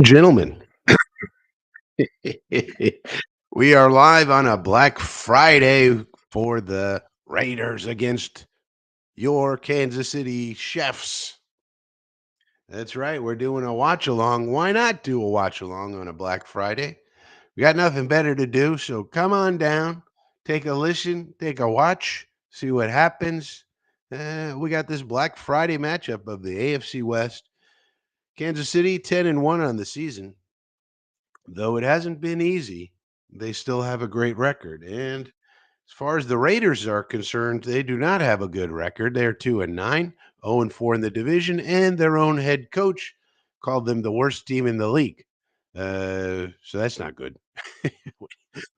Gentlemen, we are live on a Black Friday for the Raiders against your Kansas City Chefs. That's right. We're doing a watch along. Why not do a watch along on a Black Friday? We got nothing better to do. So come on down, take a listen, take a watch, see what happens. We got this Black Friday matchup of the AFC West. Kansas City 10-1 on the season. Though it hasn't been easy, they still have a great record. And as far as the Raiders are concerned, they do not have a good record. They're 2-9, 0-4 in the division, and their own head coach called them the worst team in the league. So that's not good.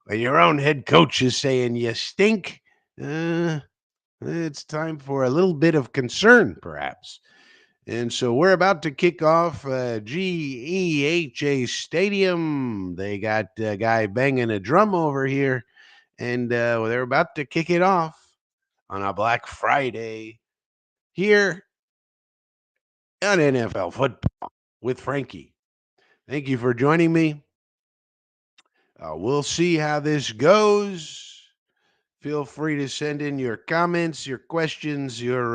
When your own head coach is saying you stink, uh, it's time for a little bit of concern, perhaps. And so we're about to kick off GEHA Stadium. They got a guy banging a drum over here, and they're about to kick it off on a Black Friday here on NFL football with Frankie. Thank you for joining me. We'll see how this goes. Feel free to send in your comments, your questions, your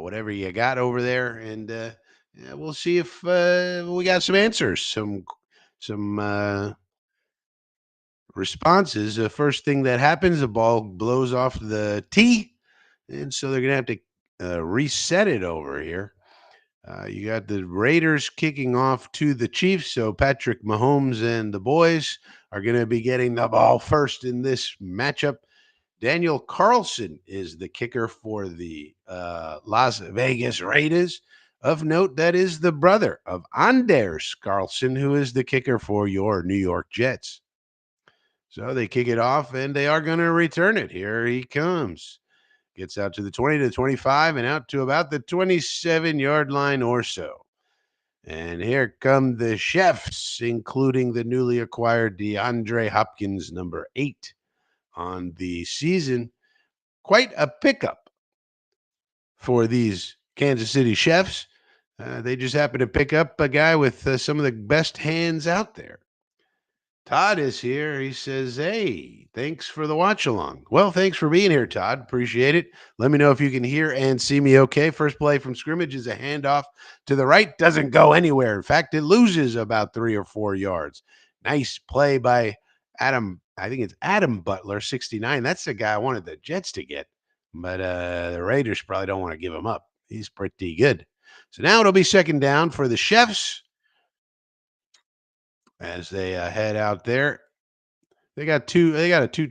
whatever you got over there, and yeah, we'll see if we got some answers, some responses. The first thing that happens, the ball blows off the tee, and so they're gonna have to reset it over here. You got the Raiders kicking off to the Chiefs, so Patrick Mahomes and the boys are going to be getting the ball first in this matchup. Daniel Carlson is the kicker for the Las Vegas Raiders. Of note, that is the brother of Anders Carlson, who is the kicker for your New York Jets. So they kick it off, and they are going to return it. Here he comes. Gets out to the 20 to 25 and out to about the 27-yard line or so. And here come the Chefs, including the newly acquired DeAndre Hopkins, number 8 on the season. Quite a pickup for these Kansas City Chefs. They just happen to pick up a guy with some of the best hands out there. Todd is here. He says, "Hey, thanks for the watch along." Well, thanks for being here, Todd. Appreciate it. Let me know if you can hear and see me okay. First play from scrimmage is a handoff to the right. Doesn't go anywhere. In fact, it loses about 3 or 4 yards. Nice play by Adam. I think it's Adam Butler, 69. That's the guy I wanted the Jets to get. But the Raiders probably don't want to give him up. He's pretty good. So now it'll be second down for the Chefs as they head out there. They got two. They got a two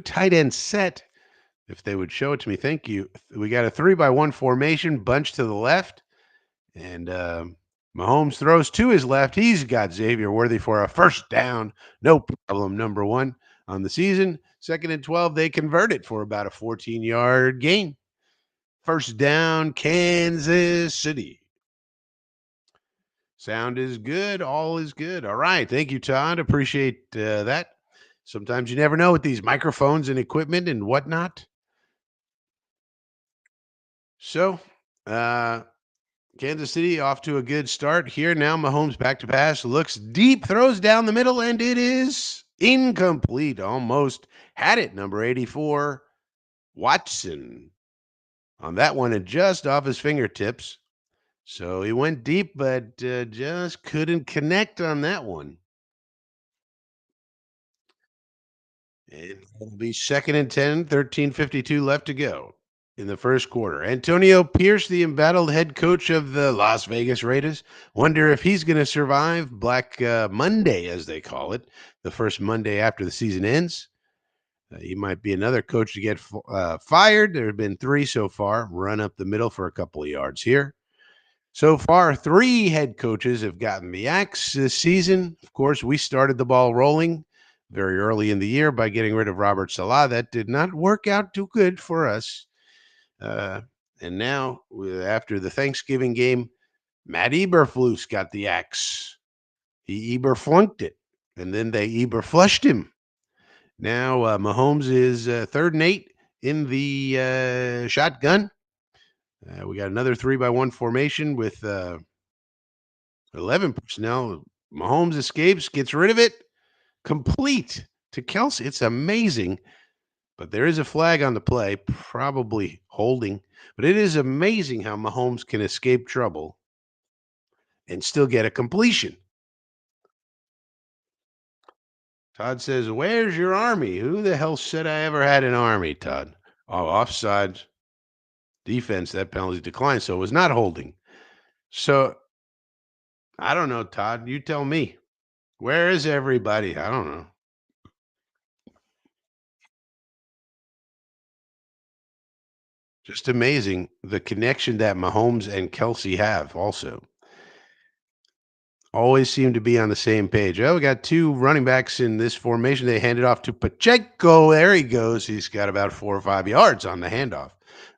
tight end set. If they would show it to me, thank you. We got a 3-by-1 formation, bunch to the left, and Mahomes throws to his left. He's got Xavier Worthy for a first down. No problem. Number 1 on the season. Second and 12. They convert it for about a 14-yard gain. First down, Kansas City. Sound is good. All is good. All right. Thank you, Todd. Appreciate that. Sometimes you never know with these microphones and equipment and whatnot. So, Kansas City off to a good start here. Now Mahomes back to pass, looks deep, throws down the middle, and it is incomplete. Almost had it. Number 84, Watson. On that one, and just off his fingertips. So he went deep, but just couldn't connect on that one. It'll be second and 10, 13:52 left to go in the first quarter. Antonio Pierce, the embattled head coach of the Las Vegas Raiders, wonder if he's going to survive Black Monday, as they call it, the first Monday after the season ends. He might be another coach to get fired. There have been 3 so far. Run up the middle for a couple of yards here. So far, 3 head coaches have gotten the axe this season. Of course, we started the ball rolling very early in the year by getting rid of Robert Salah. That did not work out too good for us. And now, after the Thanksgiving game, Matt Eberflus got the axe. He Eberflunked it, and then they Eberflushed him. Now, Mahomes is 3rd and 8 in the shotgun. We got another 3-by-1 formation with 11 personnel. Mahomes escapes, gets rid of it, complete to Kelsey. It's amazing. But there is a flag on the play, probably holding. But it is amazing how Mahomes can escape trouble and still get a completion. Todd says, "Where's your army? Who the hell said I ever had an army, Todd?" Oh, offside defense, that penalty declined, so it was not holding. So I don't know, Todd. You tell me. Where is everybody? I don't know. Just amazing the connection that Mahomes and Kelsey have also. Always seem to be on the same page. Oh, we got two running backs in this formation. They hand it off to Pacheco. There he goes. He's got about 4 or 5 yards on the handoff.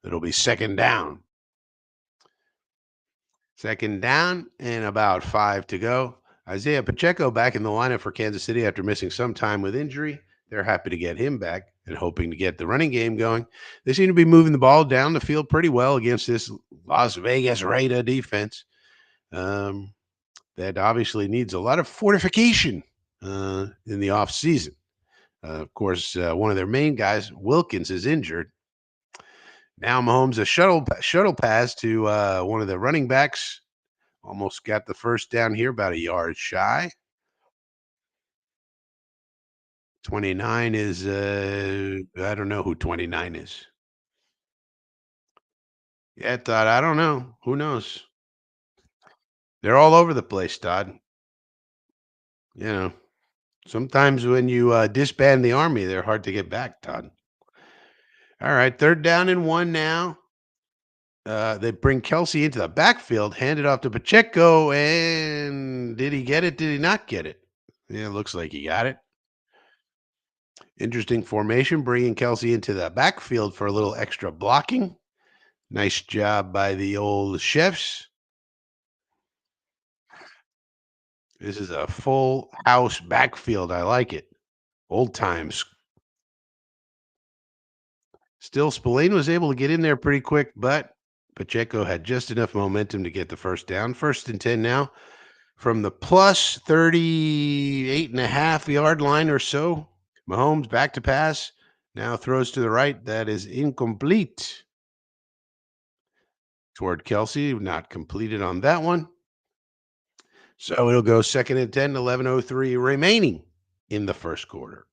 It'll be second down. Second down and about 5 to go. Isaiah Pacheco back in the lineup for Kansas City after missing some time with injury. They're happy to get him back and hoping to get the running game going. They seem to be moving the ball down the field pretty well against this Las Vegas Raider defense. Um, that obviously needs a lot of fortification in the offseason. Of course, one of their main guys, Wilkins, is injured. Now Mahomes a shuttle pass to one of the running backs. Almost got the first down here, about a yard shy. 29 is I don't know who 29 is. Yeah, Todd. I don't know. Who knows? They're all over the place, Todd. You know, sometimes when you disband the army, they're hard to get back, Todd. All right, third down and one now. They bring Kelsey into the backfield, hand it off to Pacheco, and did he get it? Did he not get it? Yeah, it looks like he got it. Interesting formation, bringing Kelsey into the backfield for a little extra blocking. Nice job by the old chefs. This is a full house backfield. I like it. Old times. Still, Spillane was able to get in there pretty quick, but Pacheco had just enough momentum to get the first down. First and 10 now from the plus 38 and a half yard line or so. Mahomes back to pass. Now throws to the right. That is incomplete. Toward Kelsey, not completed on that one. So it'll go second and 10, 11:03 remaining in the first quarter.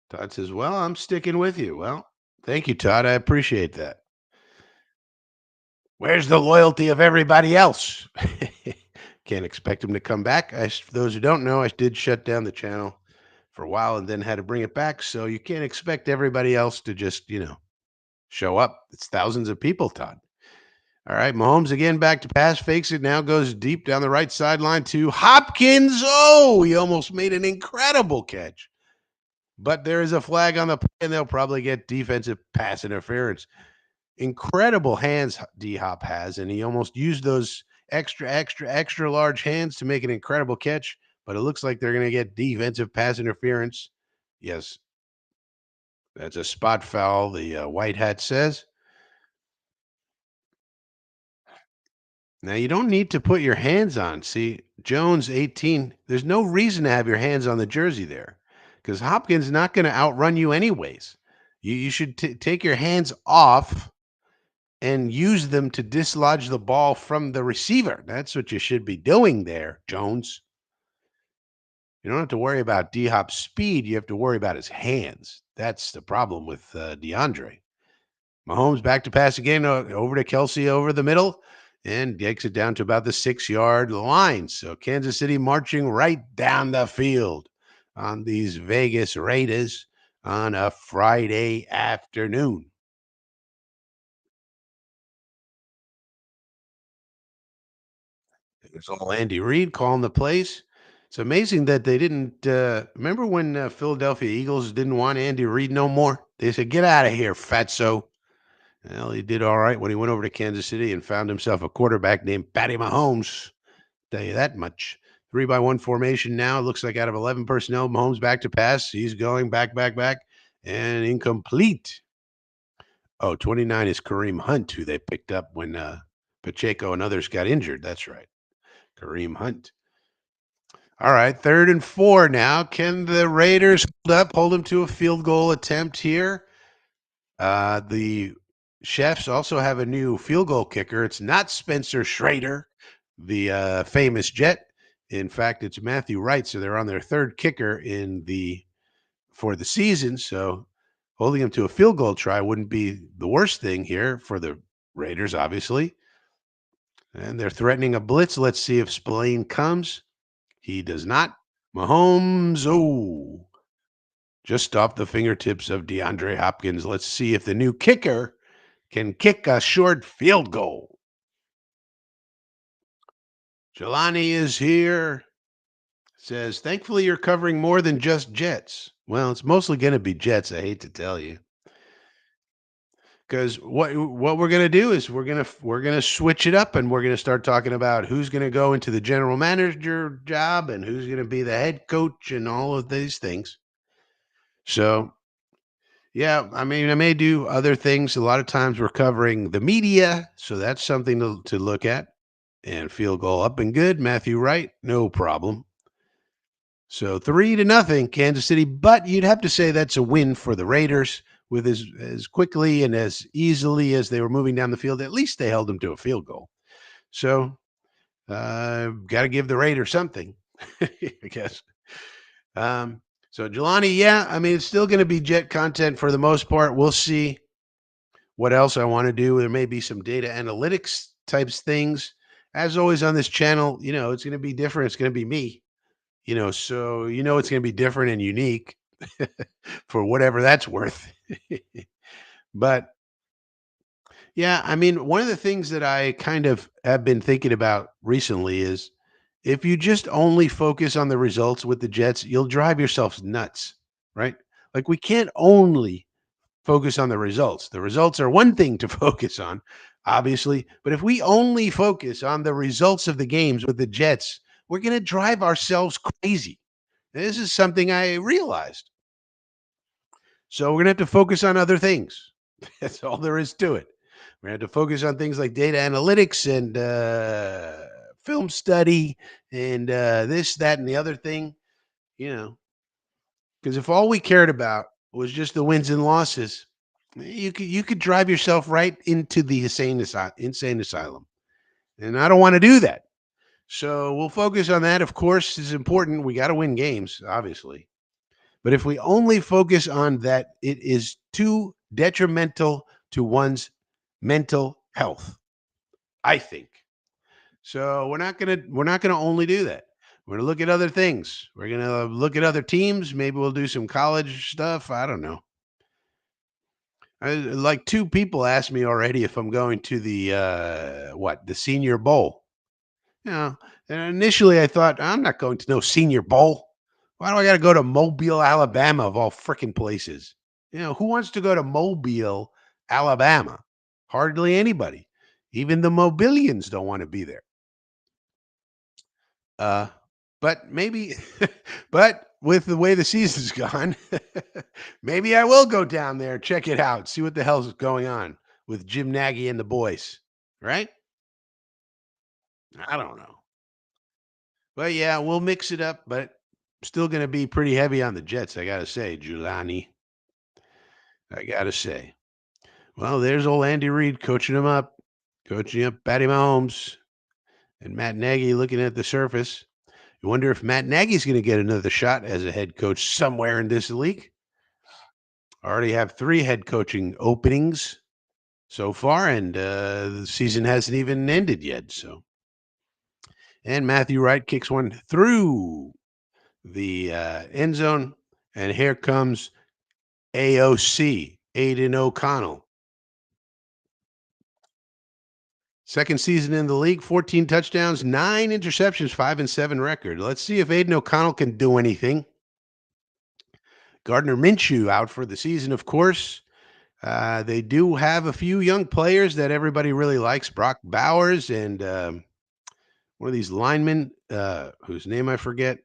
Todd says, "Well, I'm sticking with you." Well, thank you, Todd. I appreciate that. Where's the loyalty of everybody else? Can't expect him to come back. For those who don't know, I did shut down the channel for a while and then had to bring it back. So you can't expect everybody else to just, show up. It's thousands of people, Todd. All right, Mahomes again back to pass, fakes it, now goes deep down the right sideline to Hopkins. Oh, he almost made an incredible catch. But there is a flag on the play, and they'll probably get defensive pass interference. Incredible hands D Hop has, and he almost used those extra large hands to make an incredible catch. But it looks like they're going to get defensive pass interference. Yes, that's a spot foul, the white hat says. Now you don't need to put your hands on. See, Jones 18. There's no reason to have your hands on the jersey there because Hopkins not going to outrun you anyways. You should take your hands off and use them to dislodge the ball from the receiver. That's what you should be doing there, Jones. You don't have to worry about D Hop's speed. You have to worry about his hands. That's the problem with DeAndre. Mahomes back to pass again over to Kelsey over the middle and takes it down to about the 6 yard line. So Kansas City marching right down the field on these Vegas Raiders on a Friday afternoon. It's all Andy Reid calling the plays. It's amazing that they didn't remember when Philadelphia Eagles didn't want Andy Reid no more. They said, "Get out of here, fatso." Well, he did all right when he went over to Kansas City and found himself a quarterback named Patty Mahomes. Tell you that much. 3-by-1 formation now. It looks like out of 11 personnel, Mahomes back to pass. He's going back, and incomplete. Oh, 29 is Kareem Hunt, who they picked up when Pacheco and others got injured. That's right. Kareem Hunt. All right, 3rd and 4 now. Can the Raiders hold them to a field goal attempt here? The Chefs also have a new field goal kicker. It's not Spencer Schrader, the famous Jet. In fact, it's Matthew Wright. So they're on their 3rd kicker for the season. So holding him to a field goal try wouldn't be the worst thing here for the Raiders, obviously. And they're threatening a blitz. Let's see if Spillane comes. He does not. Mahomes, just off the fingertips of DeAndre Hopkins. Let's see if the new kicker can kick a short field goal. Jelani is here. Says, thankfully, you're covering more than just Jets. Well, it's mostly going to be Jets. I hate to tell you, because what we're going to do is we're gonna switch it up, and we're going to start talking about who's going to go into the general manager job and who's going to be the head coach and all of these things. So yeah, I mean, I may do other things. A lot of times we're covering the media, so that's something to look at. And field goal up and good. Matthew Wright, no problem. So 3-0, Kansas City. But you'd have to say that's a win for the Raiders with as quickly and as easily as they were moving down the field. At least they held them to a field goal. So got to give the Raiders something, I guess. So Jelani, yeah, I mean, it's still going to be Jet content for the most part. We'll see what else I want to do. There may be some data analytics types things. As always on this channel, it's going to be different. It's going to be me, so it's going to be different and unique for whatever that's worth. But yeah, I mean, one of the things that I kind of have been thinking about recently is if you just only focus on the results with the Jets, you'll drive yourself nuts, right? Like we can't only focus on the results. The results are one thing to focus on, obviously, but if we only focus on the results of the games with the Jets, we're going to drive ourselves crazy. This is something I realized. So we're going to have to focus on other things. That's all there is to it. We're going to have to focus on things like data analytics and film study and this, that, and the other thing, because if all we cared about was just the wins and losses, you could drive yourself right into the insane asylum, and I don't want to do that. So we'll focus on that. Of course, is important. We got to win games, obviously. But if we only focus on that, it is too detrimental to one's mental health, I think. So we're not gonna only do that. We're gonna look at other things. We're gonna look at other teams. Maybe we'll do some college stuff. I don't know. Like 2 people asked me already if I'm going to the Senior Bowl. You know, and initially I thought I'm not going to no Senior Bowl. Why do I got to go to Mobile, Alabama, of all freaking places? Who wants to go to Mobile, Alabama? Hardly anybody. Even the Mobilians don't want to be there. Uh, but maybe, but with the way the season's gone, maybe I will go down there, check it out, see what the hell's going on with Jim Nagy and the boys, right? I don't know. But yeah, we'll mix it up, but still going to be pretty heavy on the Jets, I got to say, Giuliani. I got to say. Well, there's old Andy Reid coaching up Patty Mahomes and Matt Nagy looking at the surface. You wonder if Matt Nagy's going to get another shot as a head coach somewhere in this league. Already have 3 head coaching openings so far, and the season hasn't even ended yet. And Matthew Wright kicks one through the end zone, and here comes AOC, Aiden O'Connell. Second season in the league, 14 touchdowns, 9 interceptions, 5-7 record. Let's see if Aiden O'Connell can do anything. Gardner Minshew out for the season, of course. They do have a few young players that everybody really likes. Brock Bowers and one of these linemen whose name I forget.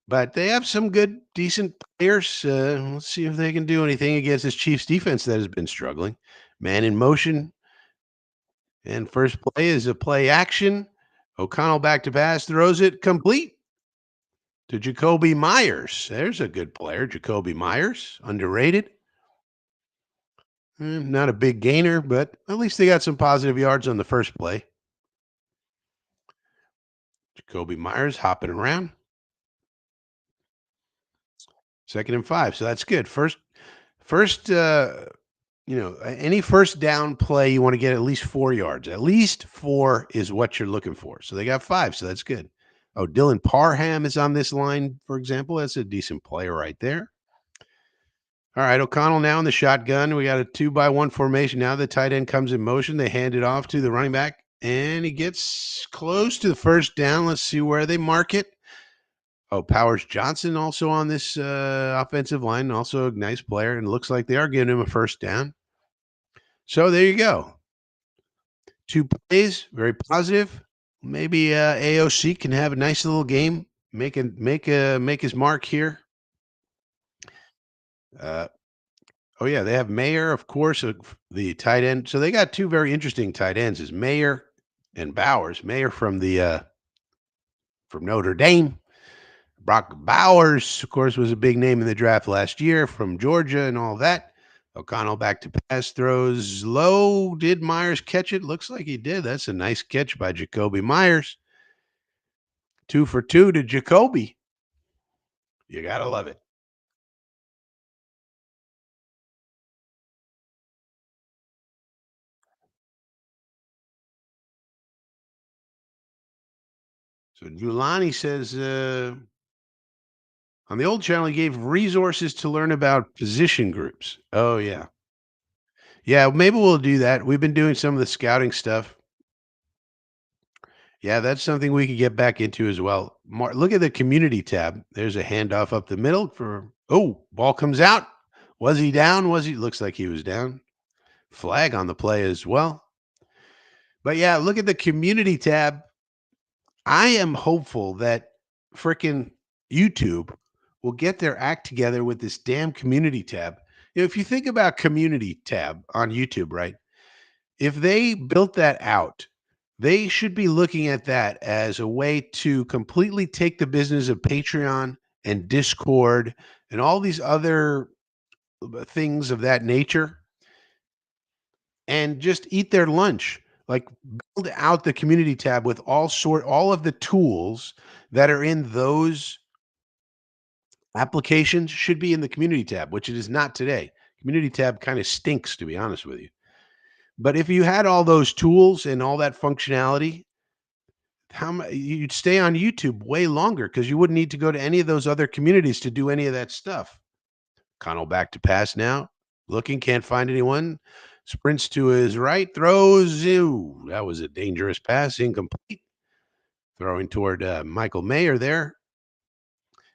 But they have some good, decent players. Let's see if they can do anything against this Chiefs defense that has been struggling. Man in motion. And first play is a play action. O'Connell back to pass, throws it complete to Jacoby Myers. There's a good player, Jacoby Myers, underrated. Not a big gainer, but at least they got some positive yards on the first play. Jacoby Myers hopping around. 2nd and 5. So that's good. First, any first down play, you want to get at least 4 yards. At least four is what you're looking for. So they got five. So that's good. Oh, Dylan Parham is on this line, for example. That's a decent player right there. All right, O'Connell now in the shotgun. We got a 2-by-1 formation. Now the tight end comes in motion. They hand it off to the running back, and he gets close to the first down. Let's see where they mark it. Oh, Powers Johnson also on this offensive line, also a nice player, and it looks like they are giving him a first down. So there you go. 2 plays, very positive. Maybe AOC can have a nice little game, make his mark here. Uh, oh yeah, they have Mayer, of course, the tight end. So they got two very interesting tight ends: is Mayer and Bowers. Mayer from Notre Dame. Brock Bowers, of course, was a big name in the draft last year from Georgia and all that. O'Connell back to pass, throws low. Did Myers catch it? Looks like he did. That's a nice catch by Jacoby Myers. 2 for 2 to Jacoby. You got to love it. So Giuliani says on the old channel, he gave resources to learn about position groups. Oh, yeah. Yeah, maybe we'll do that. We've been doing some of the scouting stuff. Yeah, that's something we could get back into as well. Look at the community tab. There's a handoff up the middle for, oh, ball comes out. Was he down? Looks like he was down. Flag on the play as well. But yeah, look at the community tab. I am hopeful that frickin' YouTube will get their act together with this damn community tab. If you think about community tab on YouTube, right? If they built that out, they should be looking at that as a way to completely take the business of Patreon and Discord and all these other things of that nature and just eat their lunch. Like build out the community tab with all of the tools that are in those applications should be in the community tab, which it is not today. Community tab kind of stinks, to be honest with you. But if you had all those tools and all that functionality, you'd stay on YouTube way longer because you wouldn't need to go to any of those other communities to do any of that stuff. Connell back to pass now. Looking, can't find anyone. Sprints to his right, throws. Ew, that was a dangerous pass, incomplete. Throwing toward Michael Mayer there.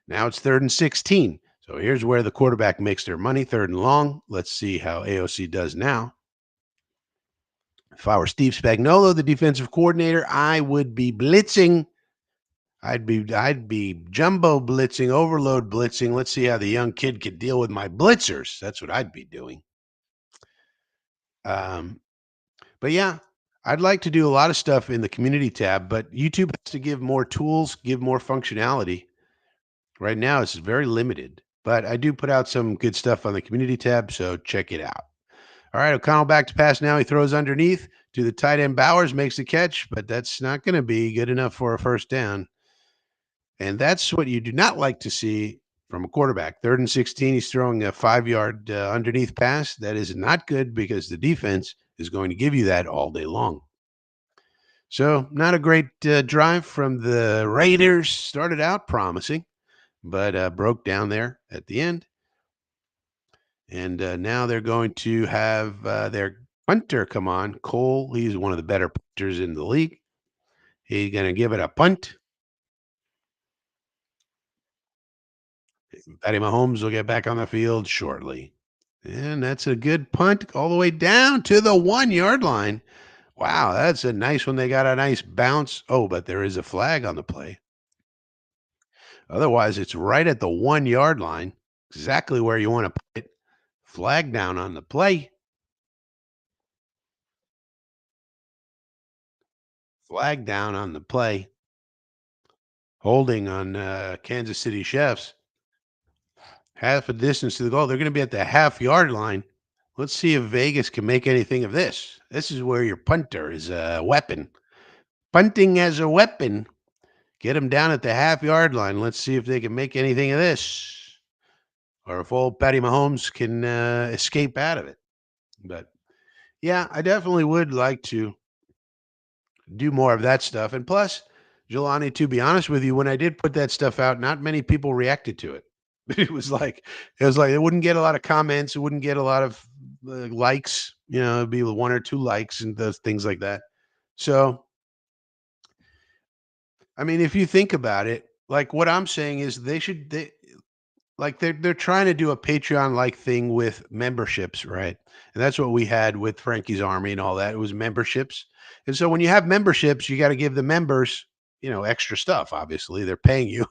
Now it's 3rd and 16. So here's where the quarterback makes their money, 3rd and long. Let's see how AOC does now. If I were Steve Spagnuolo, the defensive coordinator, I would be blitzing. I'd be jumbo blitzing, overload blitzing. Let's see how the young kid could deal with my blitzers. That's what I'd be doing. Um, but yeah, I'd like to do a lot of stuff in the community tab, but YouTube has to give more tools, give more functionality. Right now, it's very limited, but I do put out some good stuff on the community tab, so check it out. All right, O'Connell back to pass now. He throws underneath to the tight end. Bowers makes the catch, but that's not going to be good enough for a first down. And that's what you do not like to see from a quarterback. 3rd and 16, he's throwing a 5-yard underneath pass. That is not good because the defense is going to give you that all day long. So, not a great drive from the Raiders. Started out promising, but broke down there at the end. And now they're going to have their punter come on. Cole, he's one of the better punters in the league. He's going to give it a punt. Patty Mahomes will get back on the field shortly. And that's a good punt all the way down to the 1-yard line. Wow, that's a nice one. They got a nice bounce. Oh, but there is a flag on the play. Otherwise, it's right at the 1-yard line, exactly where you want to put it. Flag down on the play. flag down on the play, holding on Kansas City Chiefs, half a distance to the goal. They're going to be at the half-yard line. Let's see if Vegas can make anything of this. This is where your punter is a weapon. Punting as a weapon. Get them down at the half-yard line. Let's see if they can make anything of this, or if old Patty Mahomes can escape out of it. But yeah, I definitely would like to do more of that stuff. And plus, Jelani, to be honest with you, when I did put that stuff out, not many people reacted to it. It was like it wouldn't get a lot of comments, it wouldn't get a lot of likes, it'd be one or two likes and those things like that. So, I mean, if you think about it, like what I'm saying is they're trying to do a Patreon like thing with memberships, right? And that's what we had with Frankie's Army and all that. It was memberships. And so when you have memberships, you got to give the members, extra stuff. Obviously, they're paying you.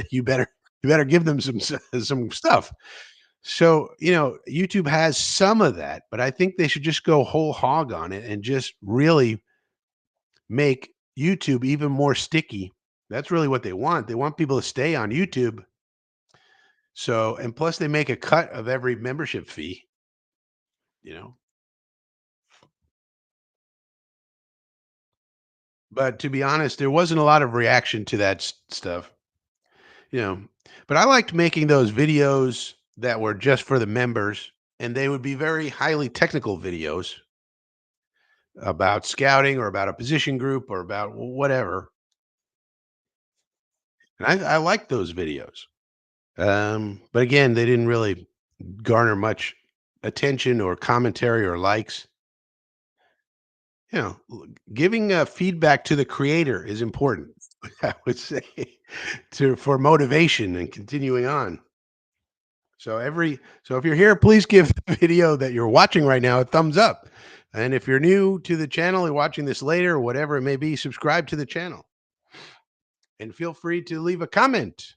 you better you better give them some stuff. So, YouTube has some of that, but I think they should just go whole hog on it and just really make YouTube even more sticky. That's really what they want. They want people to stay on YouTube. So, and plus they make a cut of every membership fee, you know. But to be honest, there wasn't a lot of reaction to that stuff, you know. But I liked making those videos that were just for the members, and they would be very highly technical videos about scouting or about a position group or about whatever. And I liked those videos. But again, they didn't really garner much attention or commentary or likes. Giving feedback to the creator is important. I would say to for motivation and continuing on. So if you're here, please give the video that you're watching right now a thumbs up. And if you're new to the channel and watching this later, or whatever it may be, subscribe to the channel and feel free to leave a comment.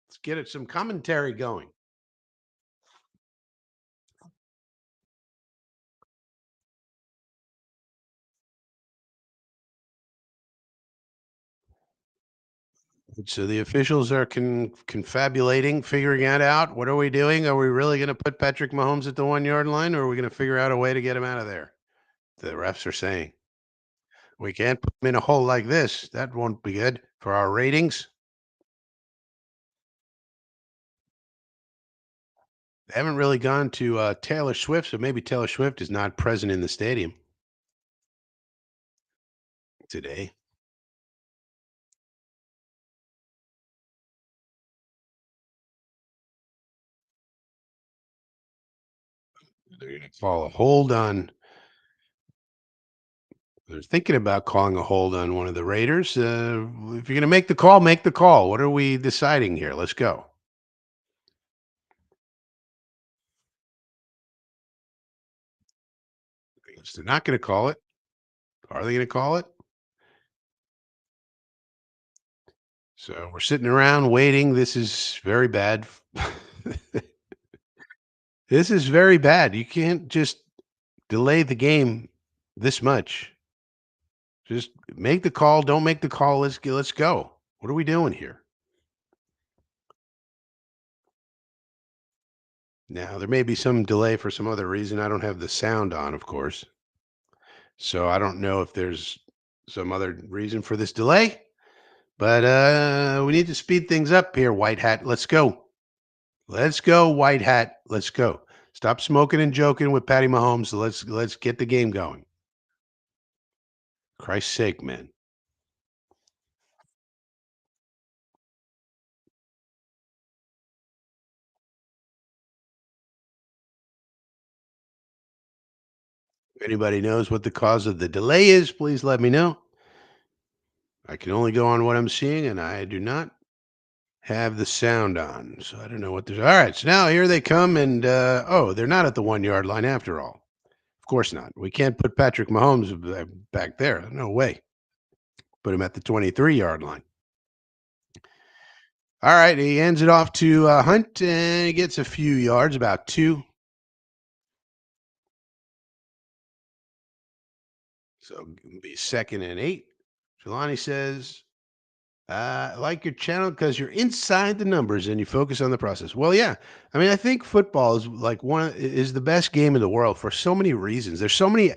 Let's get it some commentary going. So the officials are confabulating, figuring it out. What are we doing? Are we really going to put Patrick Mahomes at the 1 yard line, or are we going to figure out a way to get him out of there? The refs are saying we can't put him in a hole like this. That won't be good for our ratings. They haven't really gone to Taylor Swift, so maybe Taylor Swift is not present in the stadium today. They're going to call a hold on. They're thinking about calling a hold on one of the Raiders. If you're going to make the call, make the call. What are we deciding here? Let's go. They're not going to call it. Are they going to call it? So we're sitting around waiting. This is very bad. This is very bad. You can't just delay the game this much. Just make the call. Don't make the call. Let's go. What are we doing here? Now there may be some delay for some other reason. I don't have the sound on, of course. So I don't know if there's some other reason for this delay. But we need to speed things up here, White Hat. Let's go. Let's go, White Hat. Let's go. Stop smoking and joking with Patty Mahomes. Let's get the game going. Christ's sake, man. If anybody knows what the cause of the delay is, please let me know. I can only go on what I'm seeing, and I do not have the sound on. So I don't know what there's. All right. So now here they come, and oh, they're not at the 1 yard line after all. Of course not. We can't put Patrick Mahomes back there. No way. Put him at the 23-yard line. All right, he hands it off to Hunt, and he gets a few yards, about 2. So it'll be 2nd and 8. Jelani says, I like your channel because you're inside the numbers and you focus on the process. Well, yeah. I mean, I think football is like is the best game in the world for so many reasons. There's so many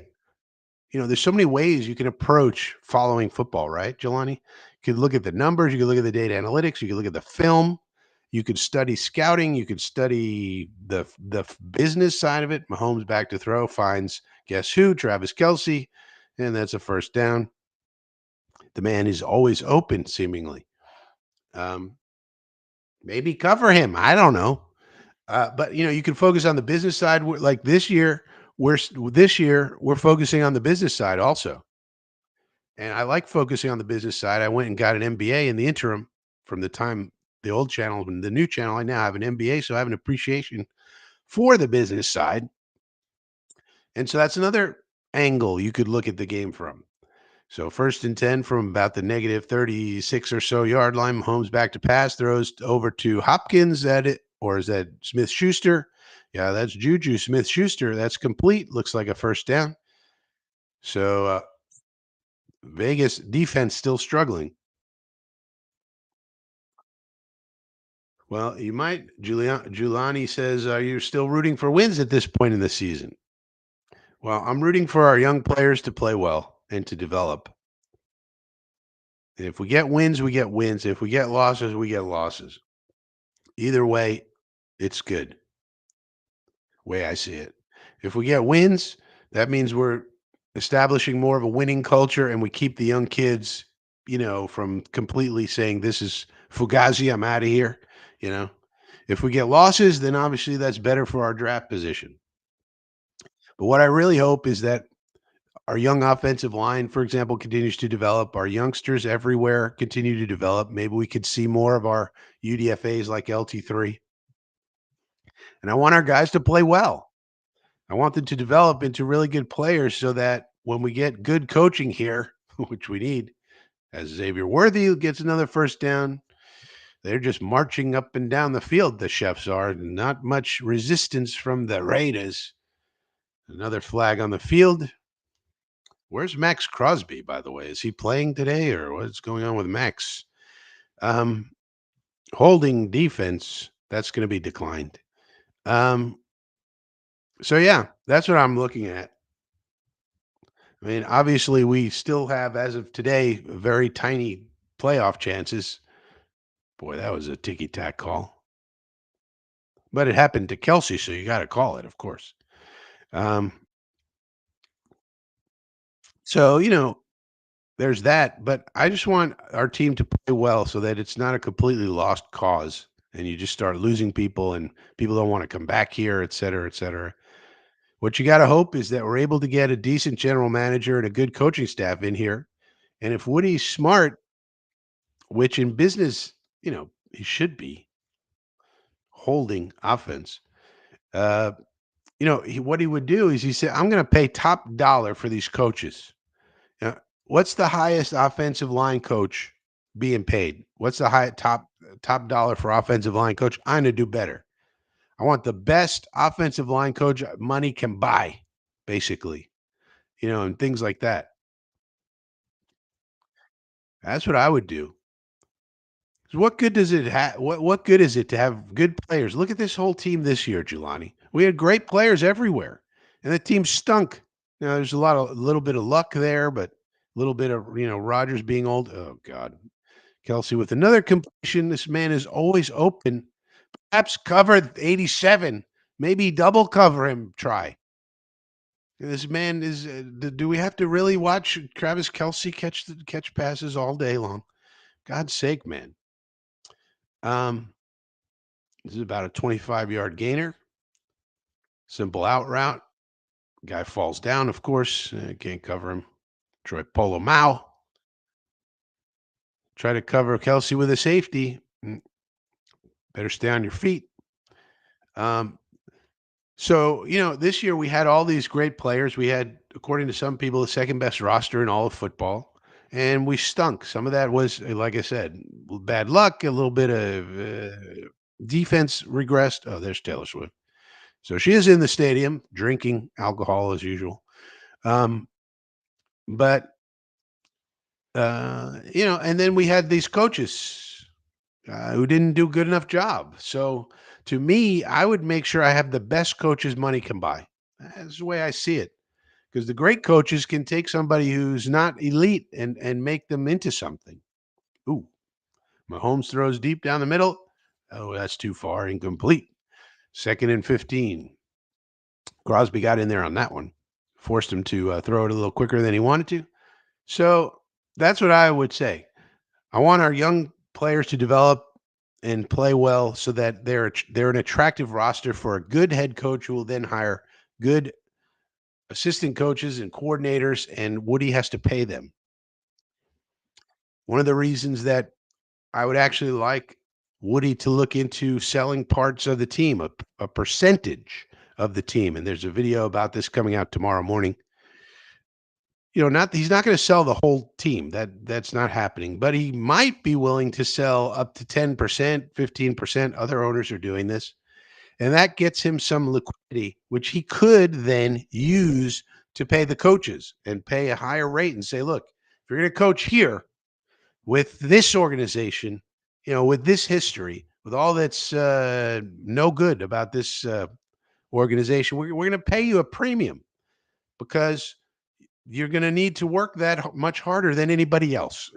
ways you can approach following football, right, Jelani? You could look at the numbers, you could look at the data analytics, you could look at the film, you could study scouting, you could study the business side of it. Mahomes back to throw, finds guess who? Travis Kelsey, and that's a first down. The man is always open, seemingly. Um, Maybe cover him. I don't know. But you can focus on the business side. Like this year we're focusing on the business side also, and I like focusing on the business side. I went and got an MBA in the interim from the time the old channel and the new channel. I now have an MBA, so I have an appreciation for the business side, and so that's another angle you could look at the game from. So 1st and 10 from about the negative 36 or so yard line. Mahomes back to pass, throws over to Hopkins at it, or is that Smith Schuster? Yeah, that's Juju Smith Schuster. That's complete. Looks like a first down. So Vegas defense still struggling. Well, you might. Giuliani says you're still rooting for wins at this point in the season. Well, I'm rooting for our young players to play well and to develop. If we get wins, we get wins. If we get losses, we get losses. Either way, it's good. Way I see it. If we get wins, that means we're establishing more of a winning culture and we keep the young kids, from completely saying this is Fugazi, I'm out of here, you know. If we get losses, then obviously that's better for our draft position. But what I really hope is that our young offensive line, for example, continues to develop. Our youngsters everywhere continue to develop. Maybe we could see more of our UDFAs like LT3. And I want our guys to play well. I want them to develop into really good players so that when we get good coaching here, which we need, as Xavier Worthy gets another first down, they're just marching up and down the field. The chefs are not much resistance from the Raiders. Another flag on the field. Where's Max Crosby, by the way? Is he playing today or what's going on with Max? Um, Holding defense, that's going to be declined. Um, so, yeah, that's what I'm looking at. I mean, obviously, we still have, as of today, very tiny playoff chances. Boy, that was a ticky tack call. But it happened to Kelsey, so you got to call it, of course. Um, so, there's that. But I just want our team to play well so that it's not a completely lost cause and you just start losing people and people don't want to come back here, et cetera, et cetera. What you got to hope is that we're able to get a decent general manager and a good coaching staff in here. And if Woody's smart, which in business, he should be holding offense. Uh, what he would do is he said, I'm going to pay top dollar for these coaches. What's the highest offensive line coach being paid? What's the high top dollar for offensive line coach? I'm going to do better. I want the best offensive line coach money can buy, basically, and things like that. That's what I would do. 'Cause what good does it have? What good is it to have good players? Look at this whole team this year, Jelani. We had great players everywhere, and the team stunk. There's a little bit of luck there, but a little bit of Rogers being old. Oh God, Kelsey with another completion. This man is always open. Perhaps cover 87. Maybe double cover him. Try. This man is. Do we have to really watch Travis Kelsey catch passes all day long? God's sake, man. This is about a 25-yard gainer. Simple out route. Guy falls down, of course. Can't cover him. Troy Polomau. Try to cover Kelsey with a safety. Better stay on your feet. Um, so, this year we had all these great players. We had, according to some people, the second best roster in all of football. And we stunk. Some of that was, like I said, bad luck, a little bit of defense regressed. Oh, there's Taylor Swift. So she is in the stadium drinking alcohol as usual. Um, but And then we had these coaches who didn't do a good enough job. So to me, I would make sure I have the best coaches money can buy. That's the way I see it. Because the great coaches can take somebody who's not elite and make them into something. Ooh, Mahomes throws deep down the middle. Oh, that's too far, incomplete. Second and 15. Crosby got in there on that one, forced him to throw it a little quicker than he wanted to. So that's what I would say. I want our young players to develop and play well so that they're an attractive roster for a good head coach who will then hire good assistant coaches and coordinators, and Woody has to pay them. One of the reasons that I would actually like Woody to look into selling parts of the team, a percentage of the team. And there's a video about this coming out tomorrow morning. Not he's not going to sell the whole team. That's not happening. But he might be willing to sell up to 10%, 15%. Other owners are doing this. And that gets him some liquidity, which he could then use to pay the coaches and pay a higher rate and say, look, if you're going to coach here, with this organization, with this history, with all that's no good about this organization, we're going to pay you a premium because you're going to need to work that much harder than anybody else,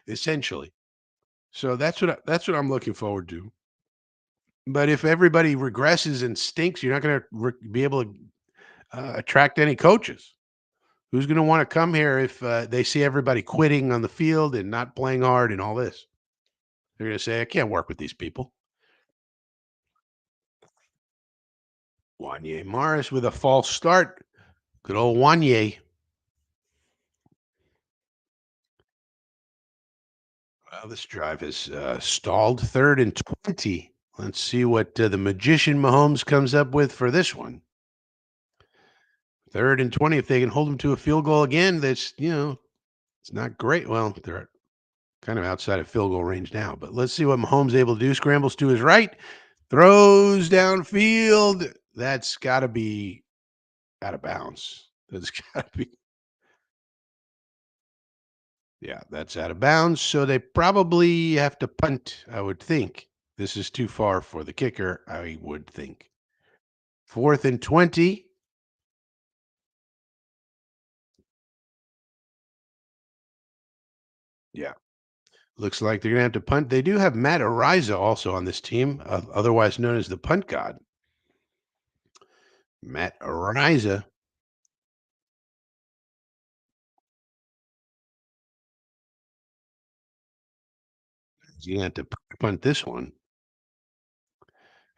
essentially. So that's what I'm looking forward to. But if everybody regresses and stinks, you're not going to be able to attract any coaches. Who's going to want to come here if they see everybody quitting on the field and not playing hard and all this? They're going to say, I can't work with these people. Wanye Morris with a false start. Good old Wanye. Well, this drive is stalled 3rd and 20. Let's see what the magician Mahomes comes up with for this one. 3rd and 20. If they can hold him to a field goal again, it's not great. Well, they're kind of outside of field goal range now, but let's see what Mahomes is able to do. Scrambles to his right, throws downfield. That's got to be out of bounds. That's got to be. Yeah, that's out of bounds. So they probably have to punt, I would think. This is too far for the kicker, I would think. 4th and 20. Yeah. Looks like they're going to have to punt. They do have Matt Ariza also on this team, otherwise known as the punt god. Matt Ariza. He's going to have to punt this one.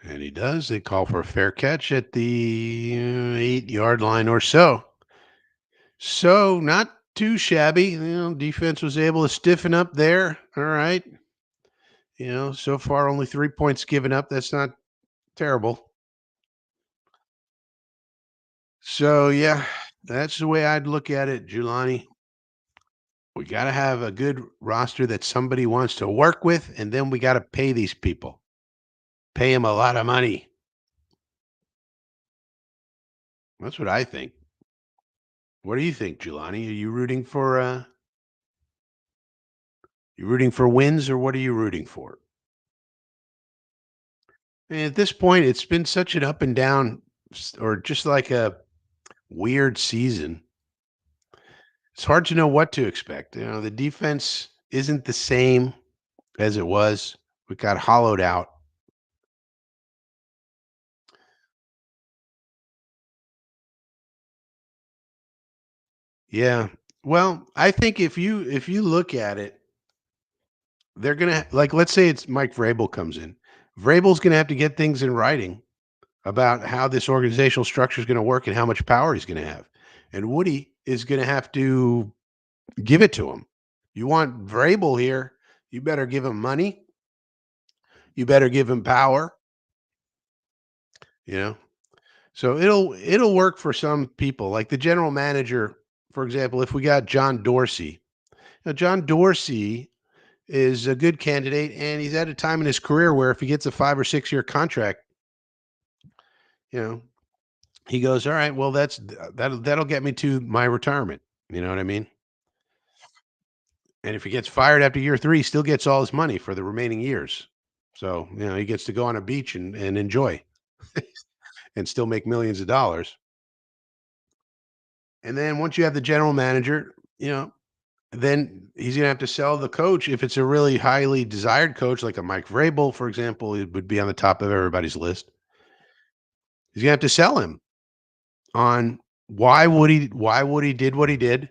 And he does. They call for a fair catch at the 8-yard line or so. So not too shabby. Defense was able to stiffen up there. All right. So far only 3 points given up. That's not terrible. So yeah, that's the way I'd look at it, Giuliani. We got to have a good roster that somebody wants to work with, and then we got to pay these people. Pay them a lot of money. That's what I think. What do you think, Giuliani? Are you rooting for wins or what are you rooting for? And at this point, it's been such an up and down or just like a weird season. It's hard to know what to expect. The defense isn't the same as it was. We got hollowed out. Yeah. Well, I think if you look at it, they're gonna like let's say it's Mike Vrabel comes in. Vrabel's gonna have to get things in writing about how this organizational structure is gonna work and how much power he's gonna have. And Woody is gonna have to give it to him. You want Vrabel here, you better give him money, you better give him power, you know. So it'll work for some people. Like the general manager, for example, if we got John Dorsey. Now, John Dorsey is a good candidate, and he's at a time in his career where if he gets a 5 or 6 year contract, you know, he goes, "All right, well, that'll get me to my retirement." You know what I mean? And if he gets fired after year 3, he still gets all his money for the remaining years. So, he gets to go on a beach and enjoy and still make millions of dollars. And then once you have the general manager, then he's gonna have to sell the coach if it's a really highly desired coach, like a Mike Vrabel, for example, it would be on the top of everybody's list. He's gonna have to sell him on why would he did what he did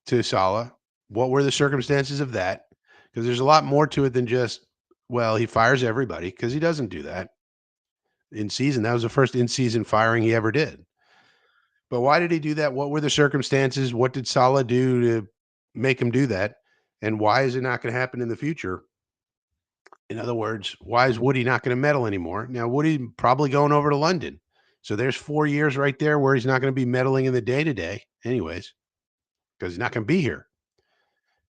to Saleh. What were the circumstances of that? Because there's a lot more to it than just, well, he fires everybody because he doesn't do that in season. That was the first in season firing he ever did. But why did he do that? What were the circumstances? What did Saleh do to make him do that? And why is it not going to happen in the future? In other words, why is Woody not going to medal anymore? Now, Woody probably going over to London. So there's 4 years right there where he's not going to be medaling in the day to day, anyways, because he's not going to be here.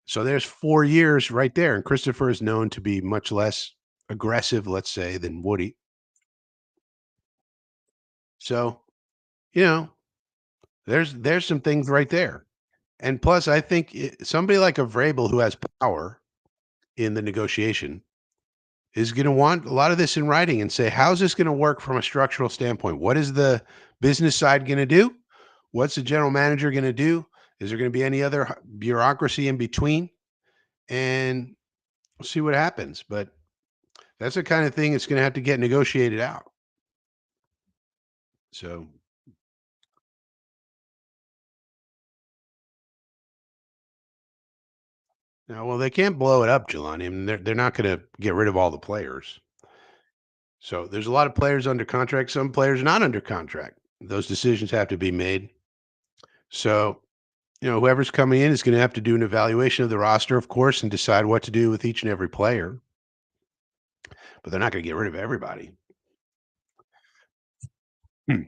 So there's 4 years right there. And Christopher is known to be much less aggressive, let's say, than Woody. So, you know, there's some things right there. And plus, I think somebody like a Vrabel who has power in the negotiation is going to want a lot of this in writing and say, how's this going to work from a structural standpoint? What is the business side going to do? What's the general manager going to do? Is there going to be any other bureaucracy in between? And we'll see what happens. But that's the kind of thing that's going to have to get negotiated out. So, well, they can't blow it up, Jelani. I mean, they're not going to get rid of all the players. So there's a lot of players under contract, some players not under contract. Those decisions have to be made. So, whoever's coming in is going to have to do an evaluation of the roster, of course, and decide what to do with each and every player. But they're not going to get rid of everybody. Hmm.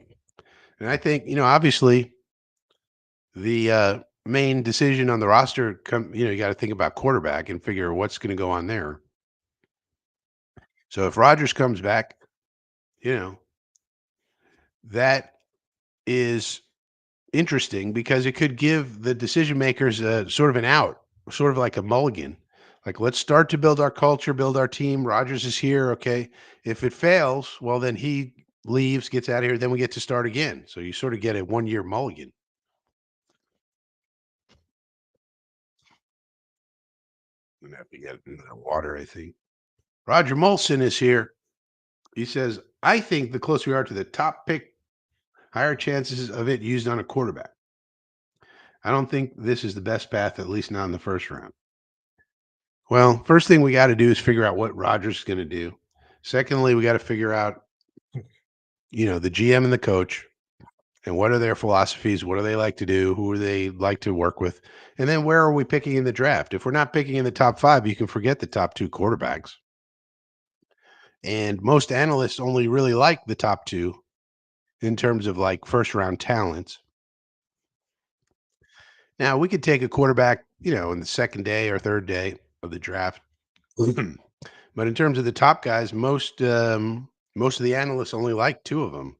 And I think, obviously, the main decision on the roster, you got to think about quarterback and figure what's going to go on there. So if Rodgers comes back, you know, that is interesting because it could give the decision makers a sort of an out, sort of like a mulligan. Like, let's start to build our culture, build our team. Rogers is here. Okay. If it fails, well, then he leaves, gets out of here. Then we get to start again. So you sort of get a 1 year mulligan. I'm gonna have to get another water, I think. Roger Molson is here. He says, I think the closer we are to the top pick, higher chances of it used on a quarterback. I don't think this is the best path, at least not in the first round. Well, first thing we got to do is figure out what Rogers is going to do. Secondly, we got to figure out, the GM and the coach and what are their philosophies? What do they like to do? Who do they like to work with? And then where are we picking in the draft? If we're not picking in the top 5, you can forget the top 2 quarterbacks. And most analysts only really like the top 2 in terms of like first round talents. Now, we could take a quarterback, in the second day or third day of the draft. But in terms of the top guys, most of the analysts only like 2 of them.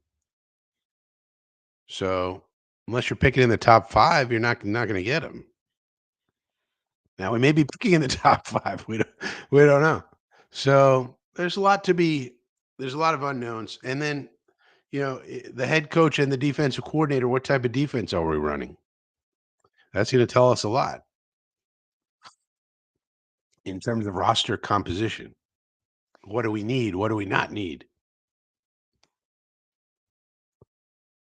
So, unless you're picking in the top 5, you're not gonna get them. Now, we may be picking in the top 5, we don't know. So, there's a lot of unknowns, and then, the head coach and the defensive coordinator, what type of defense are we running? That's gonna tell us a lot in terms of roster composition. What do we need? What do we not need?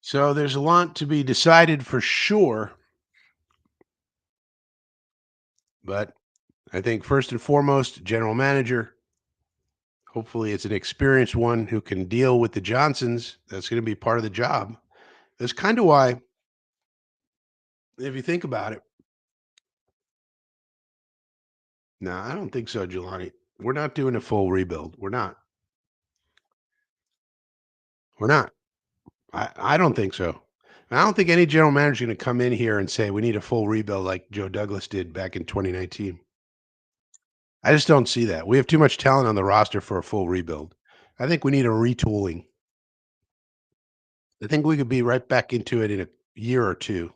So, there's a lot to be decided for sure, but I think first and foremost, general manager. Hopefully, it's an experienced one who can deal with the Johnsons. That's going to be part of the job. That's kind of why, if you think about it, no, I don't think so, Jelani. We're not doing a full rebuild. We're not. We're not. I don't think so. I don't think any general manager is going to come in here and say we need a full rebuild like Joe Douglas did back in 2019. I just don't see that. We have too much talent on the roster for a full rebuild. I think we need a retooling. I think we could be right back into it in a year or two.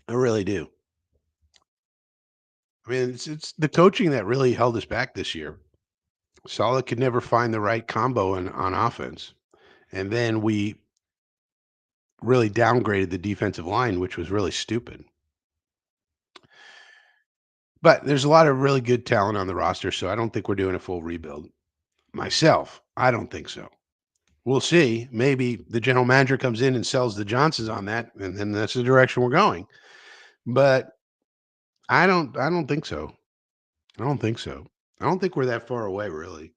I really do. I mean, it's the coaching that really held us back this year. Saleh could never find the right combo on offense, and then we really downgraded the defensive line, which was really stupid. But there's a lot of really good talent on the roster, so I don't think we're doing a full rebuild. Myself, I don't think so. We'll see. Maybe the general manager comes in and sells the Johnsons on that, and then that's the direction we're going. But I don't think so. I don't think so. I don't think we're that far away, really.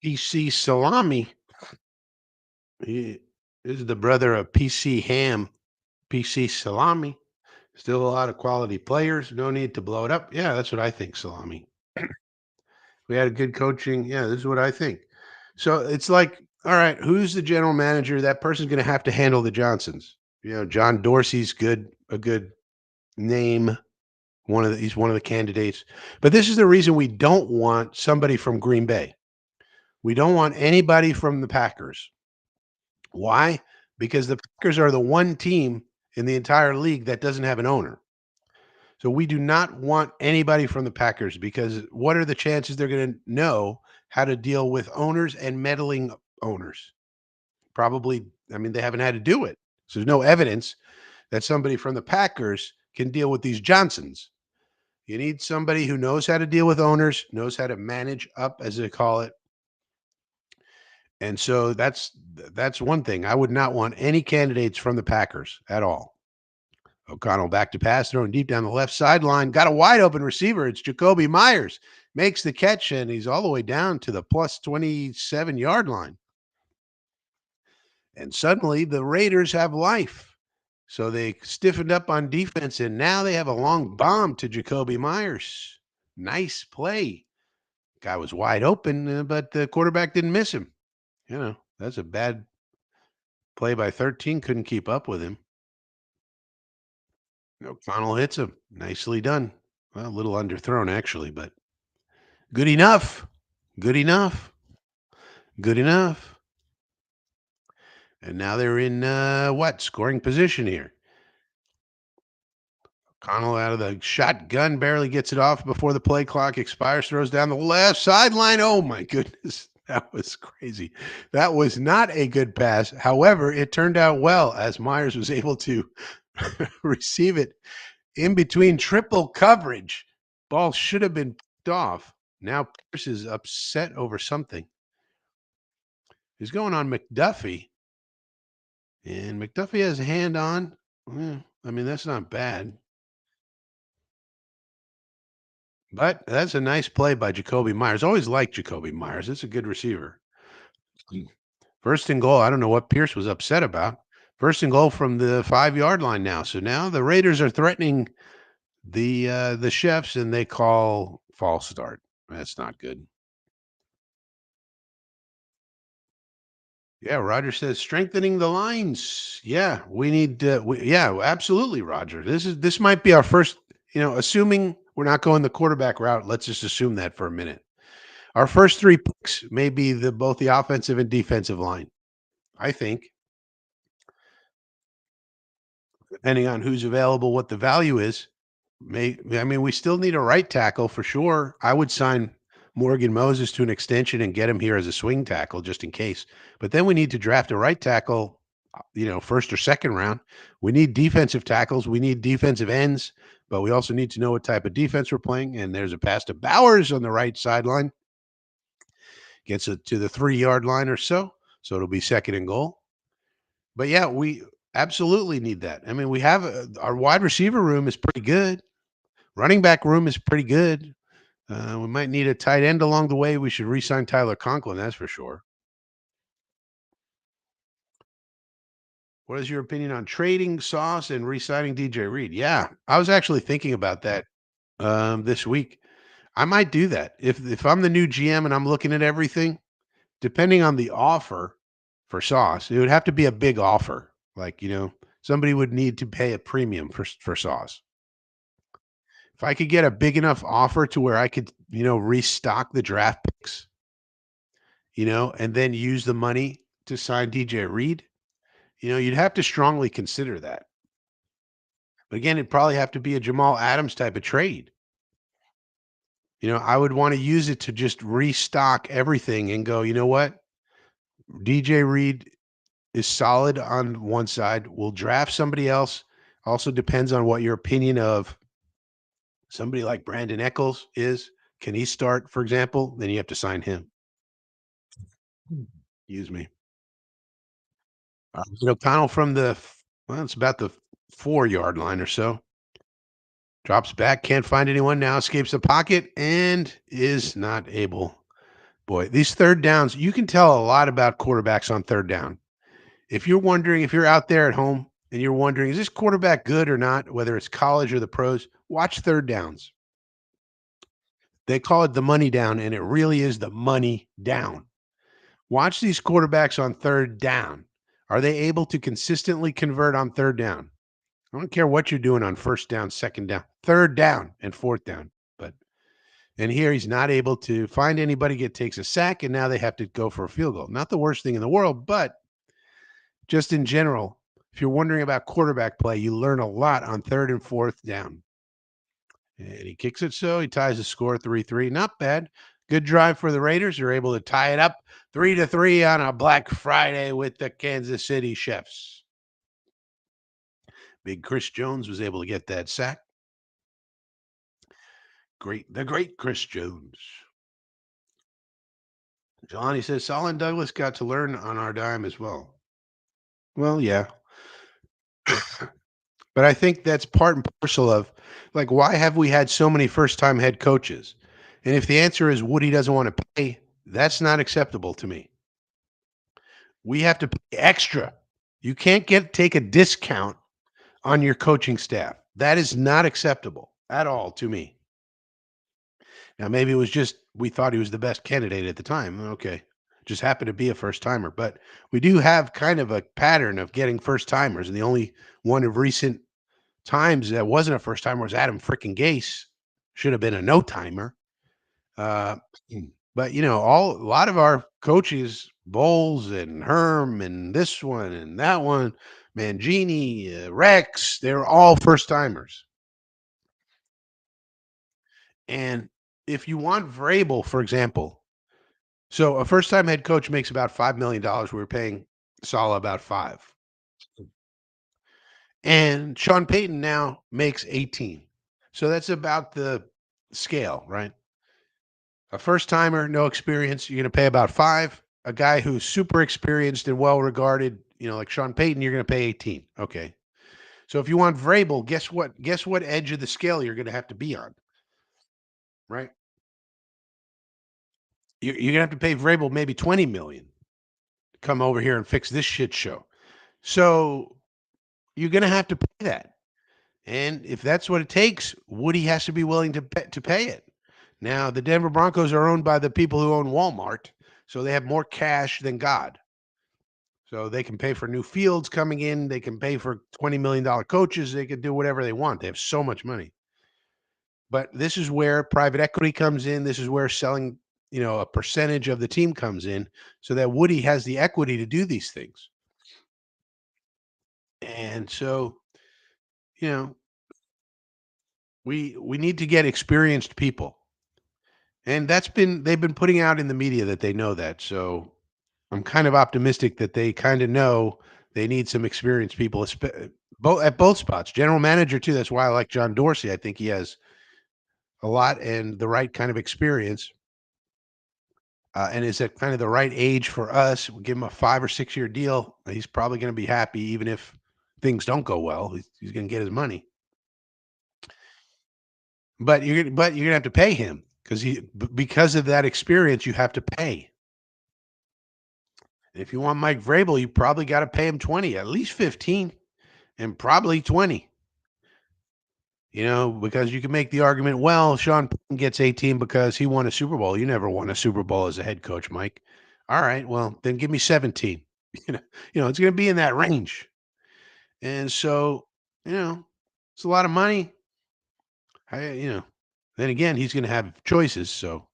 PC Salami. He is the brother of PC Ham. PC Salami. Still a lot of quality players. No need to blow it up. Yeah, that's what I think, Salami. We had a good coaching. Yeah, this is what I think. So it's like, all right, who's the general manager? That person's going to have to handle the Johnsons. John Dorsey's good, a good name. He's one of the candidates. But this is the reason we don't want somebody from Green Bay. We don't want anybody from the Packers. Why? Because the Packers are the one team in the entire league that doesn't have an owner. So we do not want anybody from the Packers because what are the chances they're going to know how to deal with owners and meddling owners? Probably, I mean, they haven't had to do it. So there's no evidence that somebody from the Packers can deal with these Johnsons. You need somebody who knows how to deal with owners, knows how to manage up, as they call it. And so that's one thing. I would not want any candidates from the Packers at all. O'Connell back to pass, throwing deep down the left sideline. Got a wide open receiver. It's Jacoby Myers. Makes the catch, and he's all the way down to the plus 27-yard line. And suddenly the Raiders have life. So they stiffened up on defense, and now they have a long bomb to Jacoby Myers. Nice play. Guy was wide open, but the quarterback didn't miss him. That's a bad play by 13. Couldn't keep up with him. O'Connell hits him. Nicely done. Well, a little underthrown, actually, but good enough. Good enough. Good enough. And now they're in scoring position here. Connell out of the shotgun barely gets it off before the play clock expires, throws down the left sideline. Oh my goodness. That was crazy. That was not a good pass. However, it turned out well as Myers was able to receive it in between triple coverage. Ball should have been picked off. Now Pierce is upset over something. He's going on McDuffie, and McDuffie has a hand on. I mean, that's not bad. But that's a nice play by Jacoby Myers. Always liked Jacoby Myers. It's a good receiver. First and goal. I don't know what Pierce was upset about. First and goal from the 5-yard line now. So now the Raiders are threatening the chefs, and they call false start. That's not good. Yeah, Roger says strengthening the lines. Yeah, we need. Yeah, absolutely, Roger. This might be our first. Assuming we're not going the quarterback route, let's just assume that for a minute. Our first three picks may be both the offensive and defensive line. I think, depending on who's available, what the value is. We still need a right tackle for sure. I would sign Morgan Moses to an extension and get him here as a swing tackle just in case. But then we need to draft a right tackle, first or second round. We need defensive tackles. We need defensive ends, but we also need to know what type of defense we're playing. And there's a pass to Bowers on the right sideline. Gets it to the 3-yard line or so. So it'll be second and goal. But yeah, we absolutely need that. I mean, we have our wide receiver room is pretty good. Running back room is pretty good. We might need a tight end along the way. We should re-sign Tyler Conklin, that's for sure. What is your opinion on trading Sauce and re-signing DJ Reed? Yeah, I was actually thinking about that this week. I might do that if I'm the new GM and I'm looking at everything. Depending on the offer for Sauce, it would have to be a big offer. Like somebody would need to pay a premium for Sauce. If I could get a big enough offer to where I could, restock the draft picks, and then use the money to sign DJ Reed, you'd have to strongly consider that. But again, it'd probably have to be a Jamal Adams type of trade. I would want to use it to just restock everything and go, you know what? DJ Reed is solid on one side. We'll draft somebody else. Also depends on what your opinion of somebody like Brandon Eccles is. Can he start, for example? Then you have to sign him. Excuse me. Connell from well, it's about the 4-yard line or so. Drops back, can't find anyone now, escapes the pocket, and is not able. Boy, these third downs, you can tell a lot about quarterbacks on third down. If you're out there at home and you're wondering, is this quarterback good or not, whether it's college or the pros, watch third downs. They call it the money down, and it really is the money down. Watch these quarterbacks on third down. Are they able to consistently convert on third down? I don't care what you're doing on first down, second down, third down, and fourth down. But and here he's not able to find anybody, takes a sack, and now they have to go for a field goal. Not the worst thing in the world, but just in general, if you're wondering about quarterback play, you learn a lot on third and fourth down. And he kicks it so he ties the score 3-3. Not bad. Good drive for the Raiders. They're able to tie it up 3-3 on a Black Friday with the Kansas City Chiefs. Big Chris Jones was able to get that sack. The great Chris Jones. Johnny says Solon Douglas got to learn on our dime as well. Well, yeah. But I think that's part and parcel of, like, why have we had so many first-time head coaches? And if the answer is Woody doesn't want to pay, that's not acceptable to me. We have to pay extra. You can't take a discount on your coaching staff. That is not acceptable at all to me. Now, maybe it was just we thought he was the best candidate at the time. Okay. Just happened to be a first timer. But we do have kind of a pattern of getting first timers. And the only one of recent times that wasn't a first timer was Adam freaking Gase. Should have been a no timer. Uh, but a lot of our coaches, Bowles and Herm and this one and that one, Mangini, Rex, they're all first timers. And if you want Vrabel, for example, so a first time head coach makes about $5 million. We're paying Saleh about five. And Sean Payton now makes 18. So that's about the scale, right? A first timer, no experience, you're going to pay about five. A guy who's super experienced and well regarded, like Sean Payton, you're going to pay 18. Okay. So if you want Vrabel, guess what? Guess what edge of the scale you're going to have to be on, right? You're going to have to pay Vrabel maybe 20 million to come over here and fix this shit show. So you're going to have to pay that. And if that's what it takes, Woody has to be willing to pay it. Now, the Denver Broncos are owned by the people who own Walmart, so they have more cash than God. So they can pay for new fields coming in. They can pay for $20 million coaches. They can do whatever they want. They have so much money. But this is where private equity comes in. This is where selling, a percentage of the team comes in so that Woody has the equity to do these things. And so, you know, we need to get experienced people. And they've been putting out in the media that they know that. So I'm kind of optimistic that they kind of know they need some experienced people, both at both spots. General manager too. That's why I like John Dorsey. I think he has a lot and the right kind of experience, and is at kind of the right age for us. We'll give him a 5 or 6 year deal. He's probably going to be happy, even if things don't go well. He's going to get his money. But you're gonna have to pay him because of that experience. You have to pay. If you want Mike Vrabel, you probably got to pay him 20, at least 15, and probably 20. Because you can make the argument, well, Sean Payton gets 18 because he won a Super Bowl. You never won a Super Bowl as a head coach, Mike. All right, well, then give me 17. You know, it's going to be in that range. And so, it's a lot of money. Then again, he's going to have choices. So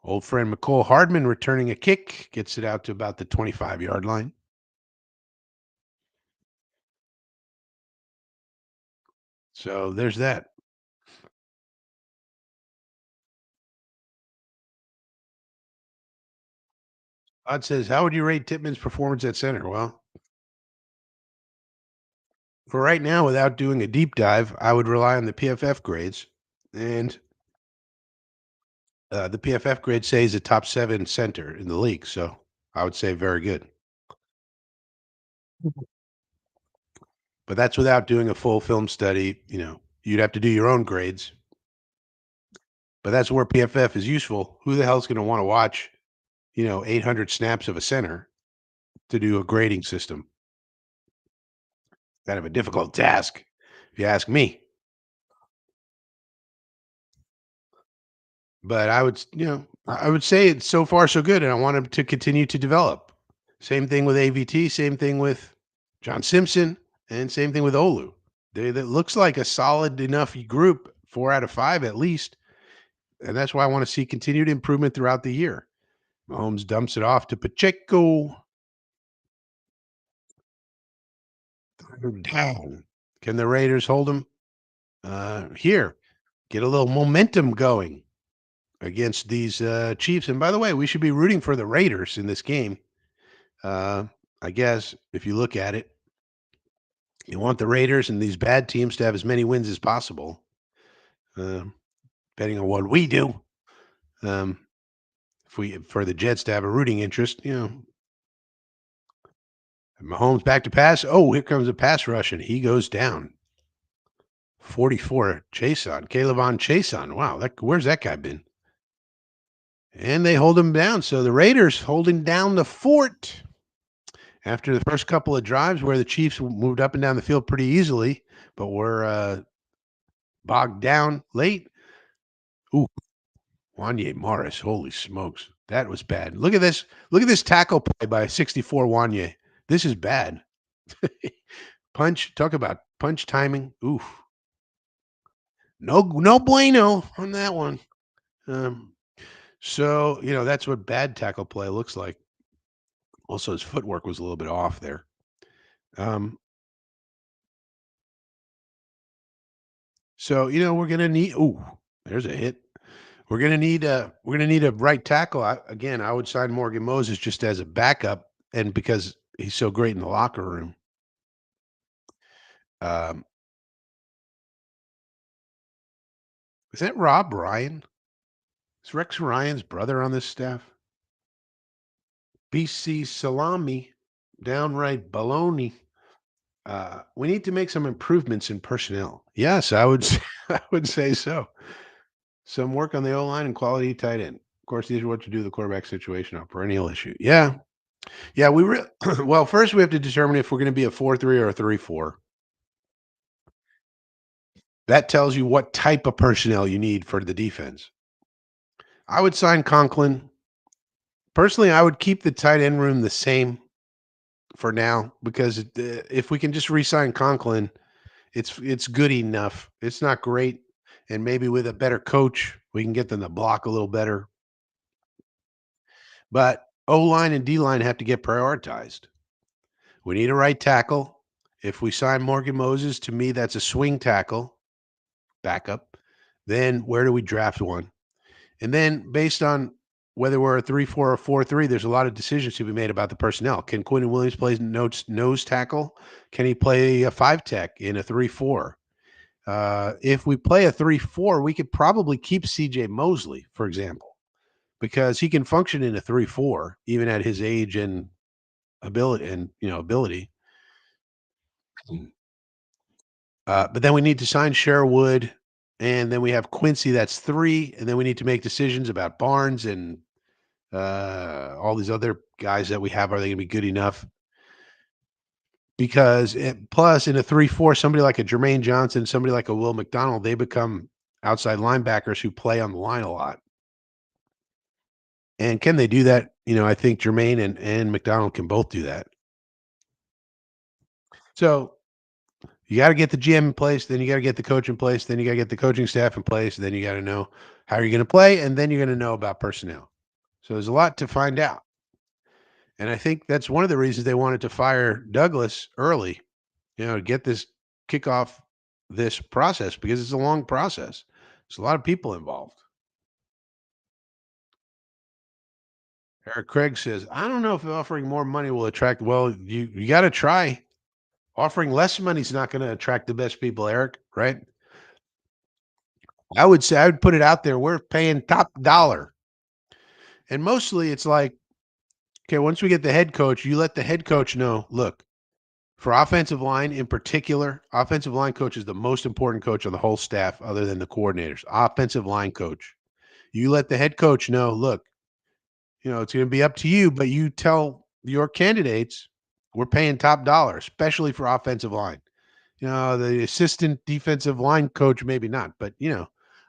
Old friend McCole Hardman returning a kick, gets it out to about the 25-yard line. So there's that. Todd says, "How would you rate Tippmann's performance at center?" Well, for right now, without doing a deep dive, I would rely on the PFF grades. And the PFF grade says a top 7 center in the league. So I would say very good. But that's without doing a full film study. You'd have to do your own grades. But that's where PFF is useful. Who the hell's going to want to watch, 800 snaps of a center to do a grading system? Kind of a difficult task, if you ask me. But I would say it's so far so good, and I want him to continue to develop. Same thing with AVT, same thing with John Simpson, and same thing with Olu. That looks like a solid enough group, 4 out of 5 at least, and that's why I wanna see continued improvement throughout the year. Mahomes dumps it off to Pacheco. 3rd down. Can the Raiders hold them? Here, get a little momentum going against these, Chiefs, and by the way, we should be rooting for the Raiders in this game. Uh, I guess if you look at it, you want the Raiders and these bad teams to have as many wins as possible, um, depending on what we do. Um, if we for the Jets to have a rooting interest, Mahomes back to pass. Oh, here comes a pass rush, and he goes down. 44, Chason, Caleb Chason. Wow, where's that guy been? And they hold him down. So the Raiders holding down the fort after the first couple of drives where the Chiefs moved up and down the field pretty easily, but were bogged down late. Ooh, Wanye Morris. Holy smokes. That was bad. Look at this. Look at this tackle play by 64 Wanye. This is bad. Talk about punch timing. Oof. No bueno on that one. Um, so, that's what bad tackle play looks like. Also, his footwork was a little bit off there. Um, we're gonna need there's a hit. We're gonna need a right tackle. Again, I would sign Morgan Moses just as a backup, and because he's so great in the locker room. Um, is that Rob Ryan? Is Rex Ryan's brother on this staff? BC Salami, downright baloney. We need to make some improvements in personnel. Yes, I would. I would say so. Some work on the O line and quality tight end. Of course, these are what to do the quarterback situation, a perennial issue. Yeah, yeah. Well, first we have to determine if we're going to be a 4-3 or a 3-4. That tells you what type of personnel you need for the defense. I would sign Conklin. Personally, I would keep the tight end room the same for now because if we can just re-sign Conklin, it's good enough. It's not great, and maybe with a better coach, we can get them to block a little better. But O line and D line have to get prioritized. We need a right tackle. If we sign Morgan Moses, to me, that's a swing tackle backup. Then where do we draft one? And then based on whether we're a 3-4 or 4-3, there's a lot of decisions to be made about the personnel. Can Quentin Williams play nose tackle? Can he play a 5-tech in a 3-4? If we play a 3-4, we could probably keep CJ Mosley, for example, because he can function in a 3-4 even at his age and ability. But then we need to sign Sherwood, and then we have Quincy. That's 3, and then we need to make decisions about Barnes and all these other guys that we have. Are they going to be good enough? Because plus in a 3-4, somebody like a Jermaine Johnson, somebody like a Will McDonald, they become outside linebackers who play on the line a lot. And can they do that? I think Jermaine and McDonald can both do that. So you got to get the GM in place, then you got to get the coach in place, then you got to get the coaching staff in place, then you got to know how you're going to play, and then you're going to know about personnel. So there's a lot to find out. And I think that's one of the reasons they wanted to fire Douglas early, to get this kick off this process because it's a long process. There's a lot of people involved. Eric Craig says, I don't know if offering more money will attract. Well, you got to try. Offering less money is not going to attract the best people, Eric, right? I would say I would put it out there. We're paying top dollar. And mostly it's like, okay, once we get the head coach, you let the head coach know, look, for offensive line in particular, offensive line coach is the most important coach of the whole staff other than the coordinators. Offensive line coach. You let the head coach know, look, it's going to be up to you, but you tell your candidates we're paying top dollar, especially for offensive line. The assistant defensive line coach, maybe not, but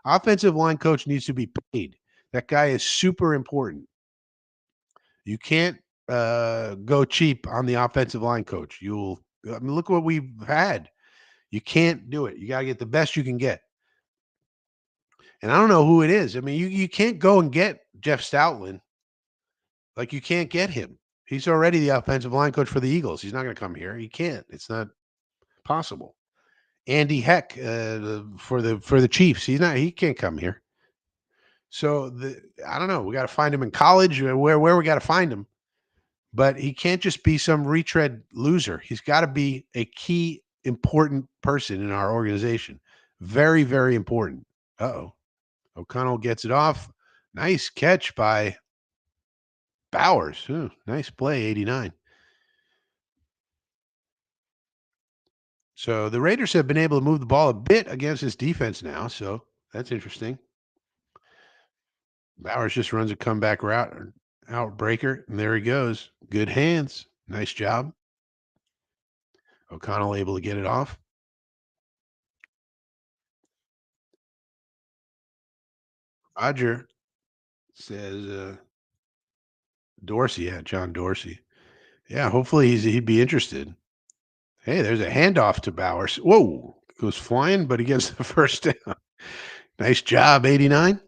offensive line coach needs to be paid. That guy is super important. You can't go cheap on the offensive line coach. I mean, look what we've had. You can't do it. You got to get the best you can get. And I don't know who it is. I mean, you can't go and get Jeff Stoutland. Like you can't get him. He's already the offensive line coach for the Eagles. He's not going to come here. He can't. It's not possible. Andy Heck for the Chiefs. He can't come here. So I don't know. We got to find him in college. Where we got to find him. But he can't just be some retread loser. He's got to be a key important person in our organization. Very, very important. Uh-oh. O'Connell gets it off. Nice catch by Bowers. Ooh, nice play, 89. So the Raiders have been able to move the ball a bit against this defense now. So that's interesting. Bowers just runs a comeback route, or outbreaker, and there he goes. Good hands. Nice job. O'Connell able to get it off. Roger says Dorsey, yeah, John Dorsey. Yeah, hopefully he'd be interested. Hey, there's a handoff to Bowers. Whoa, goes flying, but he gets the first down. Nice job, 89.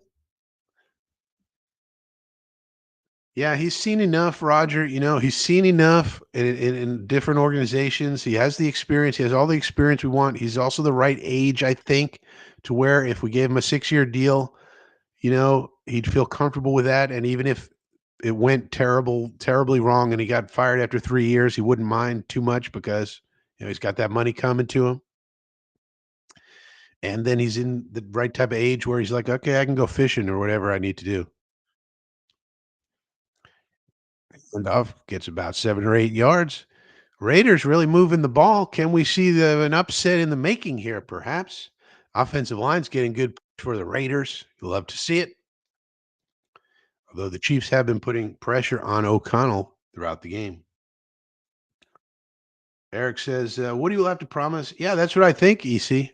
Yeah, he's seen enough, Roger. He's seen enough in different organizations. He has the experience. He has all the experience we want. He's also the right age, I think, to where if we gave him a 6-year deal, he'd feel comfortable with that. And even if it went terribly wrong and he got fired after 3 years, he wouldn't mind too much because, he's got that money coming to him. And then he's in the right type of age where he's like, okay, I can go fishing or whatever I need to do. And off gets about 7 or 8 yards. Raiders really moving the ball. Can we see an upset in the making here, perhaps? Offensive line's getting good for the Raiders. You'll love to see it. Although the Chiefs have been putting pressure on O'Connell throughout the game. Eric says, what do you have to promise? Yeah, that's what I think, EC.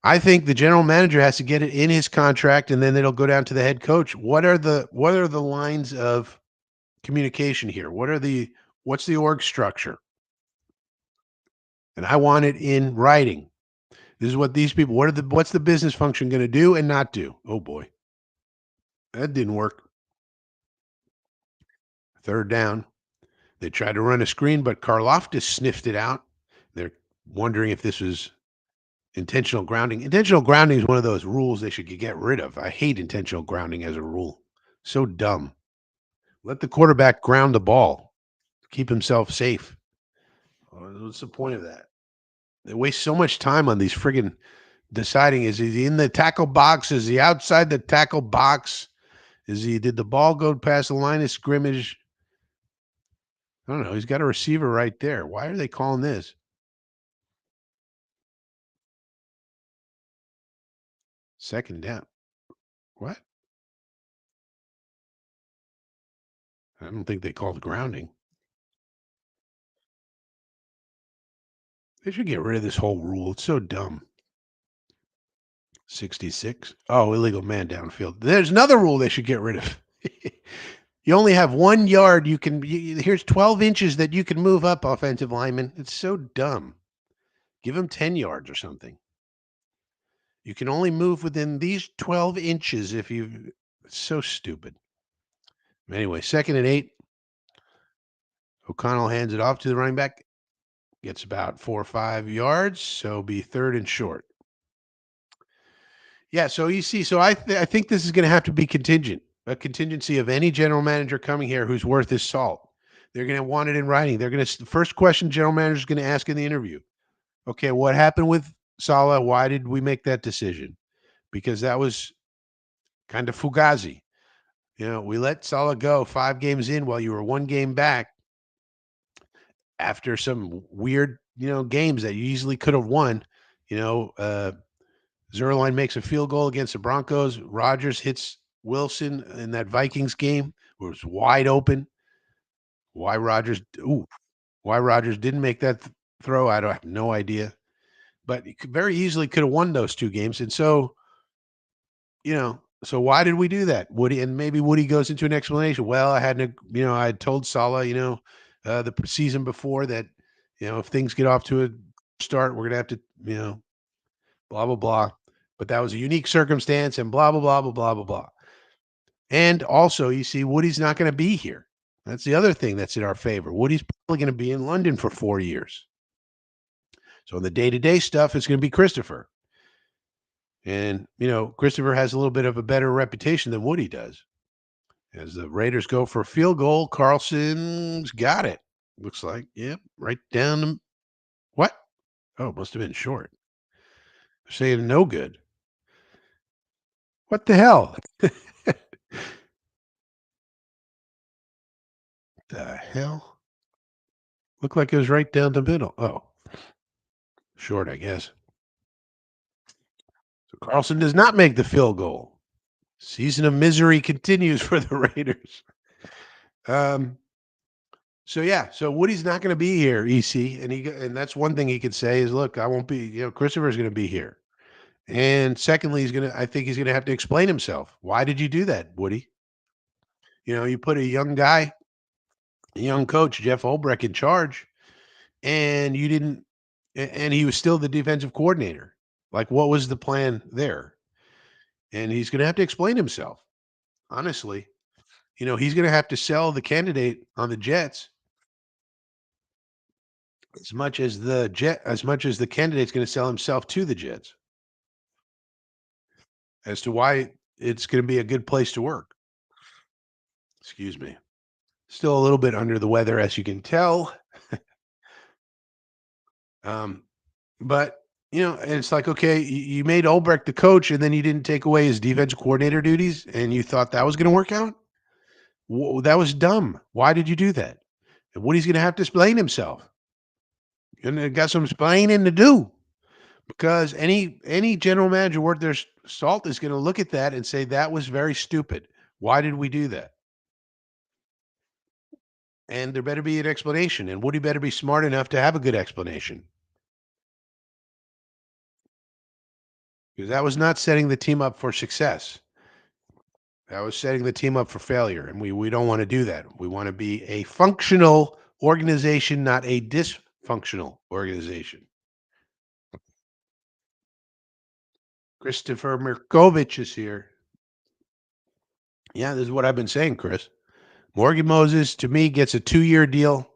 I think the general manager has to get it in his contract, and then it'll go down to the head coach. What are the lines of communication here? What's the org structure? And I want it in writing. This is what these people. What's the business function going to do and not do? Oh boy, that didn't work. Third down. They tried to run a screen, but Karloftis sniffed it out. They're wondering if this was intentional grounding. Intentional grounding is one of those rules they should get rid of. I hate intentional grounding as a rule. So dumb. Let the quarterback ground the ball. Keep himself safe. What's the point of that? They waste so much time on these friggin' deciding, is he in the tackle box? Is he outside the tackle box? Did the ball go past the line of scrimmage? I don't know. He's got a receiver right there. Why are they calling this? Second down. What? I don't think they called grounding. They should get rid of this whole rule. It's so dumb. 66. Oh, illegal man downfield. There's another rule they should get rid of. You only have 1 yard. Here's 12 inches that you can move up, offensive lineman. It's so dumb. Give him 10 yards or something. You can only move within these 12 inches if you. It's so stupid. Anyway, 2nd and 8. O'Connell hands it off to the running back. Gets about 4 or 5 yards, so be 3rd and short. Yeah, so you see, so I think this is going to have to be a contingency of any general manager coming here who's worth his salt. They're going to want it in writing. They're going to the first question general manager is going to ask in the interview. Okay, what happened with Salah? Why did we make that decision? Because that was kind of fugazi. We let Salah go 5 games in while you were 1 game back after some weird, games that you easily could have won. You know, uh, Zerline makes a field goal against the Broncos. Rodgers hits Wilson in that Vikings game where it was wide open. Why Rodgers? Ooh, why Rodgers didn't make that throw? I don't have no idea. But he very easily could have won those 2 games. And so why did we do that? Woody and maybe Woody goes into an explanation. Well, I had told Salah, the season before that, if things get off to a start, we're gonna have to, blah blah blah. But that was a unique circumstance, and blah blah blah blah blah blah blah. And also, you see, Woody's not going to be here. That's the other thing that's in our favor. Woody's probably going to be in London for 4 years. So the day-to-day stuff is going to be Christopher. And, Christopher has a little bit of a better reputation than Woody does. As the Raiders go for a field goal, Carlson's got it. Looks like, yep, right down the what? Oh, must have been short. Saying no good. What the hell? The hell? Looked like it was right down the middle. Oh, short, I guess. So Carlson does not make the field goal. Season of misery continues for the Raiders. Um, so yeah, so Woody's not going to be here, EC, and that's one thing he could say is, look, I won't be. Christopher's going to be here, and secondly, I think he's going to have to explain himself. Why did you do that, Woody? You put a young guy, a young coach, Jeff Olbrich, in charge, and you didn't, and he was still the defensive coordinator. Like, what was the plan there? And he's going to have to explain himself. Honestly, he's going to have to sell the candidate on the Jets as much as the candidate's going to sell himself to the Jets as to why it's going to be a good place to work. Excuse me. Still a little bit under the weather, as you can tell. Um, but and it's like, okay, you made Ulbrich the coach, and then you didn't take away his defensive coordinator duties, and you thought that was going to work out. That was dumb. Why did you do that? And Woody's going to have to explain himself. And got some explaining to do. Because any general manager worth their salt is going to look at that and say that was very stupid. Why did we do that? And there better be an explanation, and Woody better be smart enough to have a good explanation, because that was not setting the team up for success. That was setting the team up for failure, and we don't want to do that. We want to be a functional organization, not a dysfunctional organization. Christopher Mirkovich is here. Yeah, this is what I've been saying, Chris. Morgan Moses, to me, gets a 2-year deal.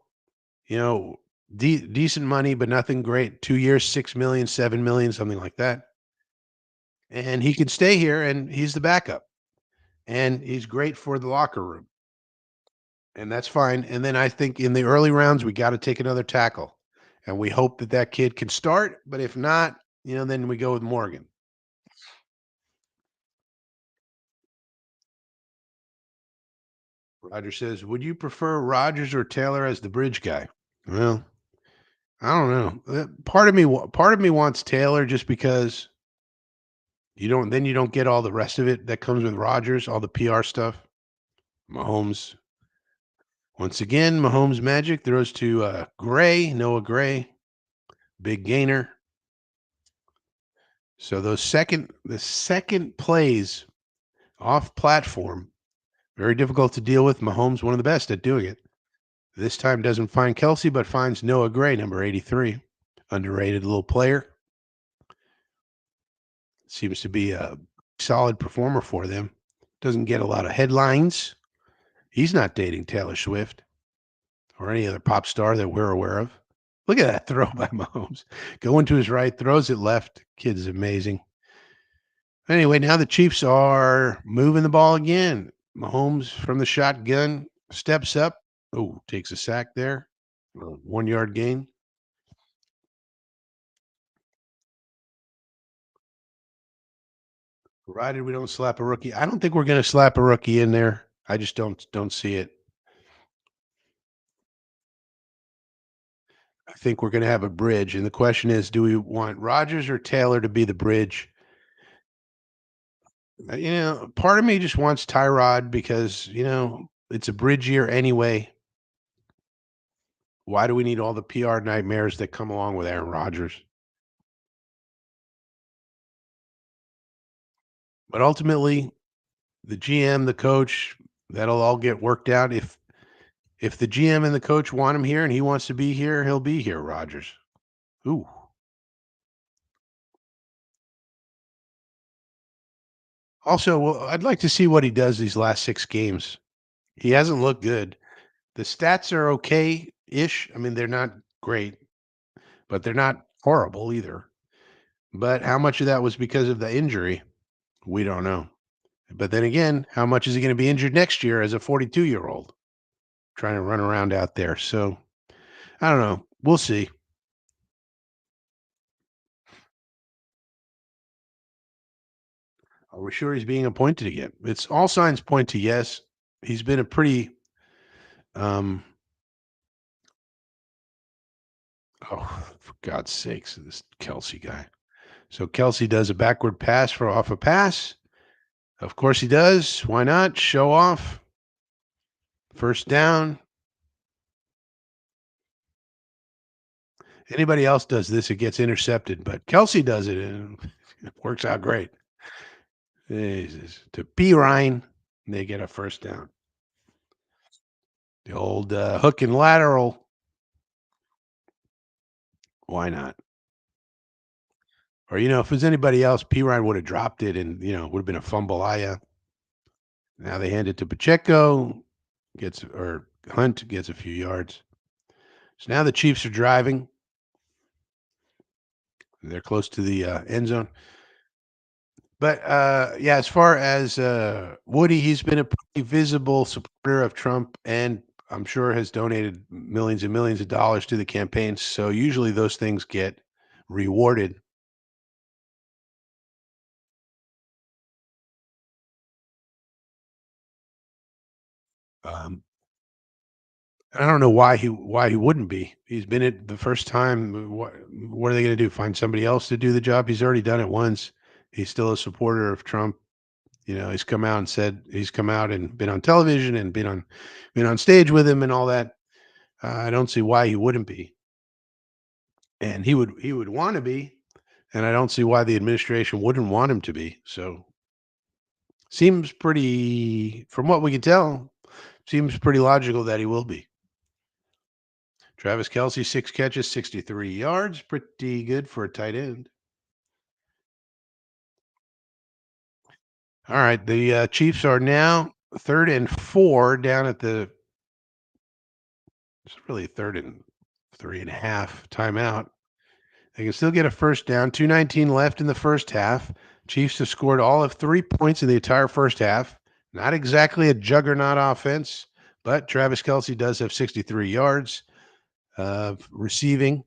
You know, decent money, but nothing great. 2 years, 6 million, 7 million, something like that. And he can stay here, and he's the backup, and he's great for the locker room, and that's fine. And then I think in the early rounds, we got to take another tackle, and we hope that that kid can start. But if not, then we go with Morgan. Roger says, "Would you prefer Rogers or Taylor as the bridge guy?" Well, I don't know. Part of me wants Taylor just because you don't get all the rest of it that comes with Rogers, all the PR stuff. Mahomes, once again, Mahomes magic throws to Noah Gray, big gainer. So the second plays off platform, very difficult to deal with. Mahomes, one of the best at doing it. This time doesn't find Kelsey, but finds Noah Gray, number 83. Underrated little player. Seems to be a solid performer for them. Doesn't get a lot of headlines. He's not dating Taylor Swift or any other pop star that we're aware of. Look at that throw by Mahomes. Going to his right, throws it left. Kid's amazing. Anyway, now the Chiefs are moving the ball again. Mahomes from the shotgun steps up. Oh, takes a sack there. 1 yard gain. Provided we don't slap a rookie. I don't think we're going to slap a rookie in there. I just don't see it. I think we're going to have a bridge, and the question is, do we want Rogers or Taylor to be the bridge? Part of me just wants Tyrod because it's a bridge year anyway. Why do we need all the PR nightmares that come along with Aaron Rodgers? But ultimately, the GM, the coach, that'll all get worked out. If the GM and the coach want him here and he wants to be here, he'll be here, Rodgers. Ooh. Also, well, I'd like to see what he does these last 6 games. He hasn't looked good. The stats are okay-ish. I mean, they're not great, but they're not horrible either. But how much of that was because of the injury? We don't know. But then again, how much is he gonna be injured next year as a 42-year-old trying to run around out there? So, I don't know. We'll see. Are we sure he's being appointed again? It's all signs point to yes. He's been a pretty, um for God's sakes, this Kelsey guy. So Kelsey does a backward pass for off a pass. Of course he does. Why not? Show off. First down. Anybody else does this, it gets intercepted, but Kelsey does it and it works out great. Jesus. To P. Ryan, they get a first down. The old hook and lateral. Why not? Or, if it was anybody else, P. Ryan would have dropped it and, would have been a fumble. Now they hand it to Pacheco, or Hunt gets a few yards. So now the Chiefs are driving. They're close to the end zone. But yeah, as far as Woody, he's been a pretty visible supporter of Trump and I'm sure has donated millions and millions of dollars to the campaigns. So usually those things get rewarded. Um, I don't know why he wouldn't be. He's been it the first time. What are they going to do? Find somebody else to do the job? He's already done it once. He's still a supporter of Trump. He's come out and said he's come out and been on television and been on stage with him and all that. I don't see why he wouldn't be, and he would want to be, and I don't see why the administration wouldn't want him to be. So seems pretty, from what we can tell, seems pretty logical that he will be. Travis Kelsey, 6 catches, 63 yards. Pretty good for a tight end. All right. The Chiefs are now 3rd and 4 down at it's really 3.5 timeout. They can still get a first down. 2:19 left in the first half. Chiefs have scored all of 3 points in the entire first half. Not exactly a juggernaut offense, but Travis Kelsey does have 63 yards of receiving.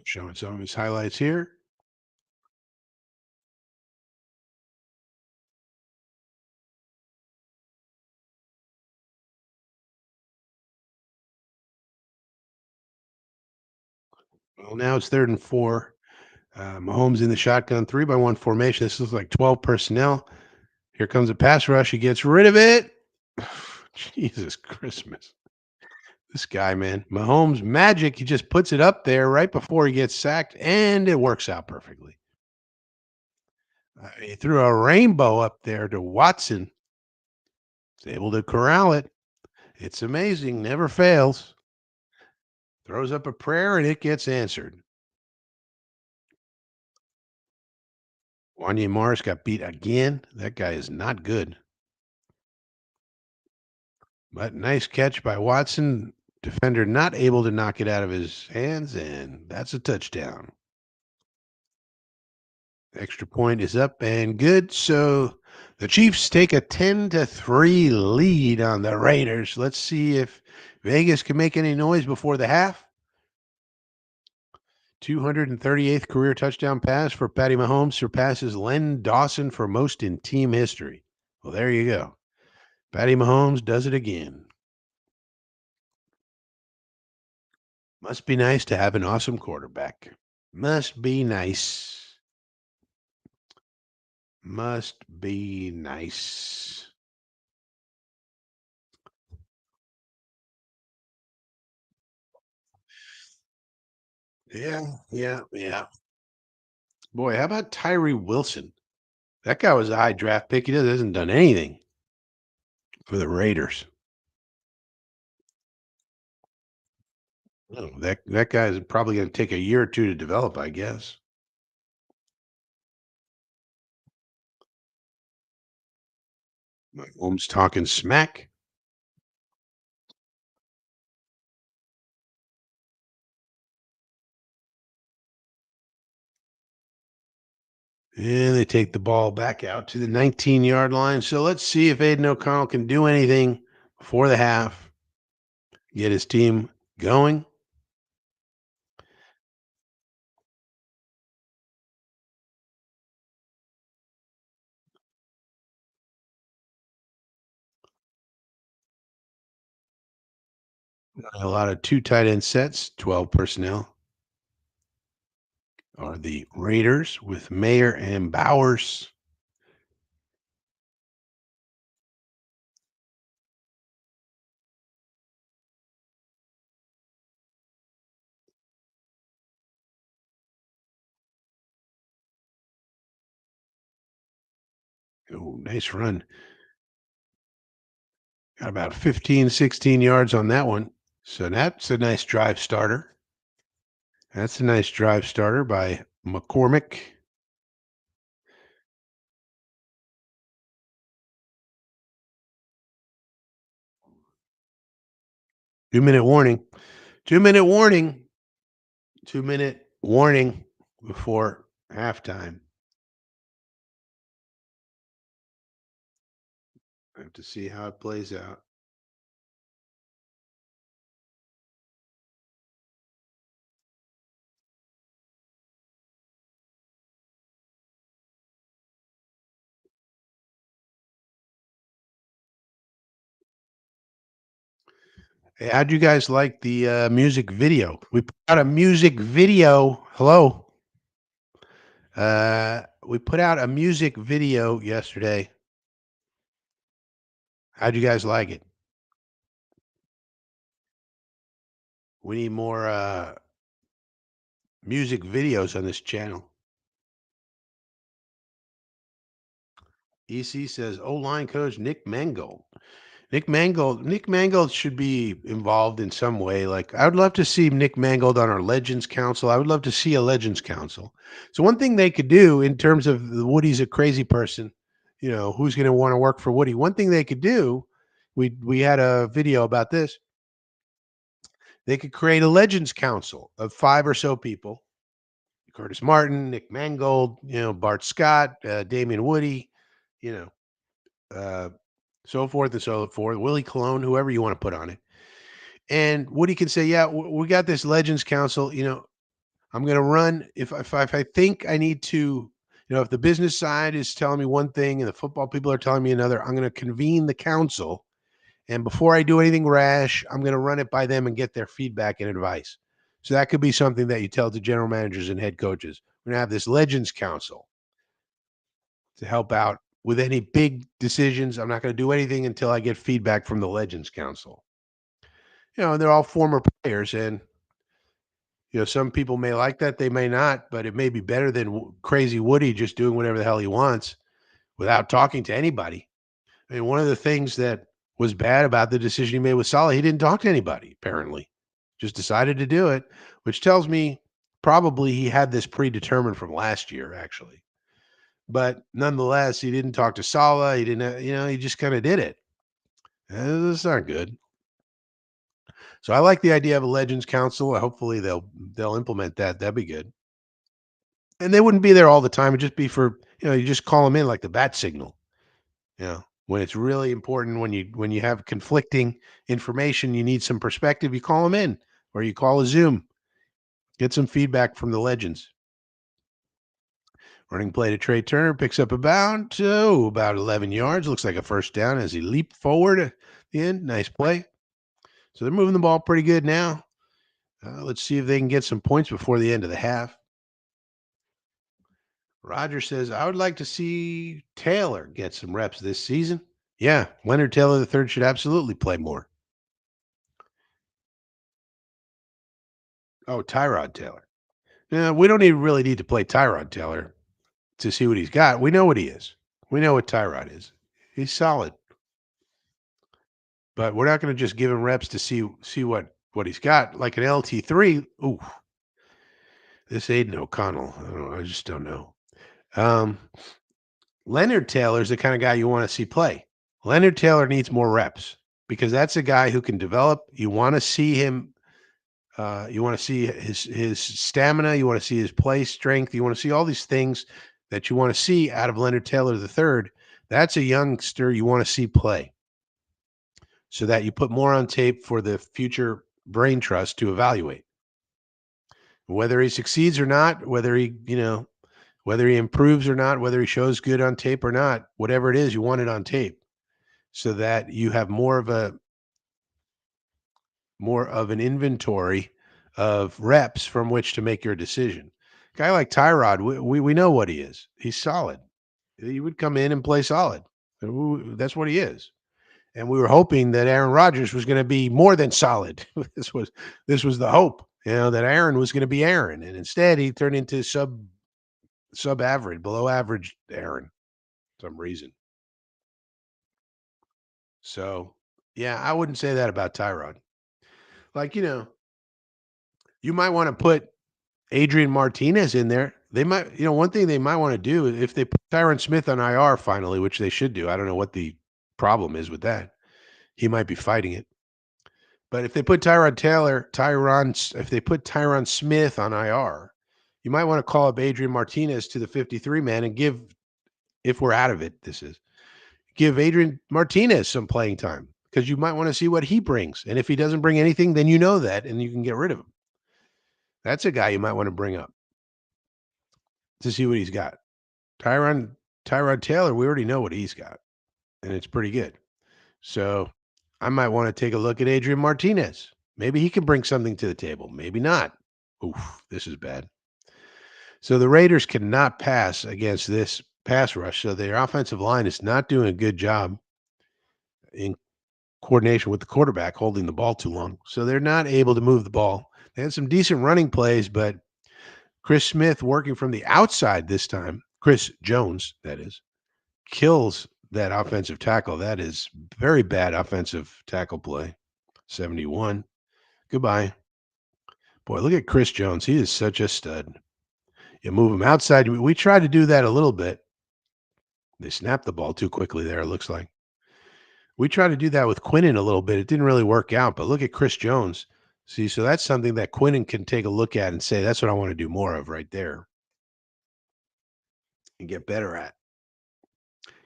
Showing some of his highlights here. Well, now it's 3rd and 4. Mahomes in the shotgun 3-by-1 formation. This looks like 12 personnel. Here comes a pass rush. He gets rid of it. Jesus Christmas. This guy, man. Mahomes magic. He just puts it up there right before he gets sacked, and it works out perfectly. He threw a rainbow up there to Watson. He's able to corral it. It's amazing. Never fails. Throws up a prayer and it gets answered. Wanye Morris got beat again. That guy is not good. But nice catch by Watson. Defender not able to knock it out of his hands, and that's a touchdown. Extra point is up and good. So the Chiefs take a 10-3 lead on the Raiders. Let's see if Vegas can make any noise before the half. 238th career touchdown pass for Patty Mahomes surpasses Len Dawson for most in team history. Well, there you go. Patty Mahomes does it again. Must be nice to have an awesome quarterback. Must be nice. Must be nice. Yeah. Boy, how about Tyree Wilson? That guy was a high draft pick. He hasn't done anything for the Raiders. No, that guy is probably going to take a year or two to develop, I guess. Mahomes talking smack. And they take the ball back out to the 19-yard line. So let's see if Aiden O'Connell can do anything before the half, get his team going. A lot of two tight end sets, 12 personnel are the Raiders with Mayer and Bowers. Oh, nice run. Got about 15, 16 yards on that one. So that's a nice drive starter. That's a nice drive starter by McCormick. 2-minute warning. 2-minute warning. 2-minute warning before halftime. I have to see how it plays out. Hey, how'd you guys like the music video? We put out a music video. Hello. We put out a music video yesterday. How'd you guys like it? We need more music videos on this channel. EC says, O-line coach Nick Mangold. Nick Mangold should be involved in some way. Like, I would love to see Nick Mangold on our Legends Council. I would love to see a Legends Council. So one thing they could do in terms of Woody's a crazy person, who's going to want to work for Woody? One thing they could do, we had a video about this. They could create a Legends Council of 5 or so people: Curtis Martin, Nick Mangold, Bart Scott, Damian Woody, you know, uh, so forth and so forth. Willie Colon, whoever you want to put on it. And Woody can say, "Yeah, we got this Legends Council. I'm going to run if I think I need to. If the business side is telling me one thing and the football people are telling me another, I'm going to convene the council. And before I do anything rash, I'm going to run it by them and get their feedback and advice. So that could be something that you tell the general managers and head coaches. We're going to have this Legends Council to help out with any big decisions. I'm not going to do anything until I get feedback from the Legends Council. And they're all former players, and some people may like that, they may not, but it may be better than crazy Woody just doing whatever the hell he wants without talking to anybody. I mean, one of the things that was bad about the decision he made with Saleh, he didn't talk to anybody, apparently. Just decided to do it, which tells me probably he had this predetermined from last year, actually. But nonetheless, he didn't talk to Sala. He didn't, he just kind of did it. That's not good. So I like the idea of a Legends Council. Hopefully they'll implement that. That'd be good. And they wouldn't be there all the time. It'd just be for you just call them in like the bat signal. When it's really important, when you have conflicting information, you need some perspective. You call them in, or you call a Zoom. Get some feedback from the legends. Running play to Trey Turner picks up about 11 yards. Looks like a first down as he leaped forward at the end. Nice play. So they're moving the ball pretty good now. Let's see if they can get some points before the end of the half. Roger says, I would like to see Taylor get some reps this season. Yeah, Leonard Taylor III should absolutely play more. Oh, Tyrod Taylor. Yeah, we don't even really need to play Tyrod Taylor to see what he's got. We know what he is. We know what Tyrod is. He's solid, but we're not going to just give him reps to see what he's got. Like an LT3. Ooh, this Aiden O'Connell. I don't know. I just don't know. Um, Leonard Taylor's the kind of guy you want to see play. Leonard Taylor needs more reps because that's a guy who can develop. You want to see him. You want to see his stamina. You want to see his play strength. You want to see all these things that you want to see out of Leonard Taylor the third. That's a youngster you want to see play, so that you put more on tape for the future brain trust to evaluate whether he succeeds or not, whether he improves or not, whether he shows good on tape or not. Whatever it is, you want it on tape so that you have more of an inventory of reps from which to make your decision. A guy like Tyrod, we know what he is. He's solid. He would come in and play solid. That's what he is. And we were hoping that Aaron Rodgers was going to be more than solid. This was the hope, that Aaron was going to be Aaron, and instead he turned into sub average, below average Aaron, for some reason. So yeah, I wouldn't say that about Tyrod. Like you might want to put Adrian Martinez in there. They might, one thing they might want to do if they put Tyron Smith on IR finally, which they should do. I don't know what the problem is with that. He might be fighting it. But if they put if they put Tyron Smith on IR, you might want to call up Adrian Martinez to the 53 man and if we're out of it, give Adrian Martinez some playing time because you might want to see what he brings. And if he doesn't bring anything, then you know that and you can get rid of him. That's a guy you might want to bring up to see what he's got. Tyron Tyrod Taylor, we already know what he's got, and it's pretty good. So I might want to take a look at Adrian Martinez. Maybe he can bring something to the table. Maybe not. Oof, this is bad. So the Raiders cannot pass against this pass rush. So their offensive line is not doing a good job in coordination with the quarterback holding the ball too long. So they're not able to move the ball. They had some decent running plays, but Chris Smith working from the outside this time, Chris Jones, that is, kills that offensive tackle. That is very bad offensive tackle play. 71. Goodbye. Boy, look at Chris Jones. He is such a stud. You move him outside. We tried to do that a little bit. They snapped the ball too quickly there, it looks like. We tried to do that with Quinnen a little bit. It didn't really work out, but look at Chris Jones. See, so that's something that Quinnen can take a look at and say, that's what I want to do more of right there and get better at.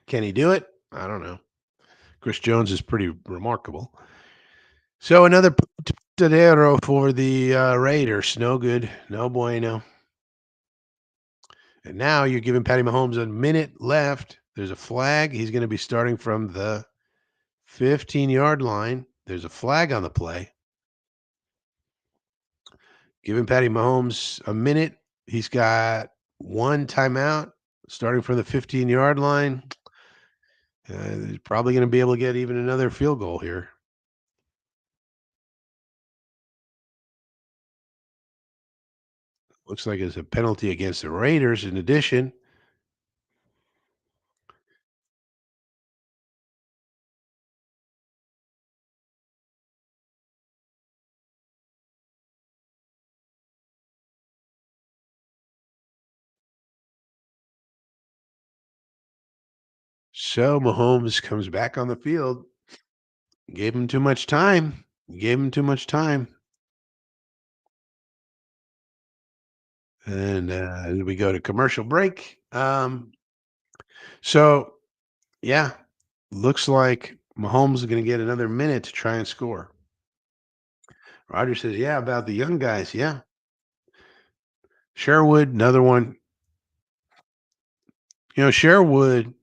Can he do it? I don't know. Chris Jones is pretty remarkable. So another Tadero for the Raiders. No good. No bueno. And now you're giving Patty Mahomes a minute left. There's a flag. He's going to be starting from the 15-yard line. There's a flag on the play. Giving Patty Mahomes a minute. He's got one timeout starting from the 15-yard line. He's probably going to be able to get even another field goal here. Looks like it's a penalty against the Raiders in addition. So Mahomes comes back on the field. Gave him too much time. Gave him too much time. And we go to commercial break. So yeah, looks like Mahomes is going to get another minute to try and score. Roger says, "Yeah, about the young guys. Yeah, Sherwood, another one. Sherwood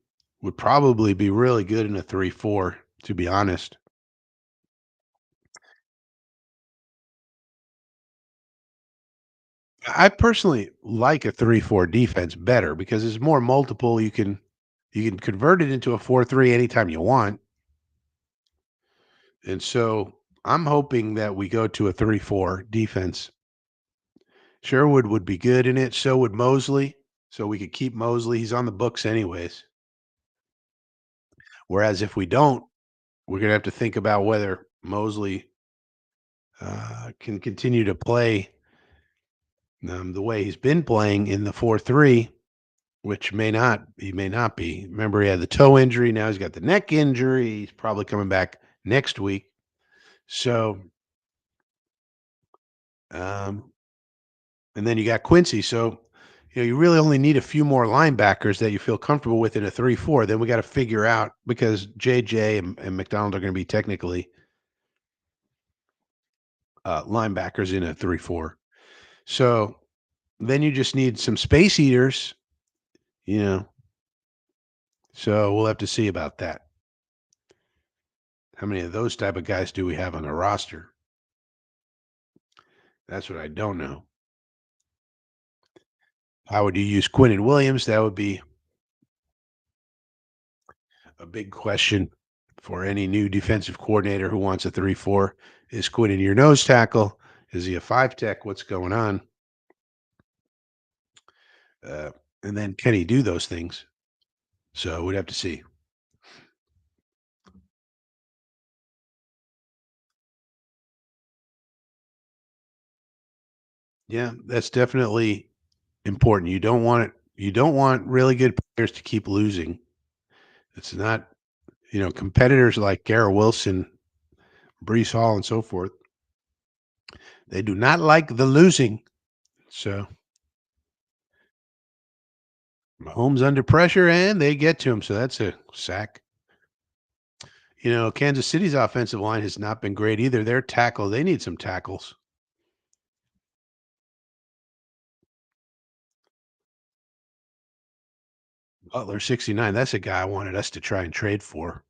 would probably be really good in a 3-4. To be honest, I personally like a 3-4 defense better because it's more multiple. You can convert it into a 4-3 anytime you want. And so I'm hoping that we go to a 3-4 defense. Sherwood would be good in it. So would Mosley. So we could keep Mosley. He's on the books anyways. Whereas if we don't, we're going to have to think about whether Mosley can continue to play the way he's been playing in the 4-3, which he may not be. Remember, he had the toe injury. Now he's got the neck injury. He's probably coming back next week. So, um, and then you got Quincy. So, you really only need a few more linebackers that you feel comfortable with in a 3-4. Then we got to figure out because JJ and McDonald are going to be technically linebackers in a 3-4. So then you just need some space eaters, you know. So we'll have to see about that. How many of those type of guys do we have on the roster? That's what I don't know. How would you use Quinton Williams? That would be a big question for any new defensive coordinator who wants a 3-4. Is Quinton your nose tackle? Is he a 5 tech? What's going on? Uh, and then can he do those things? So we'd have to see. Yeah, that's definitely important. You don't want really good players to keep losing. It's not, competitors like Garrett Wilson, Brees Hall, and so forth. They do not like the losing. So Mahomes under pressure and they get to him. So that's a sack. Kansas City's offensive line has not been great either. They need some tackles. Butler 69. That's a guy I wanted us to try and trade for.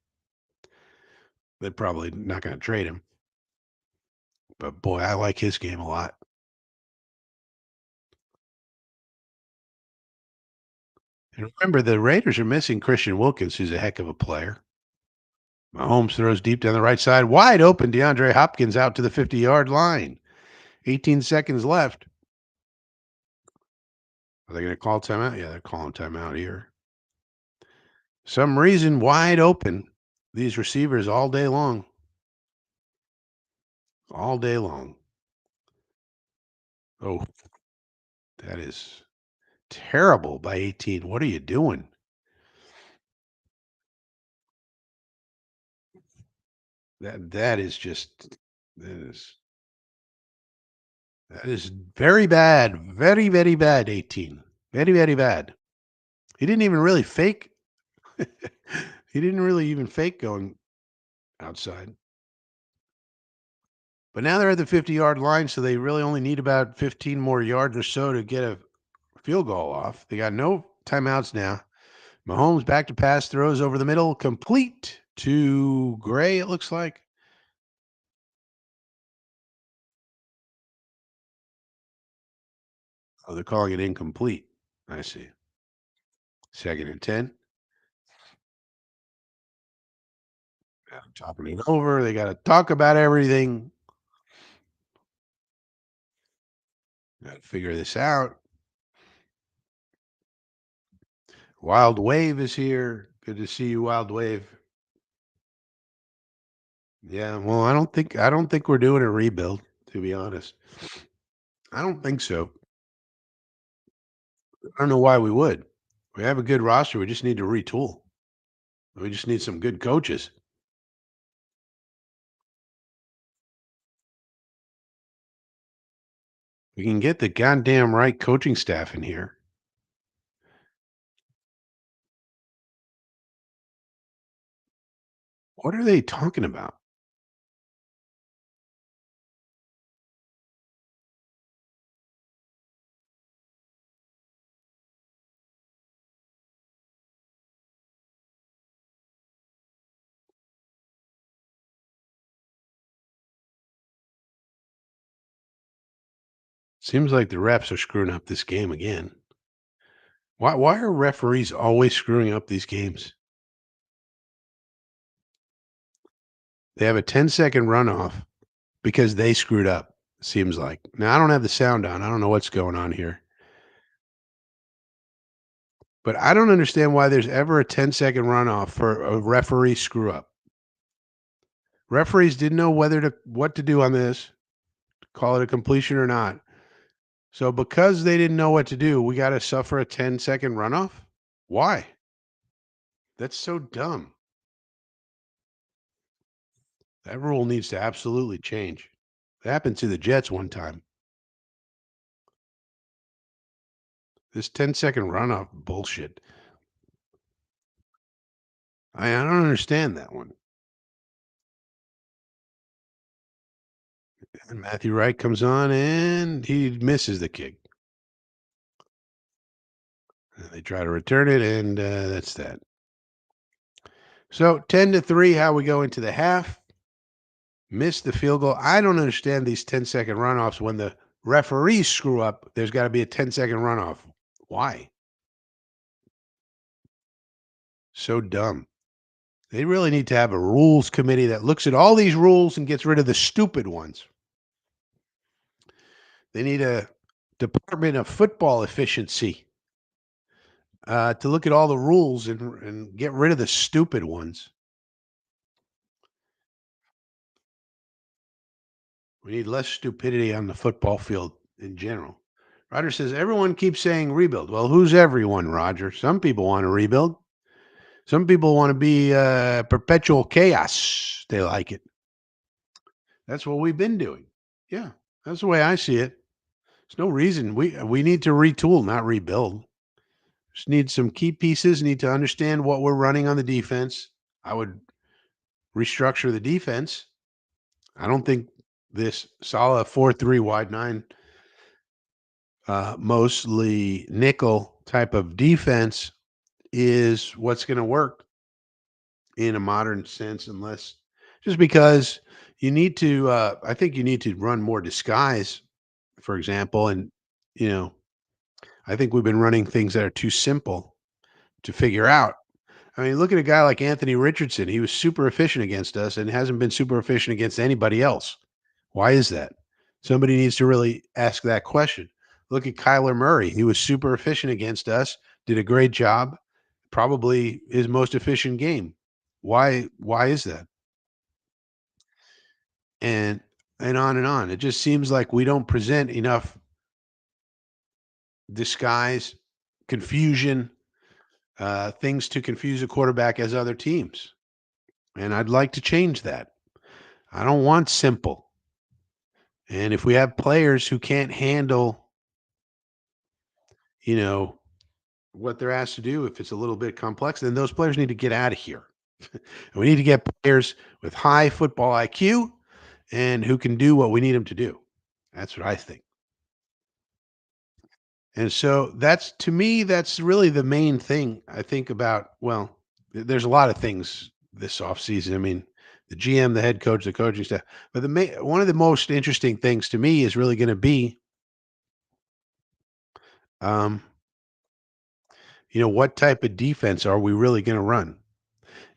They're probably not going to trade him. But boy, I like his game a lot. And remember, the Raiders are missing Christian Wilkins, who's a heck of a player. Mahomes throws deep down the right side, wide open. DeAndre Hopkins out to the 50-yard line. 18 seconds left. Are they going to call timeout? Yeah, they're calling timeout here. Some reason wide open. These receivers all day long. All day long. Oh, that is terrible by 18. What are you doing? That is just that is that is very bad. Very, very bad, 18. Very, very bad. He didn't even really fake. He didn't really even fake going outside. But now they're at the 50-yard line, so they really only need about 15 more yards or so to get a field goal off. They got no timeouts now. Mahomes back to pass, throws over the middle, complete to Gray, it looks like. Oh, they're calling it incomplete. I see. Second and 10. Yeah, talking it over. They got to talk about everything. Got to figure this out. Wild Wave is here. Good to see you, Wild Wave. Yeah, well, I don't think we're doing a rebuild, to be honest. I don't think so. I don't know why we would. We have a good roster. We just need to retool. We just need some good coaches. We can get the goddamn right coaching staff in here. What are they talking about? Seems like the refs are screwing up this game again. Why are referees always screwing up these games? They have a 10-second runoff because they screwed up, seems like. Now I don't have the sound on. I don't know what's going on here. But I don't understand why there's ever a 10-second runoff for a referee screw up. Referees didn't know whether to what to do on this, call it a completion or not. So because they didn't know what to do, we got to suffer a 10-second runoff? Why? That's so dumb. That rule needs to absolutely change. It happened to the Jets one time. This 10-second runoff bullshit. I don't understand that one. And Matthew Wright comes on and he misses the kick. And they try to return it, and that's that. So 10-3, how we go into the half. Missed the field goal. I don't understand these 10-second runoffs. When the referees screw up, there's got to be a 10-second runoff. Why? So dumb. They really need to have a rules committee that looks at all these rules and gets rid of the stupid ones. They need a Department of Football Efficiency to look at all the rules and get rid of the stupid ones. We need less stupidity on the football field in general. Roger says everyone keeps saying rebuild. Well, who's everyone, Roger? Some people want to rebuild. Some people want to be perpetual chaos. They like it. That's what we've been doing. Yeah, that's the way I see it. There's no reason we need to retool, not rebuild. Just need some key pieces. Need to understand what we're running on the defense. I would restructure the defense. I don't think this solid 4-3 wide nine, mostly nickel type of defense is what's going to work in a modern sense, unless just because you need to. I think you need to run more disguise, for example, and you know, I think we've been running things that are too simple to figure out. I mean, look at a guy like Anthony Richardson. He was super efficient against us and hasn't been super efficient against anybody else. Why is that? Somebody needs to really ask that question. Look at Kyler Murray. He was super efficient against us, did a great job, probably his most efficient game. Why is that? And on and on. It just seems like we don't present enough disguise, confusion, things to confuse a quarterback as other teams. And I'd like to change that. I don't want simple. And if we have players who can't handle, you know, what they're asked to do, if it's a little bit complex, then those players need to get out of here. We need to get players with high football IQ and who can do what we need them to do. That's what I think. And so that's to me, that's really the main thing I think about. Well, there's a lot of things this offseason. I mean, the GM, the head coach, the coaching staff. But one of the most interesting things to me is really going to be, um, what type of defense are we really going to run?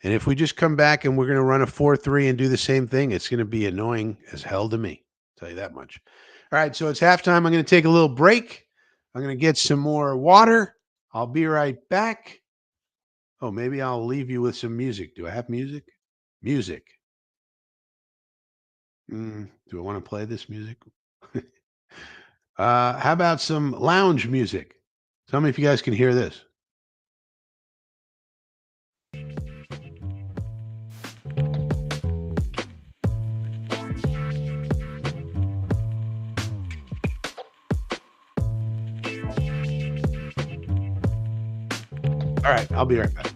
And if we just come back and we're going to run a 4-3 and do the same thing, it's going to be annoying as hell to me. I'll tell you that much. All right, so it's halftime. I'm going to take a little break. I'm going to get some more water. I'll be right back. Oh, maybe I'll leave you with some music. Do I have music? Music. Do I want to play this music? How about some lounge music? Tell me if you guys can hear this. All right, I'll be right back.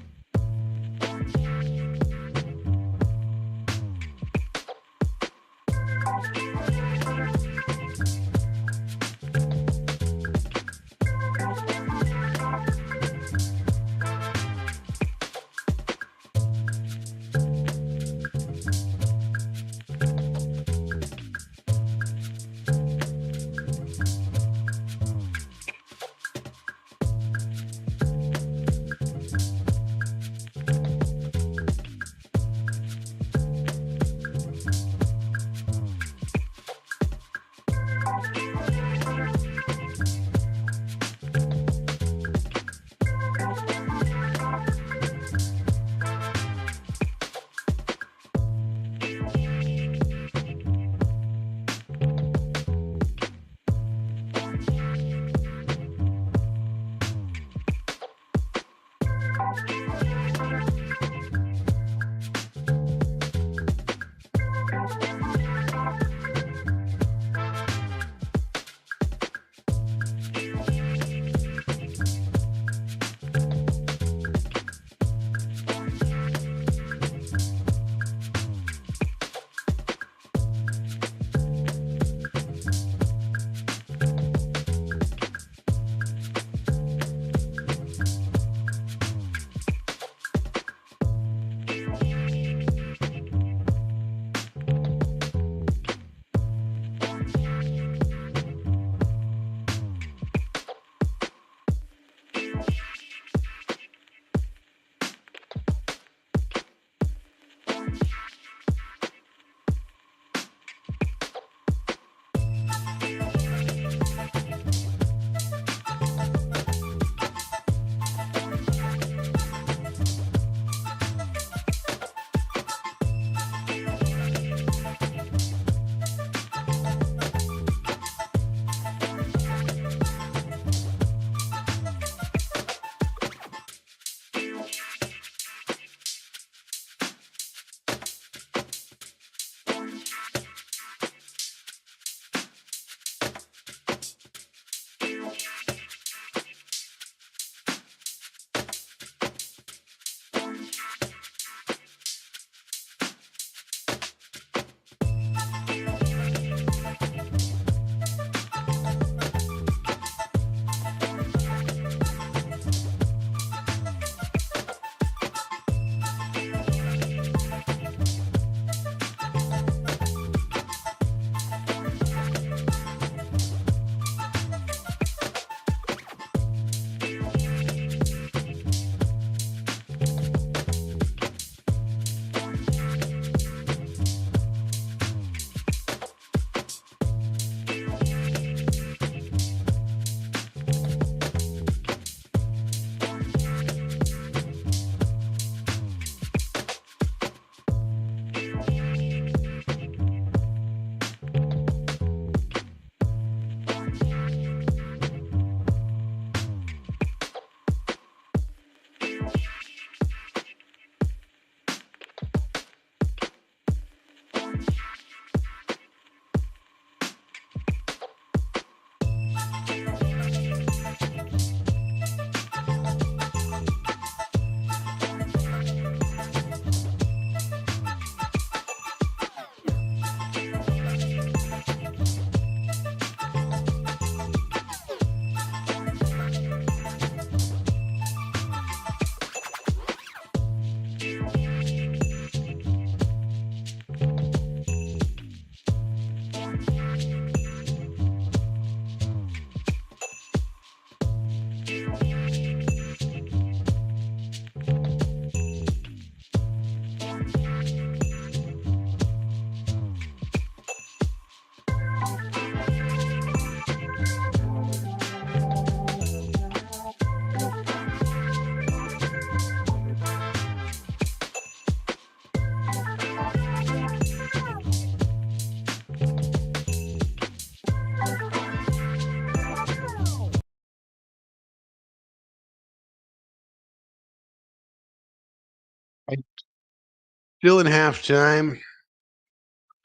Right.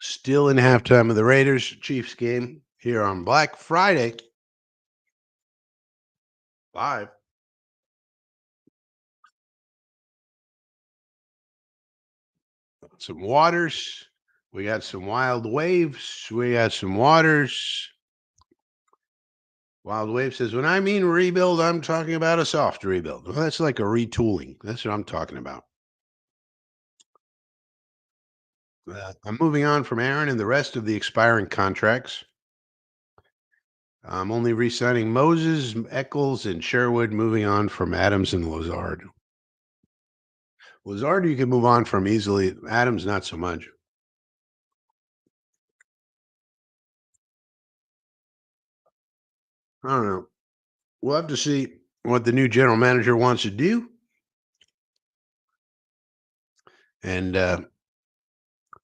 Still in halftime of the Raiders Chiefs game here on Black Friday live. some waters. We got some wild waves. We got some waters. Wild Wave says, when I mean rebuild, I'm talking about a soft rebuild. Well, that's like a retooling. That's what I'm talking about. I'm moving on from Aaron and the rest of the expiring contracts. I'm only re-signing Moses, Eccles, and Sherwood, moving on from Adams and Lazard. Lazard, you can move on from easily. Adams, not so much. I don't know. We'll have to see what the new general manager wants to do and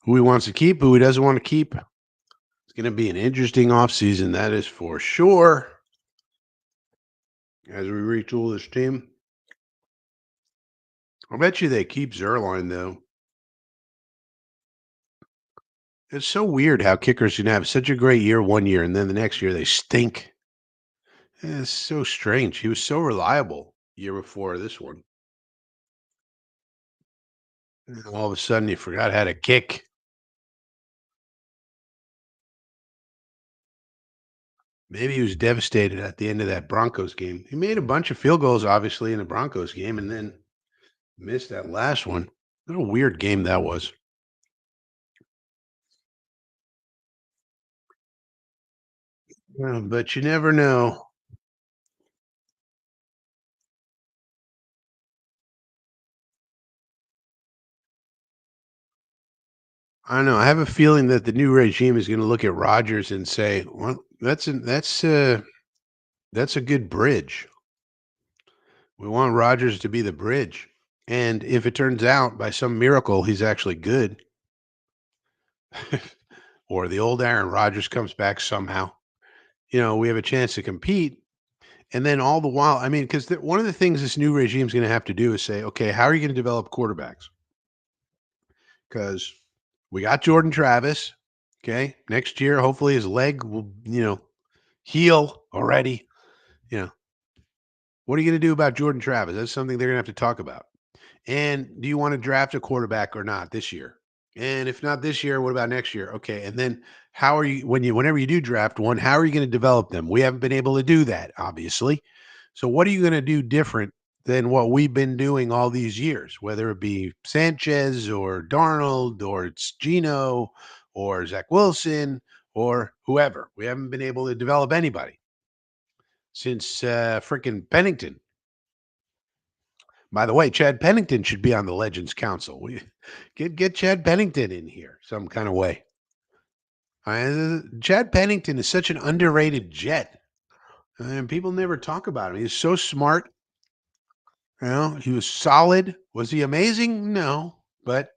who he wants to keep, who he doesn't want to keep. It's going to be an interesting offseason, that is for sure, as we retool this team. I bet you they keep Zerline, though. It's so weird how kickers can have such a great year one year and then the next year they stink. It's so strange. He was so reliable year before this one. And all of a sudden, he forgot how to kick. Maybe he was devastated at the end of that Broncos game. He made a bunch of field goals, obviously, in the Broncos game, and then missed that last one. What a weird game that was. But you never know. I don't know. I have a feeling that the new regime is going to look at Rodgers and say, "Well, that's a good bridge. We want Rodgers to be the bridge." And if it turns out by some miracle he's actually good, or the old Aaron Rodgers comes back somehow, we have a chance to compete. And then all the while, I mean, because one of the things this new regime is going to have to do is say, okay, how are you going to develop quarterbacks? Because we got Jordan Travis. Okay, next year, hopefully his leg will, heal already. You know, what are you going to do about Jordan Travis? That's something they're going to have to talk about. And do you want to draft a quarterback or not this year? And if not this year, what about next year? Okay. And then how are you whenever you do draft one, how are you going to develop them? We haven't been able to do that, obviously. So what are you going to do different than what we've been doing all these years, whether it be Sanchez or Darnold or it's Gino or Zach Wilson or whoever? We haven't been able to develop anybody since freaking Pennington. By the way, Chad Pennington should be on the Legends Council. We get Chad Pennington in here some kind of way. Chad Pennington is such an underrated Jet, and people never talk about him. He's so smart. He was solid. Was he amazing? No, but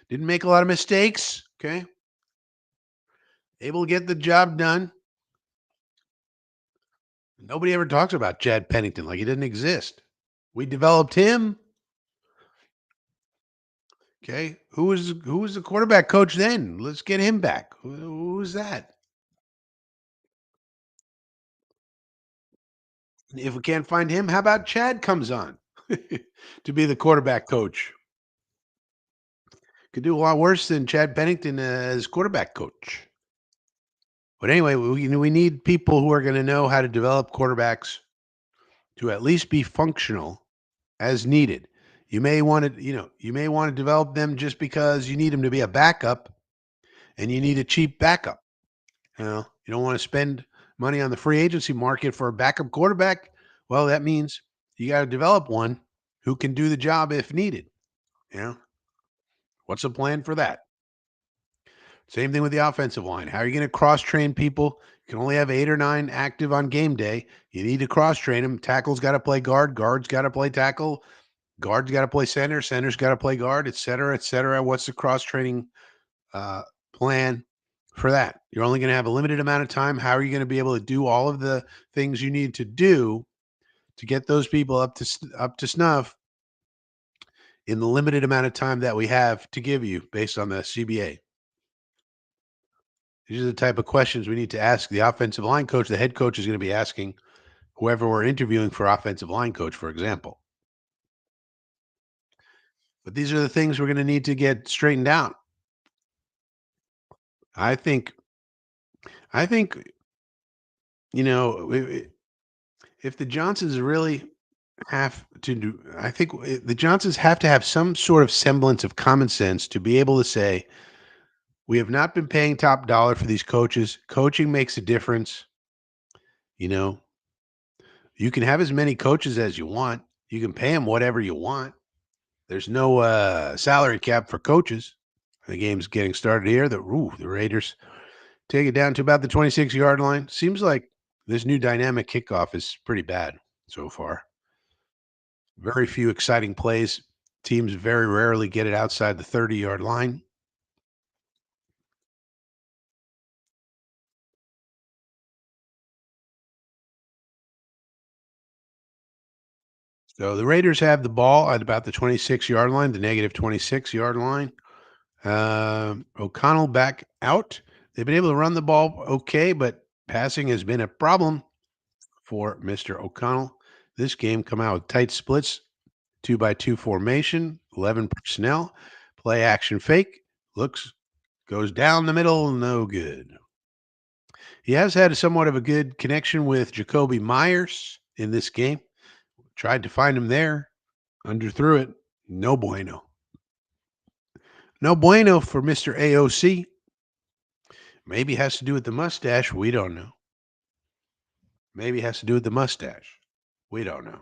didn't make a lot of mistakes. Okay, able to get the job done. Nobody ever talks about Chad Pennington like he didn't exist. We developed him. Okay, who was the quarterback coach then? Let's get him back. Who was that? If we can't find him, how about Chad comes on to be the quarterback coach? Could do a lot worse than Chad Pennington as quarterback coach. But anyway, we need people who are going to know how to develop quarterbacks to at least be functional as needed. You may want to develop them just because you need them to be a backup and you need a cheap backup. You don't want to spend money on the free agency market for a backup quarterback. Well, that means you got to develop one who can do the job if needed. You know, what's the plan for that? Same thing with the offensive line. How are you going to cross train people? You can only have 8 or 9 active on game day. You need to cross train them. Tackle's got to play guard. Guard's got to play tackle. Guard's got to play center. Center's got to play guard, et cetera, et cetera. What's the cross training uh, plan for that? You're only going to have a limited amount of time. How are you going to be able to do all of the things you need to do to get those people up to snuff in the limited amount of time that we have to give you based on the CBA? These are the type of questions we need to ask the offensive line coach. The head coach is going to be asking whoever we're interviewing for offensive line coach, for example. But these are the things we're going to need to get straightened out. I think I think if the Johnsons really have to do, I think the Johnsons have to have some sort of semblance of common sense to be able to say, we have not been paying top dollar for these coaches. Coaching makes a difference. You know, you can have as many coaches as you want. You can pay them whatever you want. There's no salary cap for coaches. The game's getting started here. The Raiders take it down to about the 26-yard line. Seems like this new dynamic kickoff is pretty bad so far. Very few exciting plays. Teams very rarely get it outside the 30-yard line. So the Raiders have the ball at about the 26-yard line, the negative 26-yard line. O'Connell back out. They've been able to run the ball okay, but passing has been a problem for Mr. O'Connell. This game come out with tight splits, 2-by-2 formation, 11 personnel, play action fake, looks, goes down the middle, no good. He has had somewhat of a good connection with Jacoby Myers in this game. Tried to find him there, underthrew it. No bueno. No bueno for Mr. AOC. Maybe it has to do with the mustache. We don't know. Maybe it has to do with the mustache. We don't know.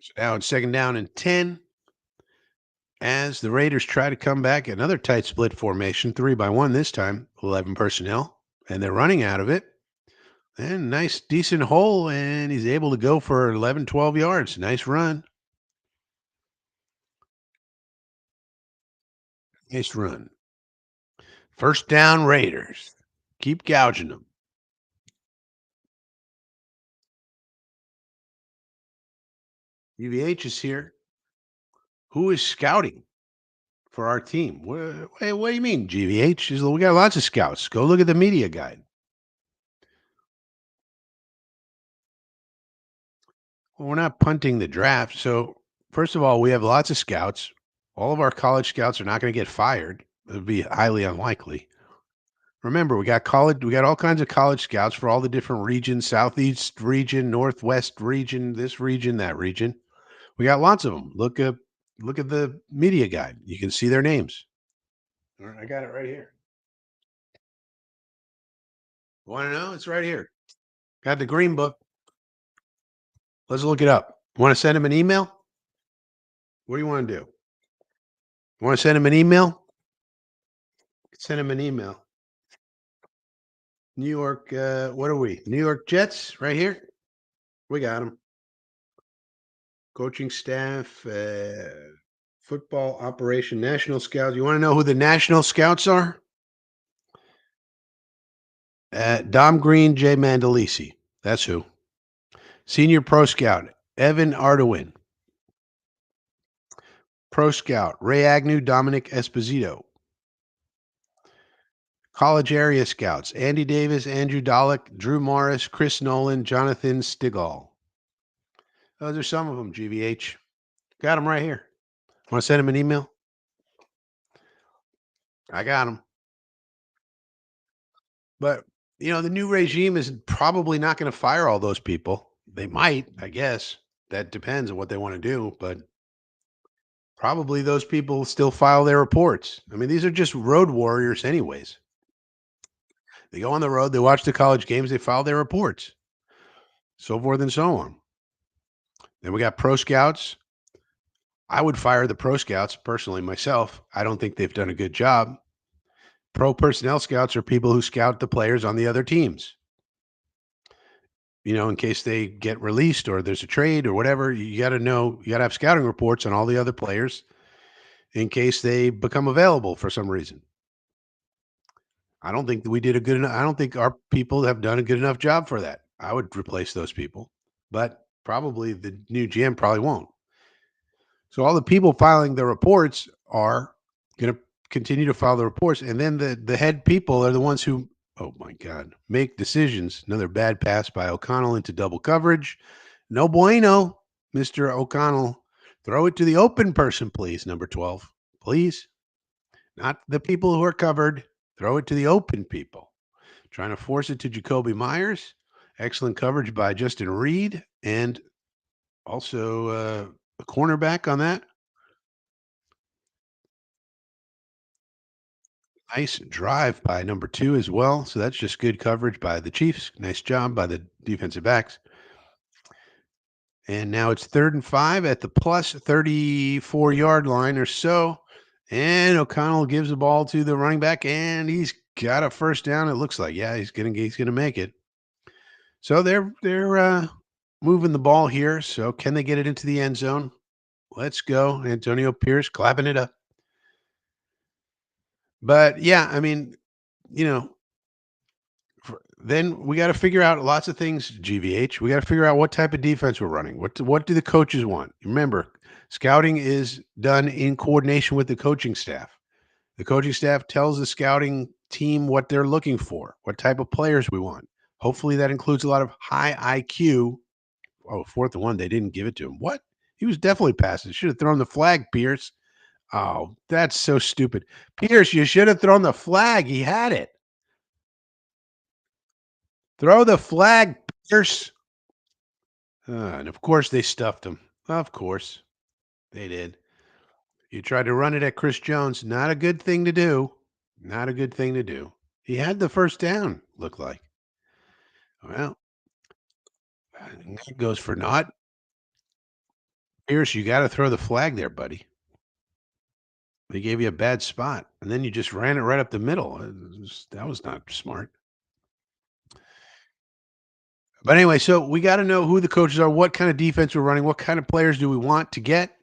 So now it's second down and 10 as the Raiders try to come back. Another tight split formation, 3-by-1 this time, 11 personnel, and they're running out of it. And nice, decent hole, and he's able to go for 11, 12 yards. Nice run. Nice run. First down, Raiders. Keep gouging them. UVH is here. Who is scouting for our team? What do you mean, GVH? We got lots of scouts. Go look at the media guide. Well, we're not punting the draft. So, first of all, we have lots of scouts. All of our college scouts are not going to get fired. It would be highly unlikely. Remember, we got all kinds of college scouts for all the different regions, Southeast region, Northwest region, this region, that region. We got lots of them. Look at the media guide. You can see their names. All right, I got it right here. Want to know? It's right here. Got the green book. Let's look it up. Want to send him an email? What do you want to do? You want to send him an email? Send him an email. New York, what are we? New York Jets, right here. We got them. Coaching staff, football operation, national scouts. You want to know who the national scouts are? Dom Green, Jay Mandalisi. That's who. Senior pro scout, Evan Arduin. Pro scout, Ray Agnew, Dominic Esposito. College area scouts, Andy Davis, Andrew Dollick, Drew Morris, Chris Nolan, Jonathan Stigall. Those are some of them, GVH. Got them right here. Want to send him an email? I got them. But, the new regime is probably not going to fire all those people. They might, I guess. That depends on what they want to do. But probably those people still file their reports. I mean, these are just road warriors, anyways. They go on the road, they watch the college games, they file their reports, so forth and so on. Then we got pro scouts. I would fire the pro scouts personally myself. I don't think they've done a good job. Pro personnel scouts are people who scout the players on the other teams. In case they get released or there's a trade or whatever, you got to know, you got to have scouting reports on all the other players in case they become available for some reason. I don't think that we did a good enough. I don't think our people have done a good enough job for that. I would replace those people, but probably the new GM probably won't. So all the people filing the reports are going to continue to file the reports, and then the head people are the ones who, oh my God, make decisions. Another bad pass by O'Connell into double coverage. No bueno, Mr. O'Connell. Throw it to the open person, please, number 12. Please. Not the people who are covered. Throw it to the open people. Trying to force it to Jacoby Myers. Excellent coverage by Justin Reed and also a cornerback on that. Nice drive by number 2 as well. So that's just good coverage by the Chiefs. Nice job by the defensive backs. And now it's 3rd and 5 at the plus 34-yard line or so. And O'Connell gives the ball to the running back, and he's got a first down. It looks like, yeah, he's gonna make it. So they're moving the ball here. So can they get it into the end zone? Let's go, Antonio Pierce clapping it up. But yeah, I mean, you know, then we got to figure out lots of things. GVH, we got to figure out what type of defense we're running. What do the coaches want? Remember, scouting is done in coordination with the coaching staff. The coaching staff tells the scouting team what they're looking for, what type of players we want. Hopefully, that includes a lot of high IQ. Oh, 4th and 1, they didn't give it to him. What? He was definitely passing. Should have thrown the flag, Pierce. Oh, that's so stupid. Pierce, you should have thrown the flag. He had it. Throw the flag, Pierce. And of course, they stuffed him. Of course, they did. You tried to run it at Chris Jones. Not a good thing to do. Not a good thing to do. He had the first down, looked like. Well, that goes for naught. Pierce, you got to throw the flag there, buddy. They gave you a bad spot, and then you just ran it right up the middle. That was not smart. But anyway, so we got to know who the coaches are, what kind of defense we're running, what kind of players do we want to get.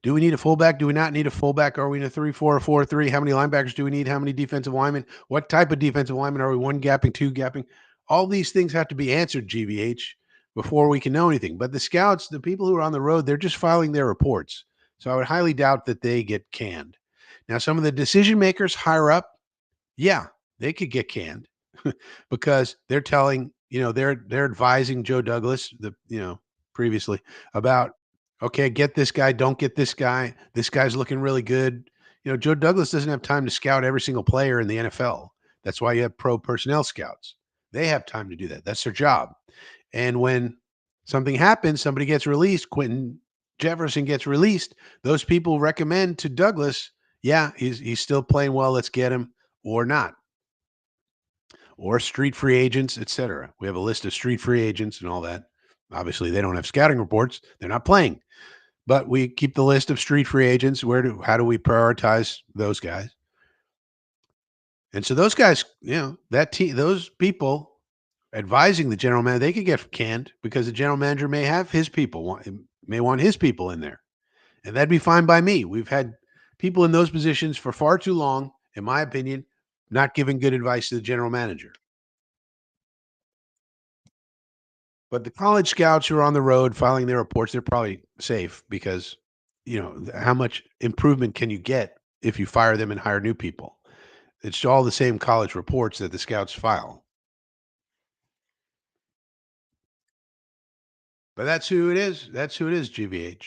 Do we need a fullback? Do we not need a fullback? Are we in a 3-4 or 4-3? How many linebackers do we need? How many defensive linemen? What type of defensive linemen are we? One gapping, two gapping? All these things have to be answered, GVH, before we can know anything. But the scouts, the people who are on the road, they're just filing their reports. So I would highly doubt that they get canned. Now, some of the decision makers higher up, yeah, they could get canned because they're telling, they're advising Joe Douglas, previously about, okay, get this guy, don't get this guy. This guy's looking really good. Joe Douglas doesn't have time to scout every single player in the NFL. That's why you have pro personnel scouts. They have time to do that. That's their job. And when something happens, somebody gets released, Quentin Jefferson gets released, those people recommend to Douglas, yeah, he's still playing well, let's get him, or not. Or street free agents, etc. We have a list of street free agents and all that. Obviously, they don't have scouting reports. They're not playing. But we keep the list of street free agents. How do we prioritize those guys? And so those guys, those people advising the general manager, they could get canned because the general manager may have his people may want his people in there. And that'd be fine by me. We've had people in those positions for far too long, in my opinion, not giving good advice to the general manager. But the college scouts who are on the road filing their reports, they're probably safe because, how much improvement can you get if you fire them and hire new people? It's all the same college reports that the scouts file. But that's who it is. That's who it is, GVH.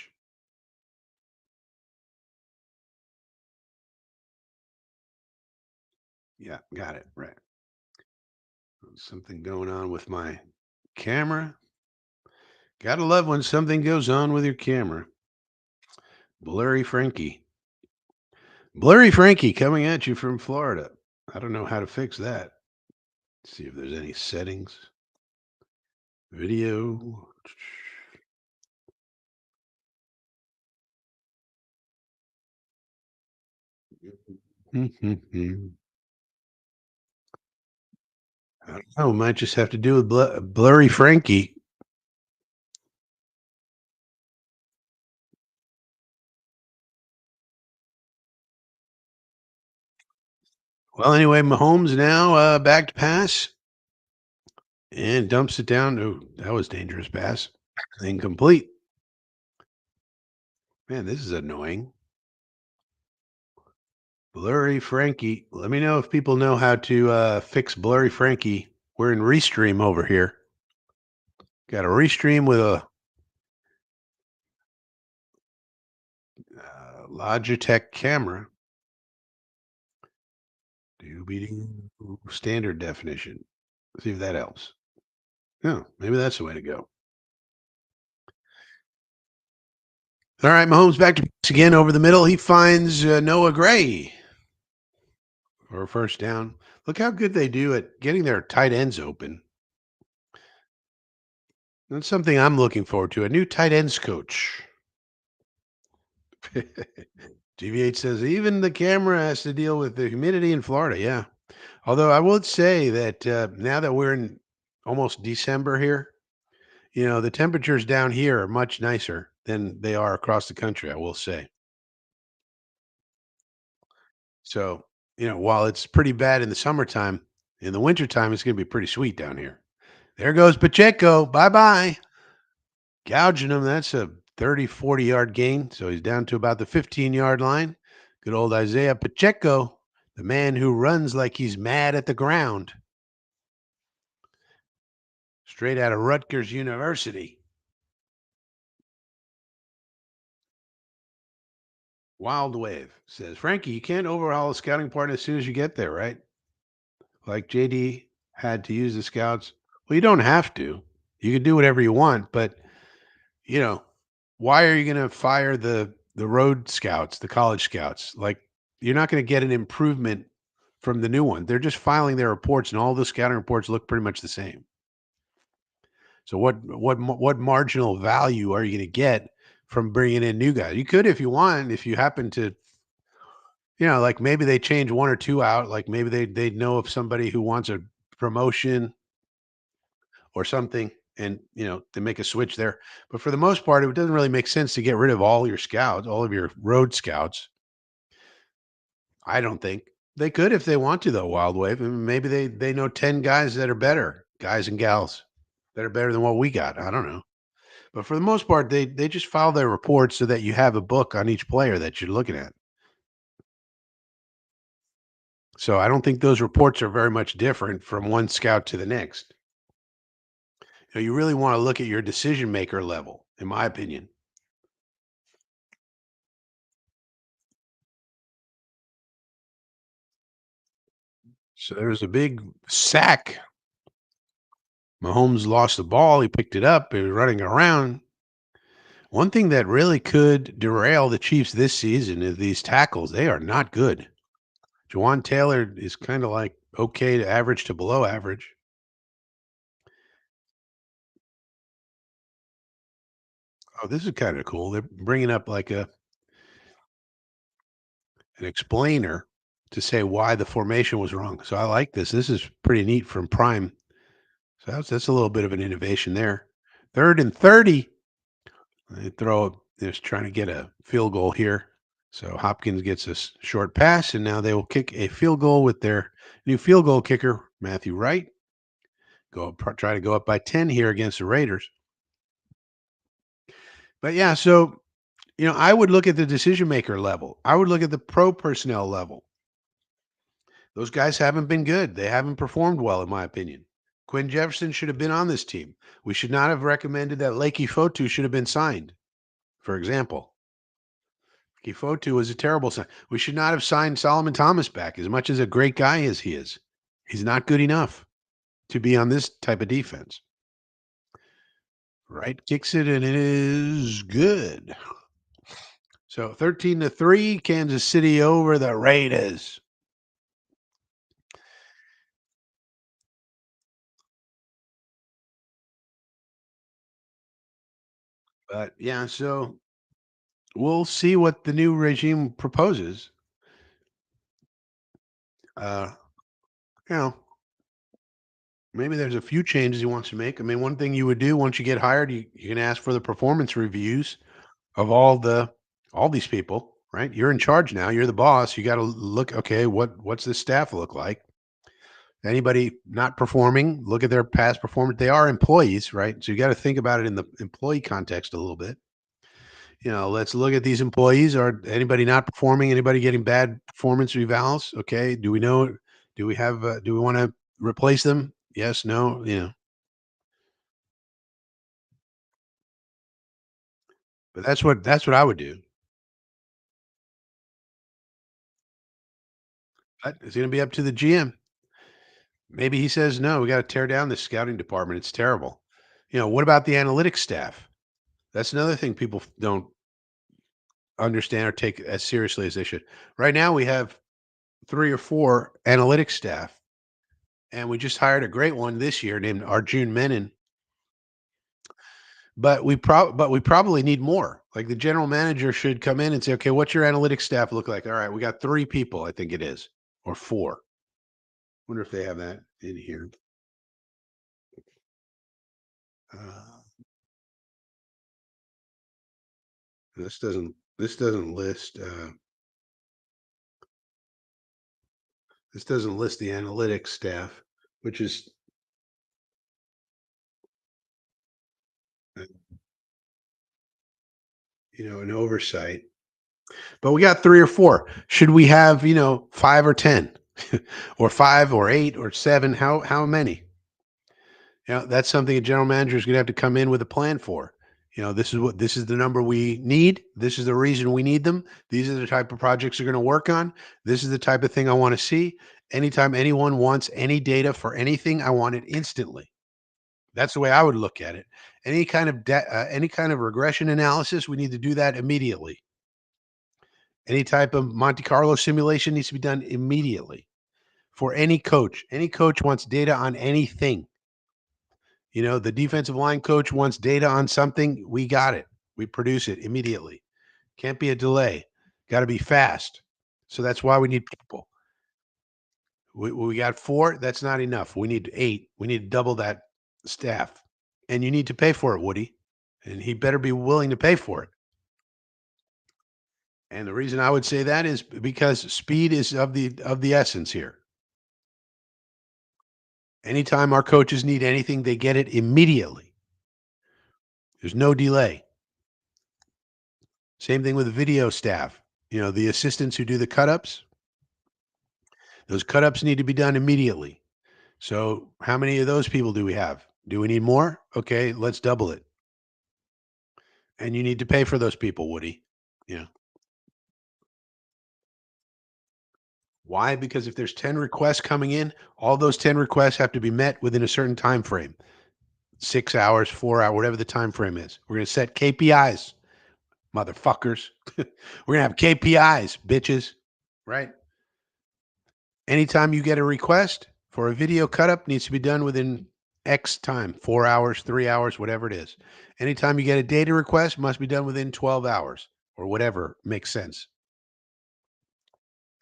Yeah, got it. Right. Something going on with my camera. Gotta love when something goes on with your camera. Blurry Frankie. Blurry Frankie coming at you from Florida. I don't know how to fix that. See if there's any settings. Video. I don't know. Might just have to do with Blurry Frankie. Well, anyway, Mahomes now back to pass and dumps it down. Oh, that was dangerous pass. Incomplete. Man, this is annoying. Blurry Frankie. Let me know if people know how to fix Blurry Frankie. We're in Restream over here. Got a Restream with a Logitech camera. Doobie-doo. Standard definition. See if that helps. Yeah, maybe that's the way to go. All right, Mahomes back to pass again over the middle. He finds Noah Gray for a first down. Look how good they do at getting their tight ends open. That's something I'm looking forward to. A new tight ends coach. GVH says even the camera has to deal with the humidity in Florida. Yeah. Although I would say that now that we're in almost December here, the temperatures down here are much nicer than they are across the country, I will say. So, while it's pretty bad in the summertime, in the wintertime, it's going to be pretty sweet down here. There goes Pacheco. Bye bye. Gouging him. That's a 30, 40-yard gain. So he's down to about the 15-yard line. Good old Isaiah Pacheco, the man who runs like he's mad at the ground, straight out of Rutgers University. Wild Wave says, Frankie, you can't overhaul a scouting partner as soon as you get there, right? Like JD had to use the scouts. Well, you don't have to. You can do whatever you want, but you know, why are you going to fire the road scouts, the college scouts? Like you're not going to get an improvement from the new one. They're just filing their reports, and all the scouting reports look pretty much the same. So what marginal value are you going to get from bringing in new guys? You could, if you want, if you happen to, like maybe they change one or two out. Like maybe they know of somebody who wants a promotion or something, and they make a switch there. But for the most part, it doesn't really make sense to get rid of all your scouts, all of your road scouts. I don't think they could if they want to, though. Wild Wave, and maybe they know 10 guys that are better, guys and gals that are better than what we got. I don't know. But for the most part, they just file their reports so that you have a book on each player that you're looking at. So I don't think those reports are very much different from one scout to the next. You really want to look at your decision maker level, in my opinion. So there's a big sack. Mahomes lost the ball. He picked it up. He was running around. One thing that really could derail the Chiefs this season is these tackles. They are not good. Jawan Taylor is kind of like okay to average to below average. Oh, this is kind of cool. They're bringing up like an explainer to say why the formation was wrong. So I like this. This is pretty neat from Prime. So that's a little bit of an innovation there. 3rd and 30. They throw just trying to get a field goal here. So Hopkins gets a short pass, and now they will kick a field goal with their new field goal kicker, Matthew Wright. Try to go up by 10 here against the Raiders. But yeah, so I would look at the decision maker level. I would look at the pro personnel level. Those guys haven't been good. They haven't performed well, in my opinion. Quinn Jefferson should have been on this team. We should not have recommended that Lakey Fotu should have been signed, for example. Kifotu was a terrible sign. We should not have signed Solomon Thomas back, as much as a great guy as he is. He's not good enough to be on this type of defense. Right kicks it, and it is good. So 13-3, Kansas City over the Raiders. But yeah, so we'll see what the new regime proposes. Uh, you know, maybe there's a few changes he wants to make. I mean, one thing you would do once you get hired, you can ask for the performance reviews of all these people, right? You're in charge now. You're the boss. You got to look. Okay, what's the staff look like? Anybody not performing? Look at their past performance. They are employees, right? So you got to think about it in the employee context a little bit. Let's look at these employees. Are anybody not performing? Anybody getting bad performance revals? Okay, do we know? Do we have? Do we want to replace them? Yes, no. But that's what I would do. It's going to be up to the GM. Maybe he says, no, we got to tear down the scouting department. It's terrible. What about the analytics staff? That's another thing people don't understand or take as seriously as they should. Right now, we have three or four analytics staff, and we just hired a great one this year named Arjun Menon. But we probably need more. Like the general manager should come in and say, okay, what's your analytics staff look like? All right, we got three people, I think it is, or four. Wonder if they have that in here. Uh, this doesn't list this doesn't list the analytics staff, which is uh, an oversight. But we got three or four. Should we have five or 10, or five or eight or seven? How many? That's something a general manager is going to have to come in with a plan for. This is the number we need. This is the reason we need them. These are the type of projects they're going to work on. This is the type of thing I want to see. Anytime anyone wants any data for anything, I want it instantly. That's the way I would look at it. Any kind of regression analysis, we need to do that immediately. Any type of Monte Carlo simulation needs to be done immediately for any coach. Any coach wants data on anything. The defensive line coach wants data on something. We got it. We produce it immediately. Can't be a delay. Got to be fast. So that's why we need people. We got four. That's not enough. We need eight. We need to double that staff. And you need to pay for it, Woody. And he better be willing to pay for it. And the reason I would say that is because speed is of the essence here. Anytime our coaches need anything, they get it immediately. There's no delay. Same thing with the video staff. The assistants who do the cut-ups, those cut-ups need to be done immediately. So how many of those people do we have? Do we need more? Okay, let's double it. And you need to pay for those people, Woody. Yeah. Why? Because if there's 10 requests coming in, all those 10 requests have to be met within a certain time frame. 6 hours, 4 hours, whatever the time frame is. We're going to set KPIs, motherfuckers. We're going to have KPIs, bitches. Right? Anytime you get a request for a video cut up, needs to be done within X time, 4 hours, 3 hours, whatever it is. Anytime you get a data request, must be done within 12 hours or whatever makes sense.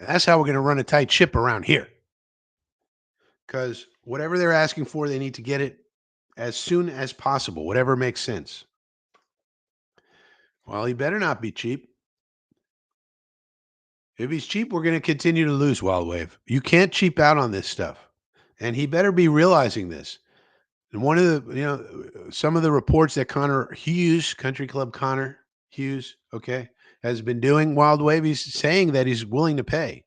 And that's how we're going to run a tight ship around here. Because whatever they're asking for, they need to get it as soon as possible, whatever makes sense. Well, he better not be cheap. If he's cheap, we're going to continue to lose, Wild Wave. You can't cheap out on this stuff. And he better be realizing this. And one of the, some of the reports that Connor Hughes, Country Club Connor Hughes, okay, has been doing, Wild Wave, he's saying that he's willing to pay.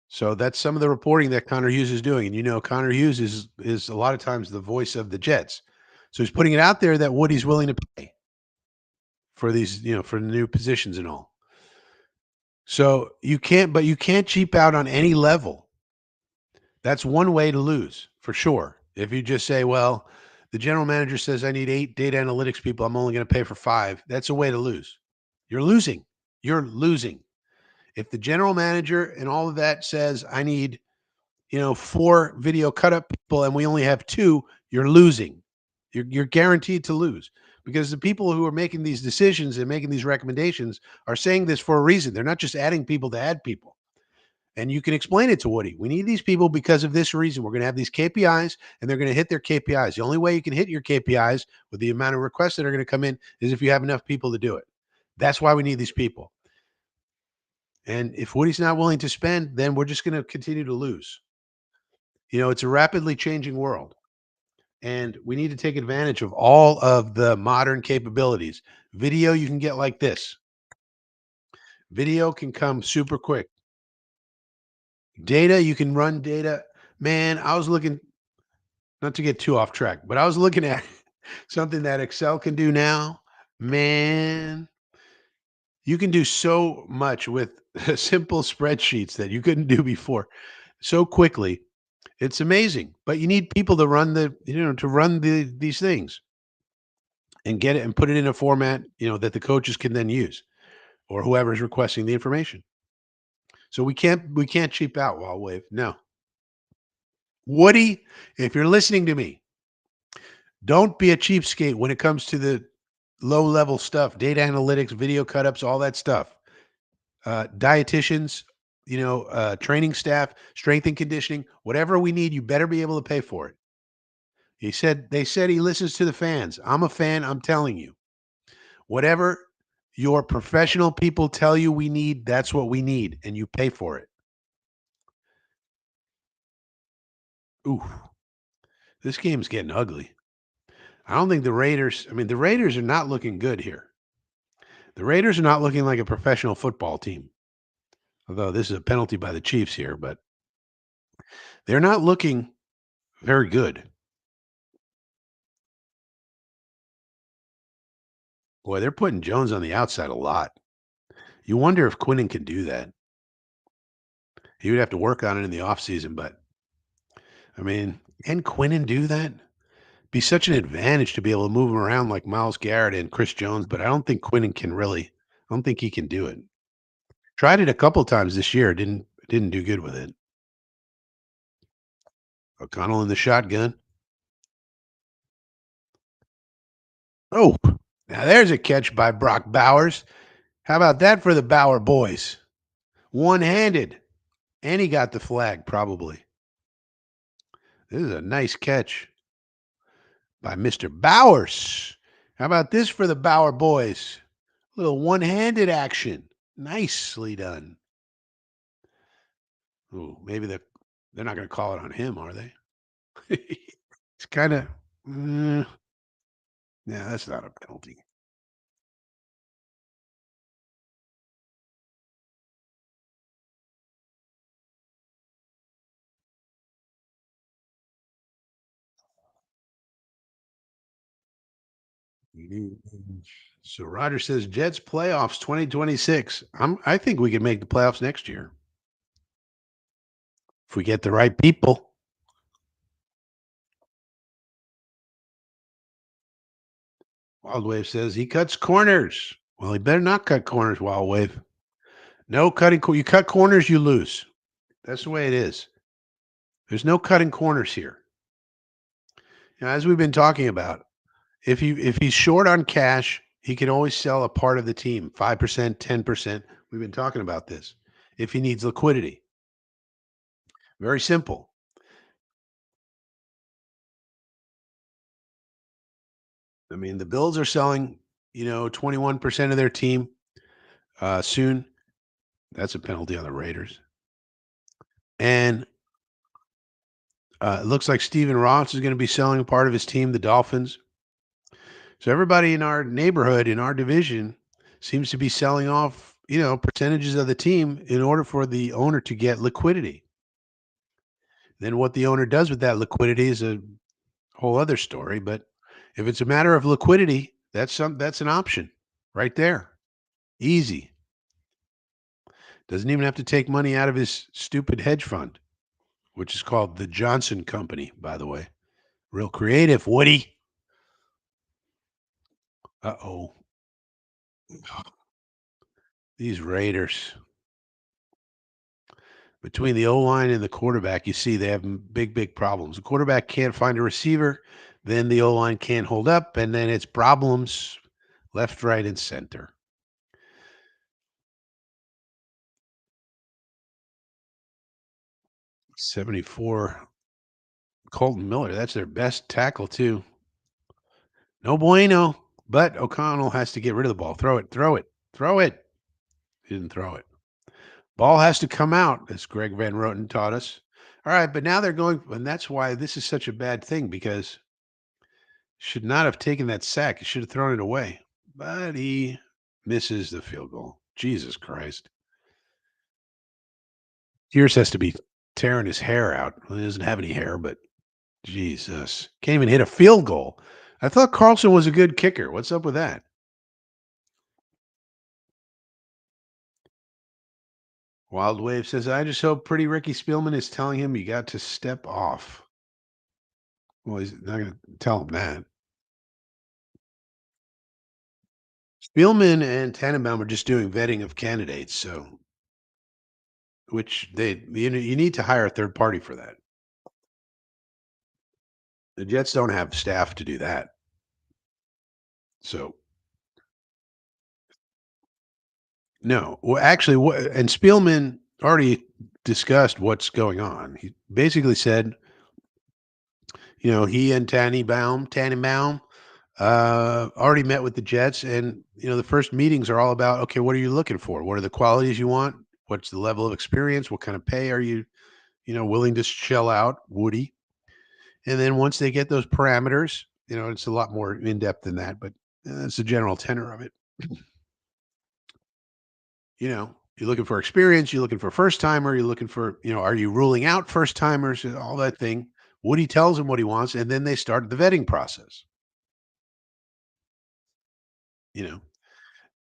So that's some of the reporting that Connor Hughes is doing. And Connor Hughes is a lot of times the voice of the Jets. So he's putting it out there that Woody's willing to pay for these, for the new positions and all. So you can't cheap out on any level. That's one way to lose for sure. If you just say, well, the general manager says I need 8 data analytics people, I'm only going to pay for 5. That's a way to lose. You're losing. You're losing. If the general manager and all of that says I need, 4 video cut up people and we only have 2, you're losing. You're guaranteed to lose because the people who are making these decisions and making these recommendations are saying this for a reason. They're not just adding people to add people. And you can explain it to Woody. We need these people because of this reason. We're going to have these KPIs and they're going to hit their KPIs. The only way you can hit your KPIs with the amount of requests that are going to come in is if you have enough people to do it. That's why we need these people. And if Woody's not willing to spend, then we're just going to continue to lose. It's a rapidly changing world. And we need to take advantage of all of the modern capabilities. Video you can get like this. Video can come super quick. Data, you can run data. Man, I was looking, not to get too off track, but I was looking at something that Excel can do now. Man, You can do so much with simple spreadsheets that you couldn't do before so quickly. It's amazing, but you need people to run to run these things and get it and put it in a format, that the coaches can then use or whoever's requesting the information. So we can't cheap out Wall Wave. No. Woody, if you're listening to me, don't be a cheapskate when it comes to the low level stuff, data analytics, video cut ups, all that stuff. Dietitians, training staff, strength and conditioning, whatever we need, you better be able to pay for it. They said he listens to the fans. I'm a fan. I'm telling you, whatever your professional people tell you we need, that's what we need, and you pay for it. Ooh, this game's getting ugly. I don't think the Raiders. I mean, the Raiders are not looking good here. The Raiders are not looking like a professional football team. Although this is a penalty by the Chiefs here, but they're not looking very good. Boy, they're putting Jones on the outside a lot. You wonder if Quinnen can do that. He would have to work on it in the offseason, but I mean, can Quinnen do that? Be such an advantage to be able to move him around like Miles Garrett and Chris Jones, but I don't think Quinnen can really. I don't think he can do it. Tried it a couple times this year, didn't do good with it. O'Connell in the shotgun. Oh, now there's a catch by Brock Bowers. How about that for the Bauer boys? One-handed, and he got the flag probably. This is a nice catch by Mr. Bowers. How about this for the Bauer boys? A little one-handed action. Nicely done. Ooh, maybe they're not going to call it on him, are they? It's kind of, yeah, that's not a penalty. So Roger says Jets playoffs 2026. I think we can make the playoffs next year if we get the right people. Wild Wave says he cuts corners. Well, he better not cut corners, Wild Wave. No cutting. You cut corners, you lose. That's the way it is. There's no cutting corners here. As we've been talking about, if he's short on cash, he can always sell a part of the team, 5%, 10%. We've been talking about this. If he needs liquidity, very simple. I mean, the Bills are selling, 21% of their team soon. That's a penalty on the Raiders. And it looks like Steven Ross is going to be selling a part of his team, the Dolphins. So everybody in our neighborhood, in our division, seems to be selling off, percentages of the team in order for the owner to get liquidity. Then what the owner does with that liquidity is a whole other story. But if it's a matter of liquidity, that's an option right there. Easy. Doesn't even have to take money out of his stupid hedge fund, which is called the Johnson Company, by the way. Real creative, Woody. Uh-oh. These Raiders. Between the O-line and the quarterback, you see they have big, big problems. The quarterback can't find a receiver, then the O-line can't hold up, and then it's problems left, right, and center. 74, Colton Miller, that's their best tackle too. No bueno, but O'Connell has to get rid of the ball. Throw it, throw it, throw it. He didn't throw it. Ball has to come out, as Greg Van Roten taught us. All right, but now they're going, and that's why this is such a bad thing because should not have taken that sack. He should have thrown it away. But he misses the field goal. Jesus Christ. Pierce has to be tearing his hair out. Well, he doesn't have any hair, but Jesus. Can't even hit a field goal. I thought Carlson was a good kicker. What's up with that? Wild Wave says, I just hope pretty Ricky Spielman is telling him you got to step off. Well, he's not going to tell him that. Spielman and Tannenbaum are just doing vetting of candidates, so which you need to hire a third party for that. The Jets don't have staff to do that. So no. Well, actually, what and Spielman already discussed what's going on. He basically said, he and Tannenbaum, already met with the Jets, and the first meetings are all about, okay, what are you looking for? What are the qualities you want? What's the level of experience? What kind of pay are you, willing to shell out? Woody, and then once they get those parameters, it's a lot more in depth than that, but that's the general tenor of it. You're looking for experience, you're looking for first timer, you're looking for, are you ruling out first timers, all that thing. Woody tells him what he wants, and then they start the vetting process, you know,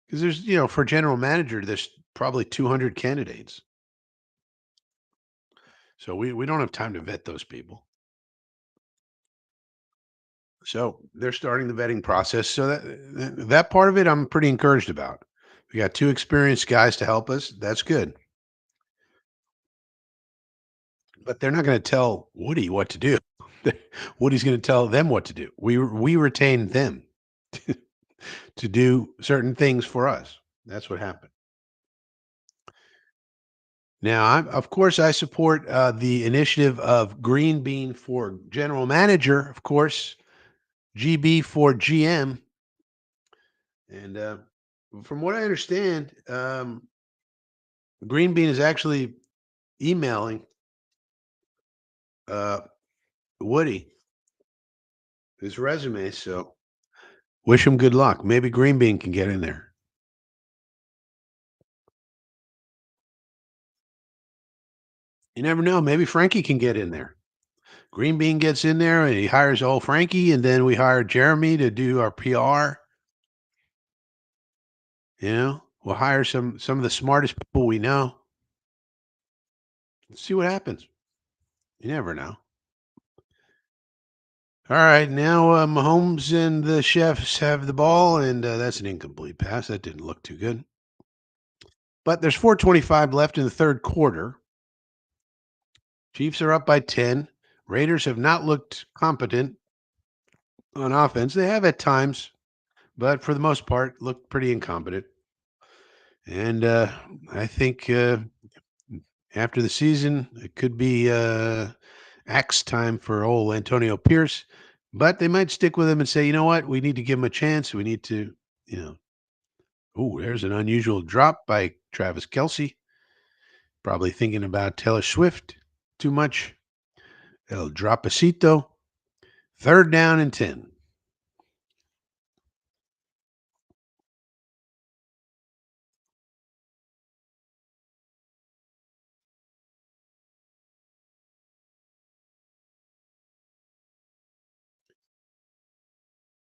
because there's, for general manager, there's probably 200 candidates. So we don't have time to vet those people. So they're starting the vetting process. So that part of it, I'm pretty encouraged about. We got two experienced guys to help us. That's good. But they're not going to tell Woody what to do. Woody's going to tell them what to do. We retain them to do certain things for us. That's what happened. Now, of course, I support the initiative of Green Bean for general manager, of course, GB for GM. And from what I understand, Green Bean is actually emailing uh, Woody his resume. So wish him good luck. Maybe Green Bean can get in there. You never know. Maybe Frankie can get in there. Green Bean gets in there and he hires old Frankie, and then we hire Jeremy to do our PR. We'll hire some of the smartest people we know. See what happens. You never know. All right, now Mahomes and the chefs have the ball, and that's an incomplete pass. That didn't look too good. But there's 4:25 left in the third quarter. Chiefs are up by 10. Raiders have not looked competent on offense. They have at times, but for the most part, looked pretty incompetent. And I think after the season, it could be axe time for old Antonio Pierce. But they might stick with him and say, you know what? We need to give him a chance. We need to, you know. Oh, there's an unusual drop by Travis Kelsey. Probably thinking about Taylor Swift too much. El Dropacito. Third down and 10.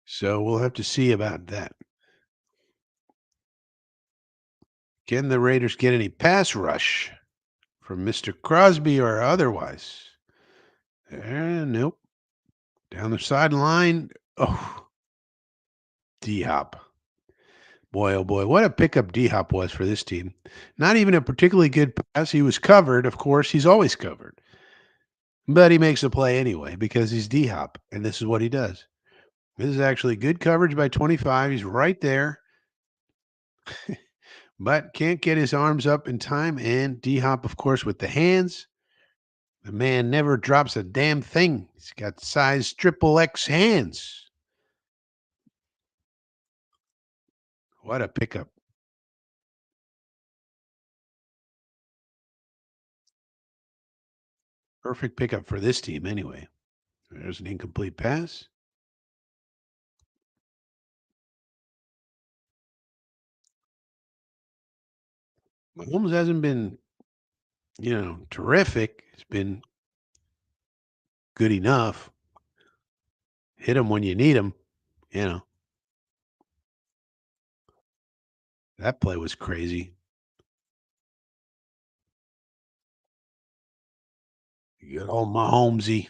So we'll have to see about that. Can the Raiders get any pass rush from Mr. Crosby or otherwise? Nope. Down the sideline. Oh, D Hop. Boy, oh boy, what a pickup D Hop was for this team. Not even a particularly good pass. He was covered, of course. He's always covered. But he makes a play anyway because he's D Hop, and this is what he does. This is actually good coverage by 25. He's right there, but can't get his arms up in time. And D Hop, of course, with the hands. The man never drops a damn thing. He's got size triple X hands. What a pickup. Perfect pickup for this team, anyway. There's an incomplete pass. Mahomes hasn't been, terrific. It's been good enough. Hit him when you need him. You know, that play was crazy. Good old Mahomesy.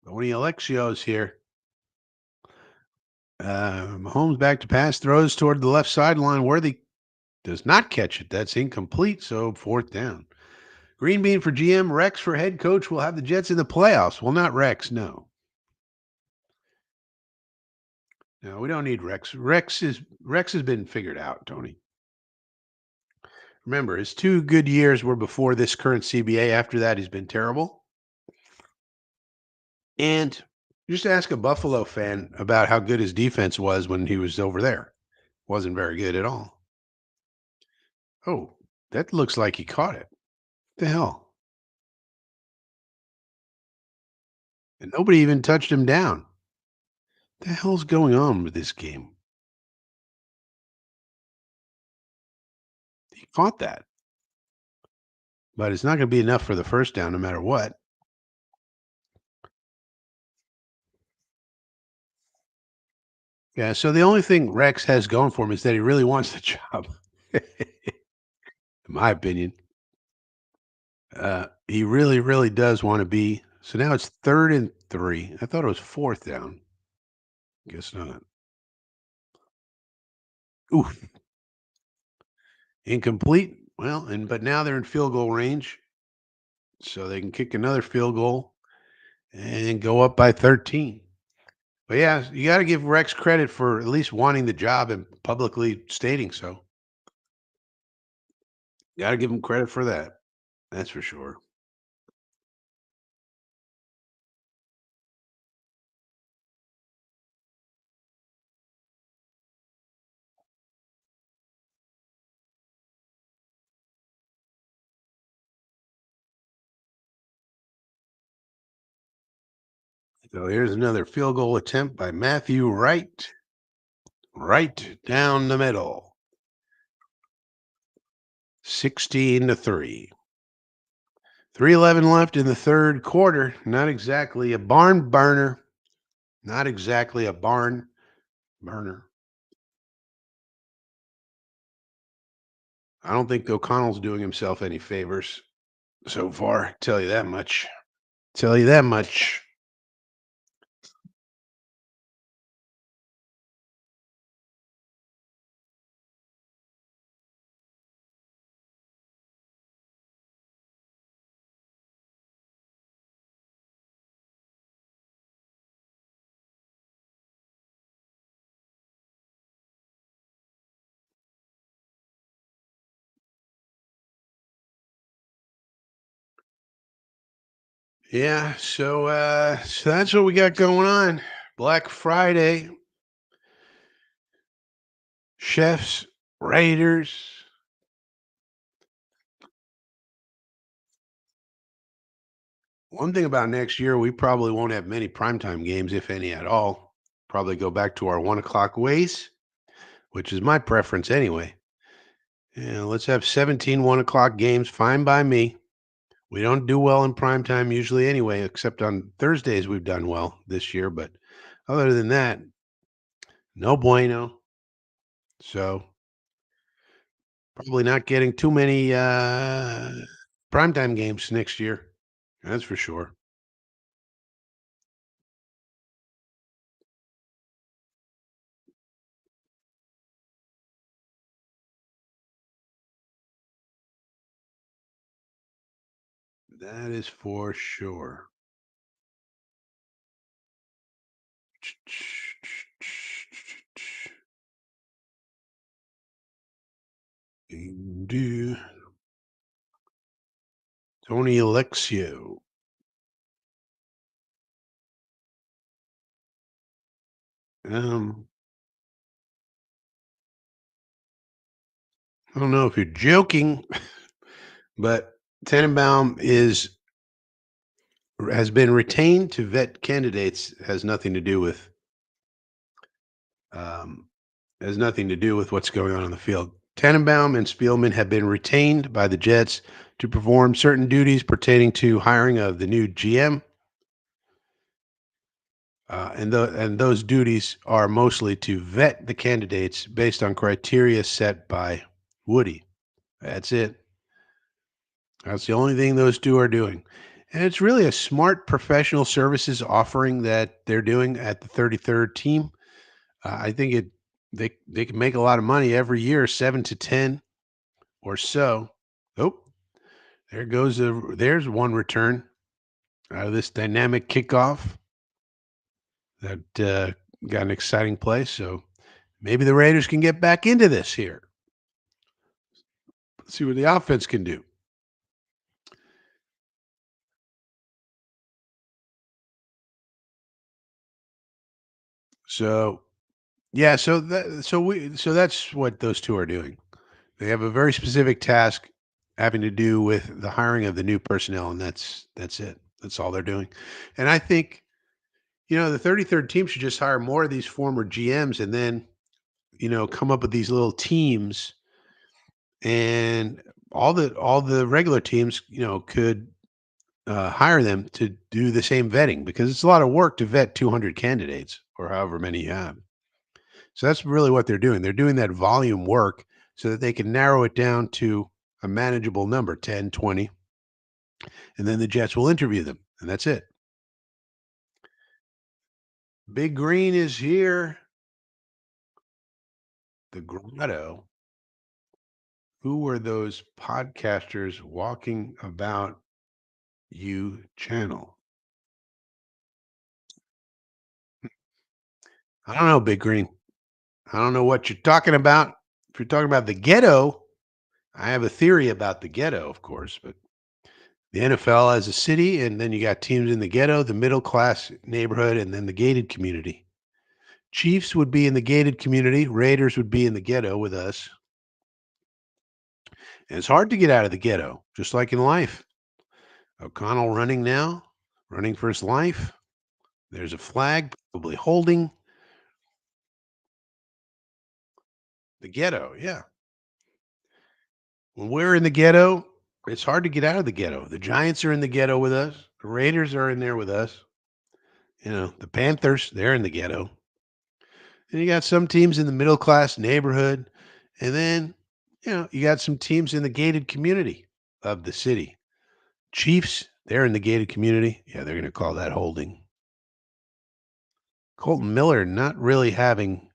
Tony Alexio's here. Mahomes back to pass, throws toward the left sideline. Worthy does not catch it. That's incomplete. So fourth down. Green bean for GM. Rex for head coach. Will have the Jets in the playoffs. Well, not Rex. No, no, we don't need Rex. Rex has been figured out. Tony. Remember, his 2 good years were before this current CBA. After that, he's been terrible. And just ask a Buffalo fan about how good his defense was when he was over there. Wasn't very good at all. Oh, that looks like he caught it. The hell? And nobody even touched him down. The hell's going on with this game? He caught that, but it's not going to be enough for the first down, no matter what. Yeah. So the only thing Rex has going for him is that he really wants the job. In my opinion, he really, really does want to be. So now it's 3rd and 3. I thought it was fourth down. Guess not. Ooh, incomplete. Well, but now they're in field goal range, so they can kick another field goal and go up by 13. But yeah, you got to give Rex credit for at least wanting the job and publicly stating so. Got to give him credit for that. That's for sure. So here's another field goal attempt by Matthew Wright, right down the middle. 16-3. 3:11 left in the third quarter. Not exactly a barn burner. Not exactly a barn burner. I don't think O'Connell's doing himself any favors so far. Tell you that much. Tell you that much. Yeah, so that's what we got going on. Black Friday, chefs, Raiders. One thing about next year, we probably won't have many primetime games, if any at all. Probably go back to our 1 o'clock ways, which is my preference anyway. Yeah, let's have 17 1 o'clock games. Fine by me. We don't do well in primetime usually anyway, except on Thursdays we've done well this year. But other than that, no bueno. So probably not getting too many primetime games next year. That's for sure. That is for sure. Do Tony Alexio. Um, I don't know if you're joking, but Tannenbaum has been retained to vet candidates. Um, has nothing to do with what's going on the field. Tannenbaum and Spielman have been retained by the Jets to perform certain duties pertaining to hiring of the new GM. And those duties are mostly to vet the candidates based on criteria set by Woody. That's it. That's the only thing those 2 are doing. And it's really a smart professional services offering that they're doing at the 33rd team. I think they can make a lot of money every year, 7 to 10 or so. Oh, there's one return out of this dynamic kickoff that got an exciting play. So maybe the Raiders can get back into this here. See what the offense can do. So yeah, so that's what those 2 are doing. They have a very specific task having to do with the hiring of the new personnel, and that's it. That's all they're doing. And I think, the 33rd team should just hire more of these former GMs and then, come up with these little teams, and all the regular teams, could hire them to do the same vetting because it's a lot of work to vet 200 candidates or however many you have. So that's really what they're doing. They're doing that volume work so that they can narrow it down to a manageable number, 10, 20, and then the Jets will interview them. And that's it. Big Green is here. The grotto. Who were those podcasters walking about you channel? I don't know, Big Green. I don't know what you're talking about. If you're talking about the ghetto, I have a theory about the ghetto, of course, but the NFL as a city, and then you got teams in the ghetto, the middle class neighborhood, and then the gated community. Chiefs would be in the gated community, Raiders would be in the ghetto with us. And it's hard to get out of the ghetto, just like in life. O'Connell running now, running for his life. There's a flag, probably holding the ghetto. Yeah. When we're in the ghetto, it's hard to get out of the ghetto. The Giants are in the ghetto with us. The Raiders are in there with us. The Panthers, they're in the ghetto. And you got some teams in the middle class neighborhood. And then, you got some teams in the gated community of the city. Chiefs, they're in the gated community. Yeah, they're going to call that holding. Colton Miller not really having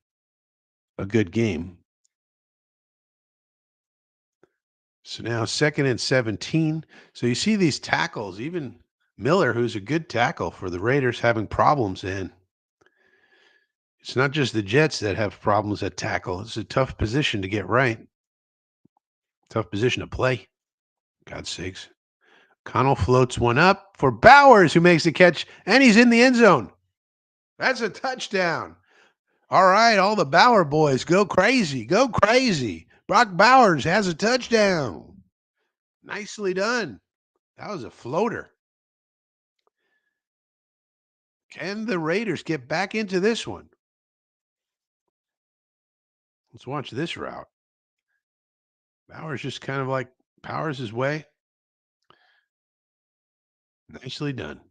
a good game. So now 2nd and 17. So you see these tackles, even Miller, who's a good tackle for the Raiders, having problems. And it's not just the Jets that have problems at tackle. It's a tough position to get right, tough position to play. God's sakes. Connell floats one up for Bowers, who makes the catch, and he's in the end zone. That's a touchdown. All right, all the Bauer boys, go crazy. Go crazy. Brock Bowers has a touchdown. Nicely done. That was a floater. Can the Raiders get back into this one? Let's watch this route. Bowers just kind of like powers his way. Nicely done.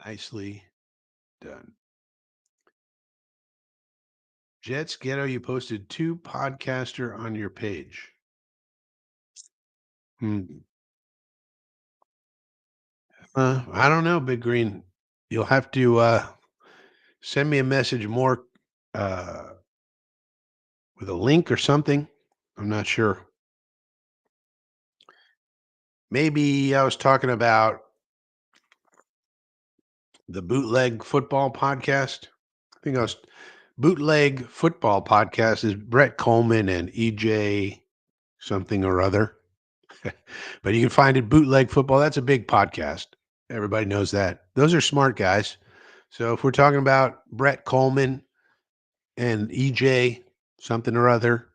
Nicely done. Jets Ghetto, you posted 2 podcaster on your page. Hmm. I don't know, Big Green. You'll have to send me a message more uh, with a link or something. I'm not sure. Maybe I was talking about the Bootleg Football Podcast. I think I was Bootleg Football Podcast is Brett Coleman and EJ something or other. But you can find it Bootleg Football. That's a big podcast. Everybody knows that. Those are smart guys. So if we're talking about Brett Coleman and EJ something or other,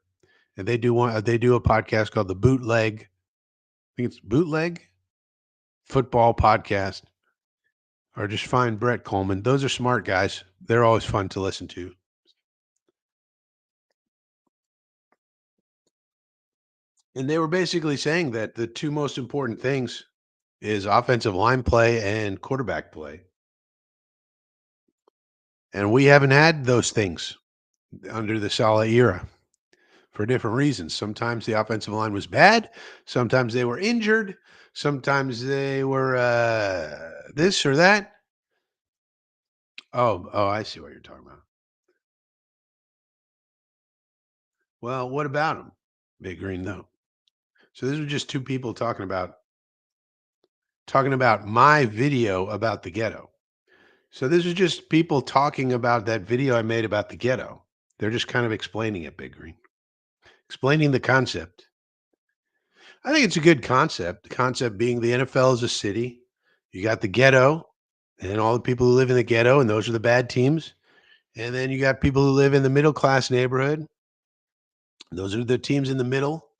and they do a podcast called the Bootleg. I think it's Bootleg Football Podcast, or just find Brett Coleman. Those are smart guys. They're always fun to listen to. And they were basically saying that the 2 most important things is offensive line play and quarterback play. And we haven't had those things under the Saleh era for different reasons. Sometimes the offensive line was bad, sometimes they were injured, sometimes they were this or that. Oh, I see what you're talking about. Well, what about him? Big Green, though. So this was just two people talking about my video about the ghetto. So this is just people talking about that video I made about the ghetto. They're just kind of explaining it, Big Green. Explaining the concept. I think it's a good concept. The concept being the NFL is a city. You got the ghetto and all the people who live in the ghetto, and those are the bad teams. And then you got people who live in the middle class neighborhood. Those are the teams in the middle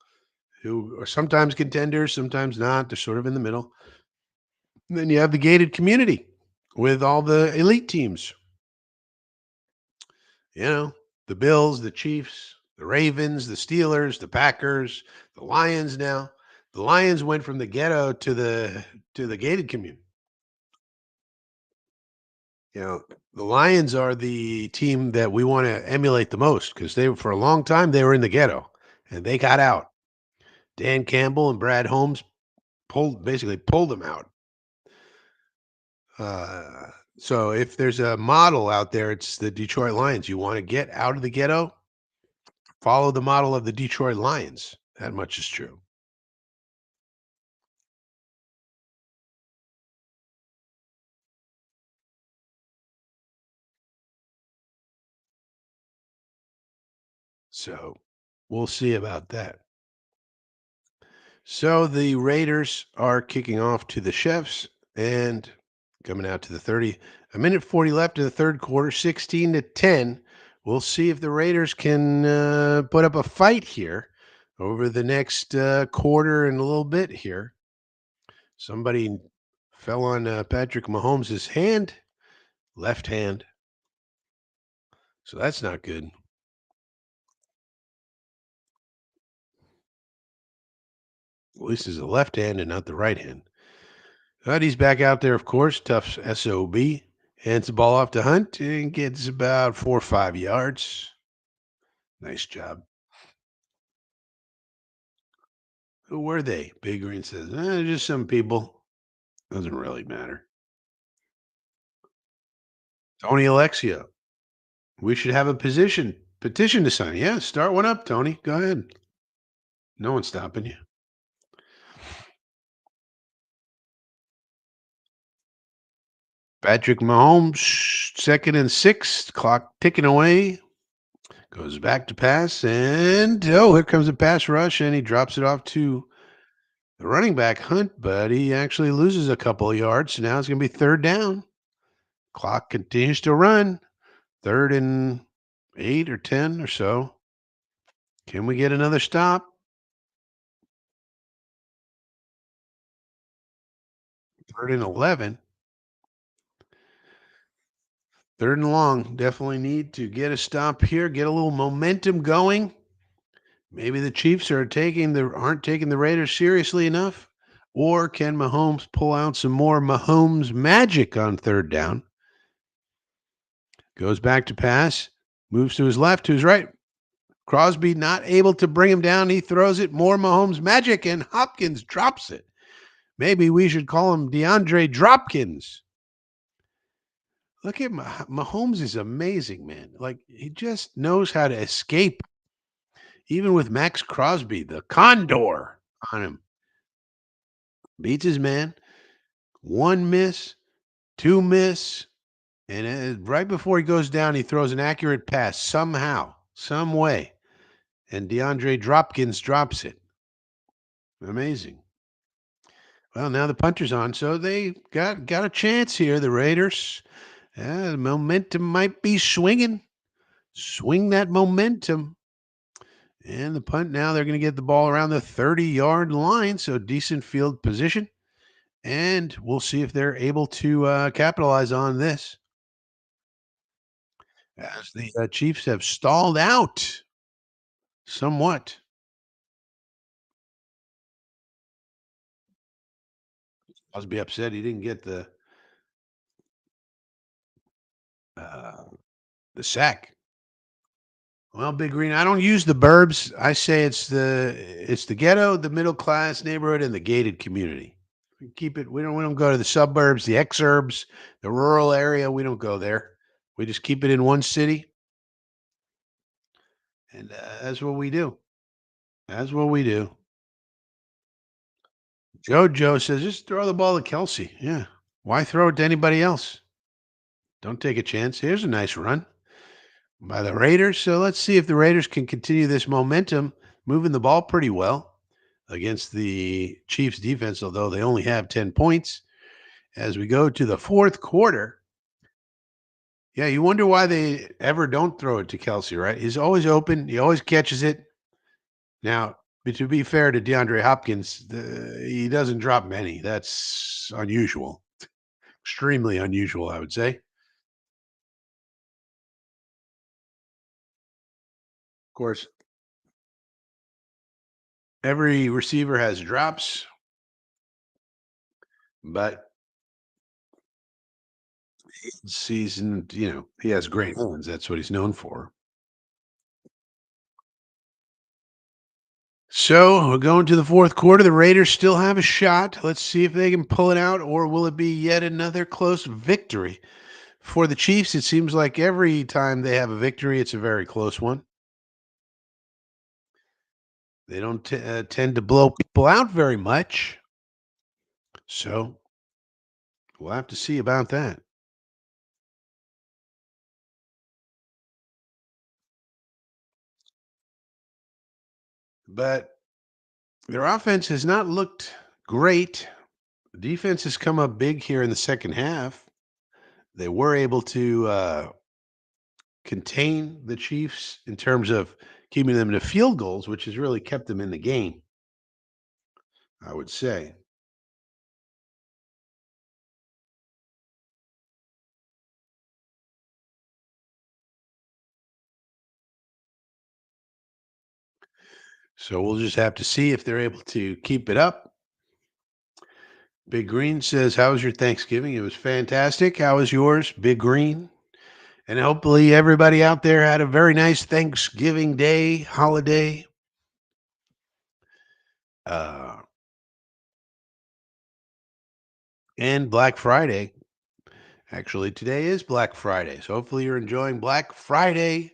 who are sometimes contenders, sometimes not. They're sort of in the middle. And then you have the gated community with all the elite teams, you know, the Bills, the Chiefs, the Ravens, the Steelers, the Packers, the Lions now. The Lions went from the ghetto to the gated community. You know, the Lions are the team that we want to emulate the most because they for a long time they were in the ghetto and they got out. Dan Campbell and Brad Holmes pulled them out. So if there's a model out there, it's the Detroit Lions. You want to get out of the ghetto, follow the model of the Detroit Lions. That much is true. So we'll see about that. So the Raiders are kicking off to the Chefs and coming out to the 30. A minute 40 left in the third quarter, 16-10. We'll see if the Raiders can put up a fight here over the next quarter and a little bit here. Somebody fell on Patrick Mahomes' hand, left hand. So that's not good. At least it's the left hand and not the right hand. But he's back out there, of course. Tough SOB. Hands the ball off to Hunt and gets about 4 or 5 yards. Nice job. Who were they? Big Green says, just some people. Doesn't really matter. Tony Alexia. We should have a petition to sign. Yeah, start one up, Tony. Go ahead. No one's stopping you. Patrick Mahomes, 2nd and 6. Clock ticking away. Goes back to pass. And, here comes a pass rush. And he drops it off to the running back Hunt, but he actually loses a couple of yards. So now it's going to be third down. Clock continues to run. 3rd and 8 or 10 or so. Can we get another stop? 3rd and 11. 3rd and long. Definitely need to get a stop here. Get a little momentum going. Maybe the Chiefs aren't taking the Raiders seriously enough. Or can Mahomes pull out some more Mahomes magic on third down? Goes back to pass. Moves to his left, to his right. Crosby not able to bring him down. He throws it. More Mahomes magic, and Hopkins drops it. Maybe we should call him DeAndre Dropkins. Look at Mahomes is amazing, man. Like he just knows how to escape, even with Max Crosby, the Condor on him. Beats his man. One miss, two miss, and right before he goes down, he throws an accurate pass somehow, some way, and DeAndre Dropkins drops it. Amazing. Well, now the punter's on, so they got a chance here. The Raiders, the momentum might be swinging. Swing that momentum. And the punt now, they're going to get the ball around the 30-yard line, so decent field position. And we'll see if they're able to capitalize on this. As the Chiefs have stalled out somewhat. Must be upset he didn't get the The sack. Well, Big Green, I don't use the burbs. I say it's the ghetto, the middle class neighborhood, and the gated community. We keep it. We don't go to the suburbs, the exurbs, the rural area. We don't go there. We just keep it in one city, and that's what we do. That's what we do. JoJo says, just throw the ball to Kelsey. Yeah. Why throw it to anybody else? Don't take a chance. Here's a nice run by the Raiders. So let's see if the Raiders can continue this momentum, moving the ball pretty well against the Chiefs defense, although they only have 10 points. As we go to the fourth quarter, yeah, you wonder why they ever don't throw it to Kelsey, right? He's always open. He always catches it. Now, to be fair to DeAndre Hopkins, he doesn't drop many. That's unusual, extremely unusual, I would say. Of course, every receiver has drops, but season, he has great hands. That's what he's known for. So we're going to the fourth quarter. The Raiders still have a shot. Let's see if they can pull it out, or will it be yet another close victory? For the Chiefs, it seems like every time they have a victory, it's a very close one. They don't tend to blow people out very much. So we'll have to see about that. But their offense has not looked great. Defense has come up big here in the second half. They were able to contain the Chiefs in terms of keeping them to field goals, which has really kept them in the game, I would say. So we'll just have to see if they're able to keep it up. Big Green says, how was your Thanksgiving? It was fantastic. How was yours, Big Green? And hopefully everybody out there had a very nice Thanksgiving Day holiday. Uh, and Black Friday. Actually, today is Black Friday. So hopefully you're enjoying Black Friday,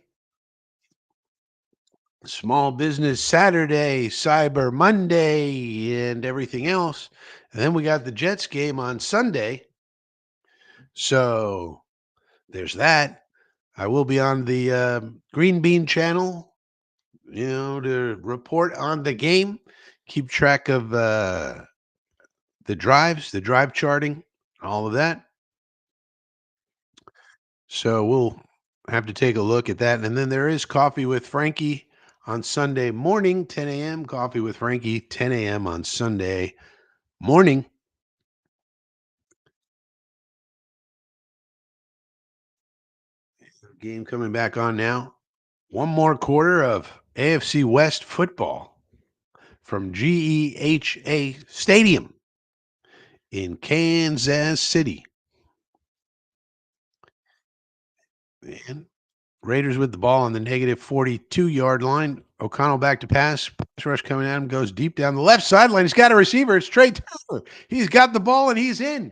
Small Business Saturday, Cyber Monday, and everything else. And then we got the Jets game on Sunday. So there's that. I will be on the Green Bean channel, to report on the game, keep track of the drives, the drive charting, all of that. So we'll have to take a look at that. And then there is Coffee with Frankie on Sunday morning, 10 a.m. Coffee with Frankie, 10 a.m. on Sunday morning. Game coming back on now. One more quarter of AFC West football from GEHA Stadium in Kansas City. And Raiders with the ball on the negative 42-yard line. O'Connell back to pass. Pass rush coming at him. Goes deep down the left sideline. He's got a receiver. It's Trey Taylor. He's got the ball and he's in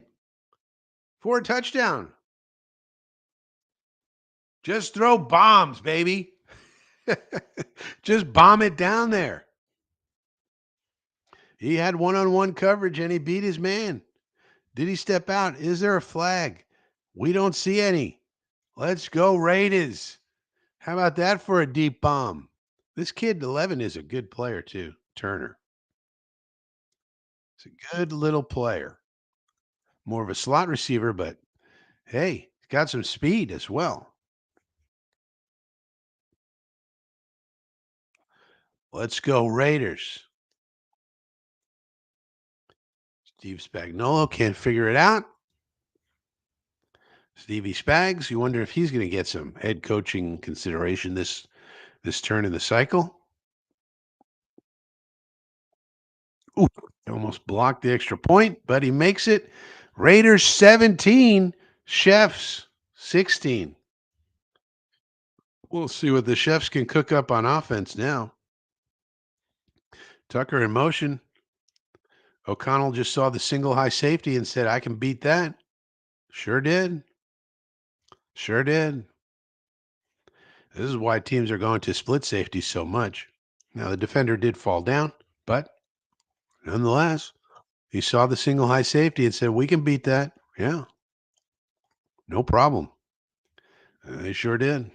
for a touchdown. Just throw bombs, baby. Just bomb it down there. He had one-on-one coverage and he beat his man. Did he step out? Is there a flag? We don't see any. Let's go Raiders. How about that for a deep bomb? This kid, 11, is a good player too, Turner. He's a good little player. More of a slot receiver, but hey, he's got some speed as well. Let's go Raiders. Steve Spagnuolo can't figure it out. Stevie Spags, you wonder if he's going to get some head coaching consideration this turn in the cycle. Ooh, almost blocked the extra point, but he makes it. Raiders 17, Chefs 16. We'll see what the chefs can cook up on offense now. Tucker in motion. O'Connell just saw the single high safety and said, I can beat that. Sure did. Sure did. This is why teams are going to split safety so much. Now, the defender did fall down, but nonetheless, he saw the single high safety and said, we can beat that. Yeah, no problem. And they sure did.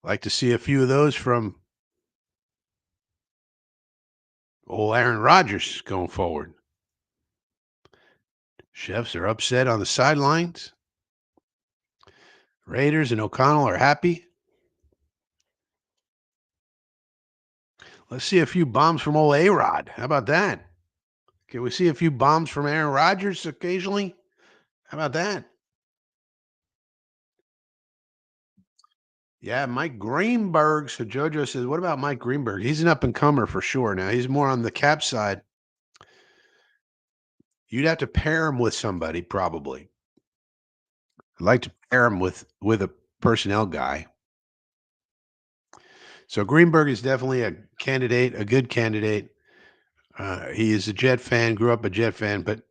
Like to see a few of those from old Aaron Rodgers going forward. Chefs are upset on the sidelines. Raiders and O'Connell are happy. Let's see a few bombs from old A-Rod. How about that? Can we see a few bombs from Aaron Rodgers occasionally? How about that? Yeah, Mike Greenberg. So JoJo says, what about Mike Greenberg? He's an up and comer for sure. Now he's more on the cap side. You'd have to pair him with somebody, probably. I'd like to pair him with a personnel guy. So Greenberg is definitely a candidate, a good candidate. He is a Jet fan, grew up a Jet fan, but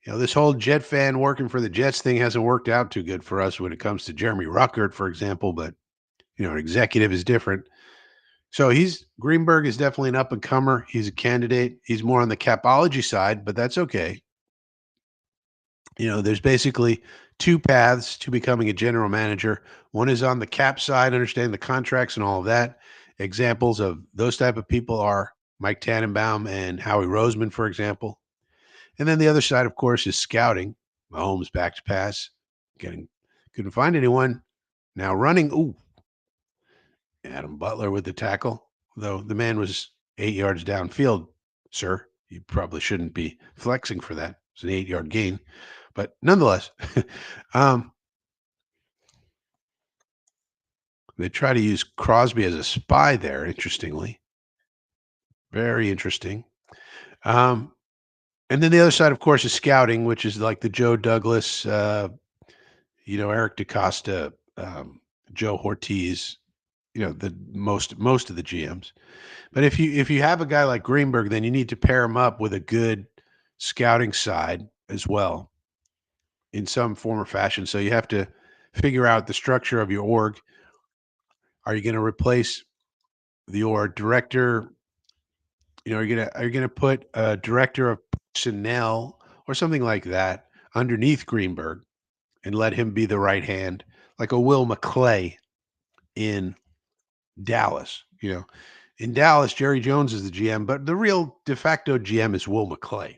this whole Jet fan working for the Jets thing hasn't worked out too good for us when it comes to Jeremy Ruckert, for example. But an executive is different. So Greenberg is definitely an up and comer. He's a candidate. He's more on the capology side, but that's okay. There's basically two paths to becoming a general manager. One is on the cap side, understanding the contracts and all of that. Examples of those type of people are Mike Tannenbaum and Howie Roseman, for example. And then the other side, of course, is scouting. Mahomes back to pass, couldn't find anyone. Now running. Ooh, Adam Butler with the tackle, though the man was 8 yards downfield, sir. You probably shouldn't be flexing for that. It's an 8-yard gain. But nonetheless, um, they try to use Crosby as a spy there, interestingly. Very interesting. Um, and then the other side, of course, is scouting, which is like the Joe Douglas, Eric DaCosta, Joe Ortiz, the most of the GMs. But if you have a guy like Greenberg, then you need to pair him up with a good scouting side as well in some form or fashion. So you have to figure out the structure of your org. Are you going to replace your director? Are you gonna put a director of personnel or something like that underneath Greenberg and let him be the right hand, like a Will McClay in Dallas? In Dallas, Jerry Jones is the GM, but the real de facto GM is Will McClay,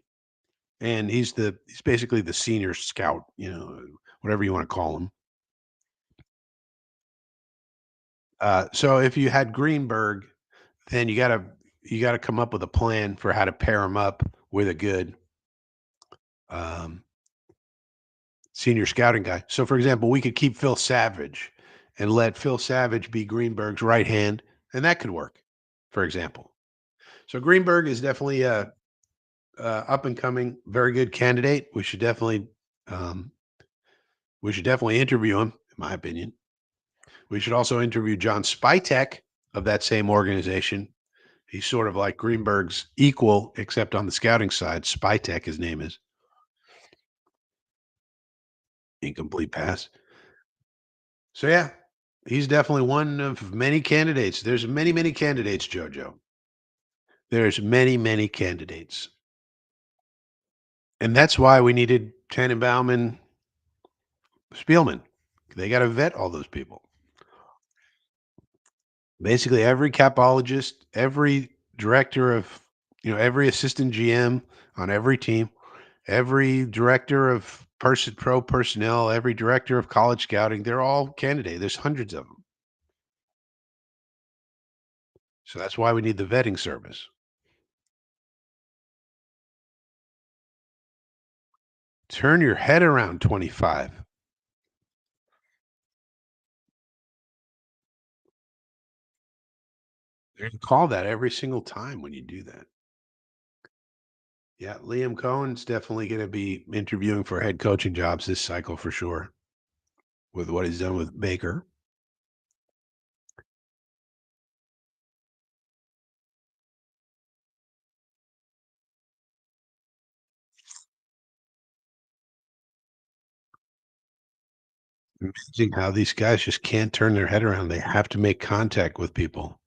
and he's basically the senior scout, whatever you want to call him. So if you had Greenberg, then you gotta come up with a plan for how to pair him up with a good um, senior scouting guy. So, for example, we could keep Phil Savage and let Phil Savage be Greenberg's right hand, and that could work. For example, so Greenberg is definitely a up and coming, very good candidate. Um, we should definitely interview him, in my opinion. We should also interview John Spytek of that same organization. He's sort of like Greenberg's equal, except on the scouting side. Spytek, his name is. Incomplete pass. So yeah, he's definitely one of many candidates. There's many, many candidates, Jojo. There's many, many candidates. And that's why we needed Tannenbaum and Spielman. They got to vet all those people. Basically, every capologist, every director of, every assistant GM on every team, every director of pro personnel, every director of college scouting, they're all candidates. There's hundreds of them. So that's why we need the vetting service. Turn your head around 25. They're gonna call that every single time when you do that. Yeah, Liam Cohen's definitely going to be interviewing for head coaching jobs this cycle for sure with what he's done with Baker. Amazing how these guys just can't turn their head around. They have to make contact with people.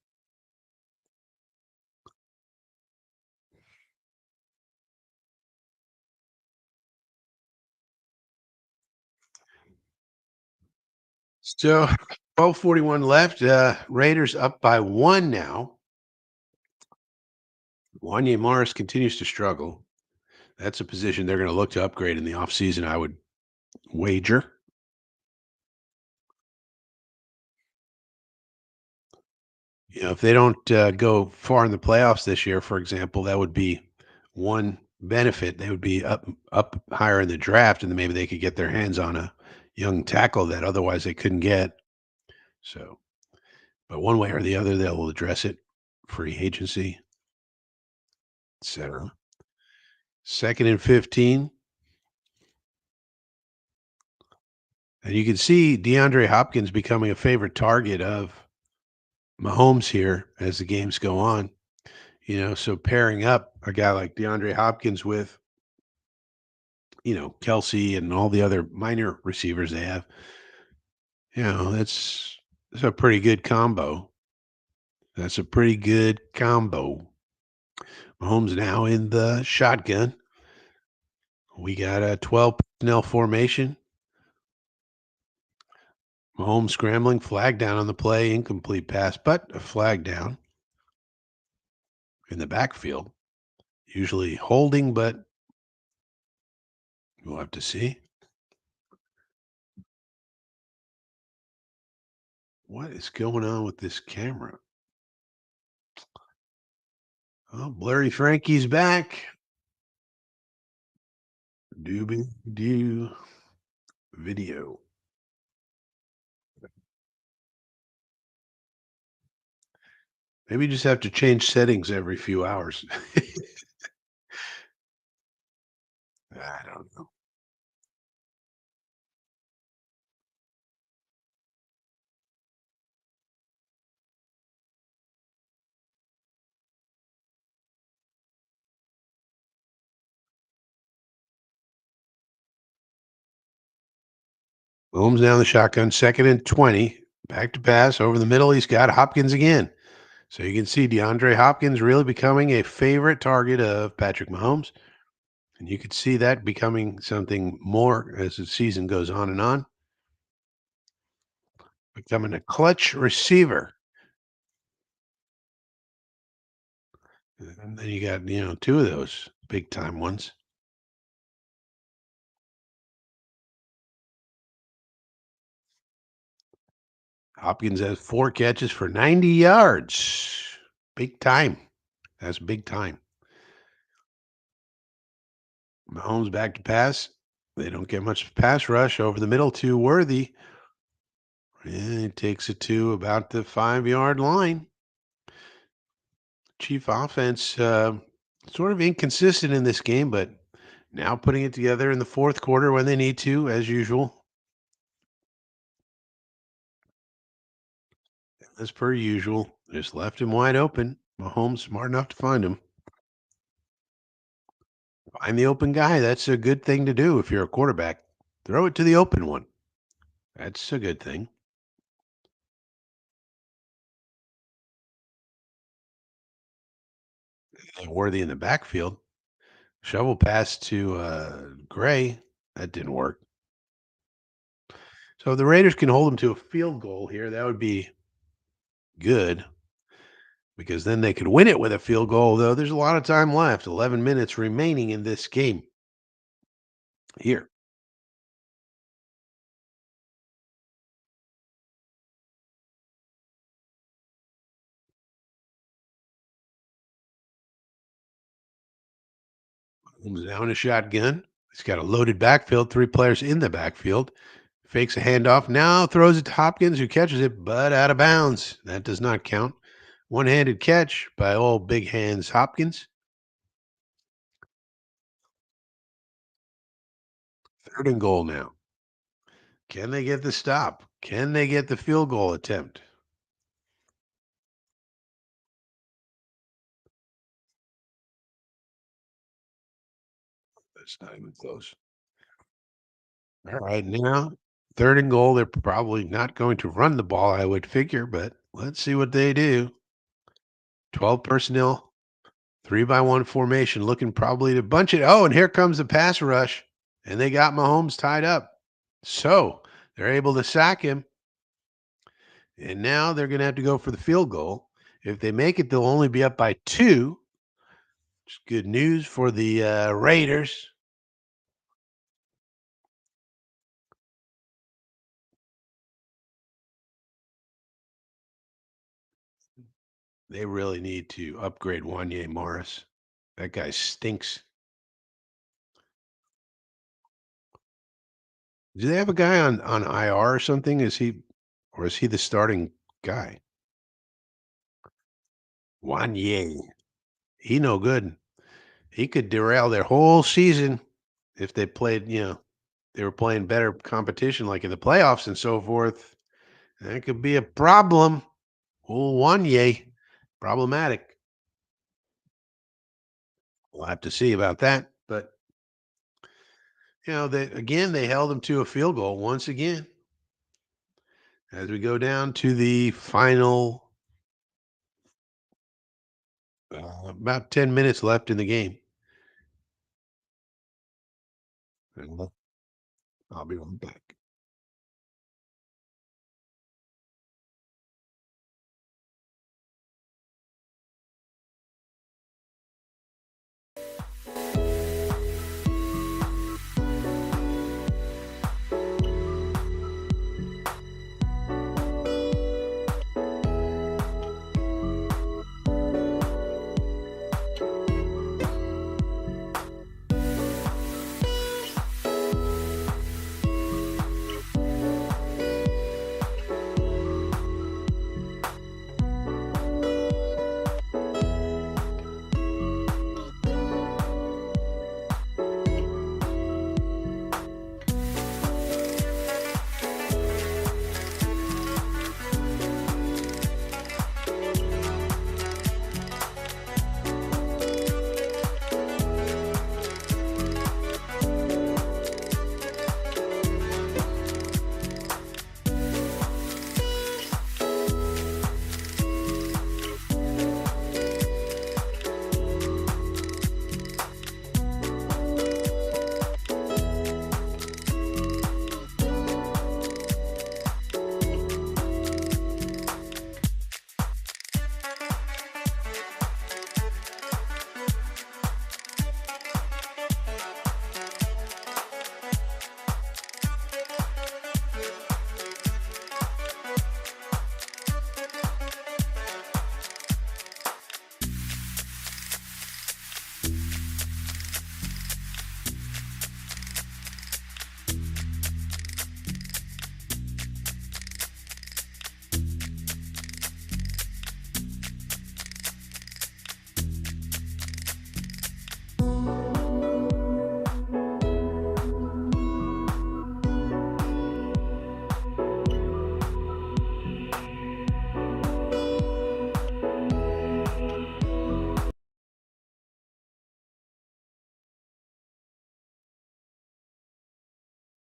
So 12:41 left. Raiders up by one now. Wanya Morris continues to struggle. That's a position they're going to look to upgrade in the offseason, I would wager. If they don't go far in the playoffs this year, for example, that would be one benefit. They would be up higher in the draft, and then maybe they could get their hands on a young tackle that otherwise they couldn't get. So, but one way or the other, they'll address it. Free agency, etc. Second and 15, and you can see DeAndre Hopkins becoming a favorite target of Mahomes here as the games go on. So pairing up a guy like DeAndre Hopkins with Kelsey and all the other minor receivers they have, that's a pretty good combo. That's a pretty good combo. Mahomes now in the shotgun. We got a 12 personnel formation. Mahomes scrambling, flag down on the play, incomplete pass, but a flag down in the backfield. Usually holding, but we'll have to see. What is going on with this camera? Oh, blurry Frankie's back. Doobie doo video. Maybe you just have to change settings every few hours. I don't know. Mahomes down the shotgun, second and 20. Back to pass over the middle. He's got Hopkins again. So you can see DeAndre Hopkins really becoming a favorite target of Patrick Mahomes. And you could see that becoming something more as the season goes on, becoming a clutch receiver. And then you got, two of those big time ones. Hopkins has 4 catches for 90 yards. Big time. That's big time. Mahomes back to pass. They don't get much pass rush over the middle to Worthy. And he takes it to about the 5-yard line. Chief offense, sort of inconsistent in this game, but now putting it together in the fourth quarter when they need to, as usual. As per usual, just left him wide open. Mahomes smart enough to find him. Find the open guy. That's a good thing to do if you're a quarterback. Throw it to the open one. That's a good thing. And Worthy in the backfield. Shovel pass to Gray. That didn't work. So if the Raiders can hold them to a field goal here, that would be good because then they could win it with a field goal, though there's a lot of time left. 11 minutes remaining in this game here. Holmes now in a shotgun. He's got a loaded backfield, 3 players in the backfield. Fakes a handoff. Now throws it to Hopkins, who catches it, but out of bounds. That does not count. One-handed catch by old big hands Hopkins. Third and goal now. Can they get the stop? Can they get the field goal attempt? That's not even close. All right, now third and goal. They're probably not going to run the ball, I would figure, but let's see what they do. 12 personnel, 3-by-1 formation, looking probably to bunch it. Oh, and here comes the pass rush, and they got Mahomes tied up. So they're able to sack him, and now they're going to have to go for the field goal. If they make it, they'll only be up by two. It's good news for the Raiders. They really need to upgrade Wanye Morris. That guy stinks. Do they have a guy on IR or something? Is he the starting guy? Wanye. He no good. He could derail their whole season if they played, they were playing better competition like in the playoffs and so forth. That could be a problem. Oh, Wanye. Problematic. We'll have to see about that. But they held them to a field goal once again. As we go down to the final, about 10 minutes left in the game. And I'll be right back.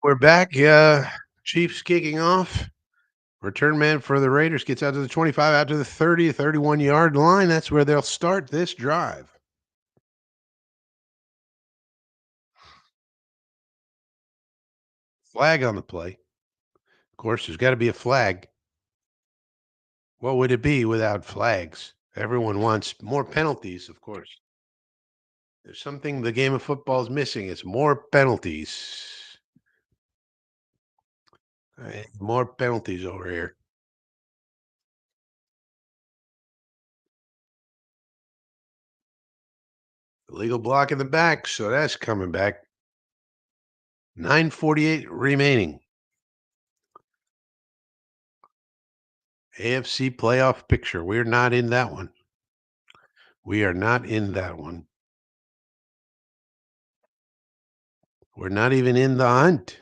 We're back. Chiefs kicking off. Return man for the Raiders gets out to the 25, out to the 30, 31-yard line. That's where they'll start this drive. Flag on the play. Of course, there's got to be a flag. What would it be without flags? Everyone wants more penalties, of course. There's something the game of football is missing. It's more penalties. All right, more penalties over here. Illegal block in the back, so that's coming back. 9:48 remaining. AFC playoff picture. We're not in that one. We are not in that one. We're not even in the hunt.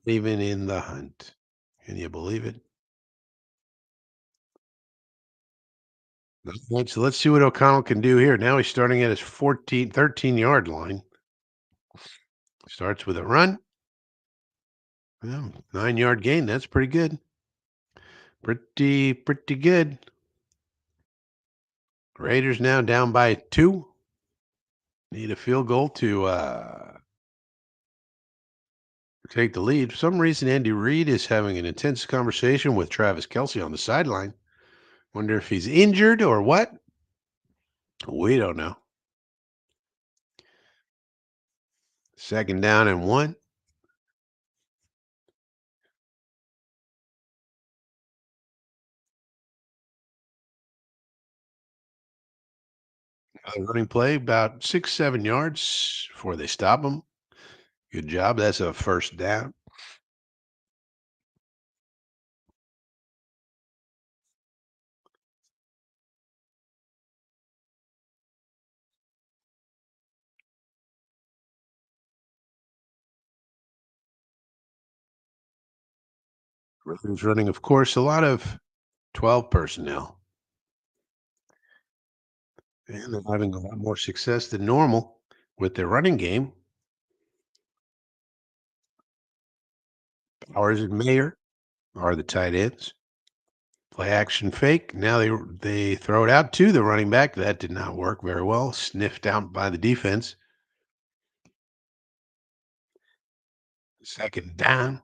Even in the hunt. Can you believe it? Right, so let's see what O'Connell can do here. Now he's starting at his 13-yard line. Starts with a run. Well, 9-yard gain. That's pretty good. Pretty good. Raiders now down by 2. Need a field goal to take the lead. For some reason, Andy Reid is having an intense conversation with Travis Kelsey on the sideline. Wonder if he's injured or what? We don't know. Second down and 1. Running play about 6, 7 yards before they stop him. Good job. That's a first down. Ravens running, of course, a lot of 12 personnel. And they're having a lot more success than normal with their running game. Powers and Mayer are the tight ends. Play action fake. Now they throw it out to the running back. That did not work very well. Sniffed out by the defense. Second down.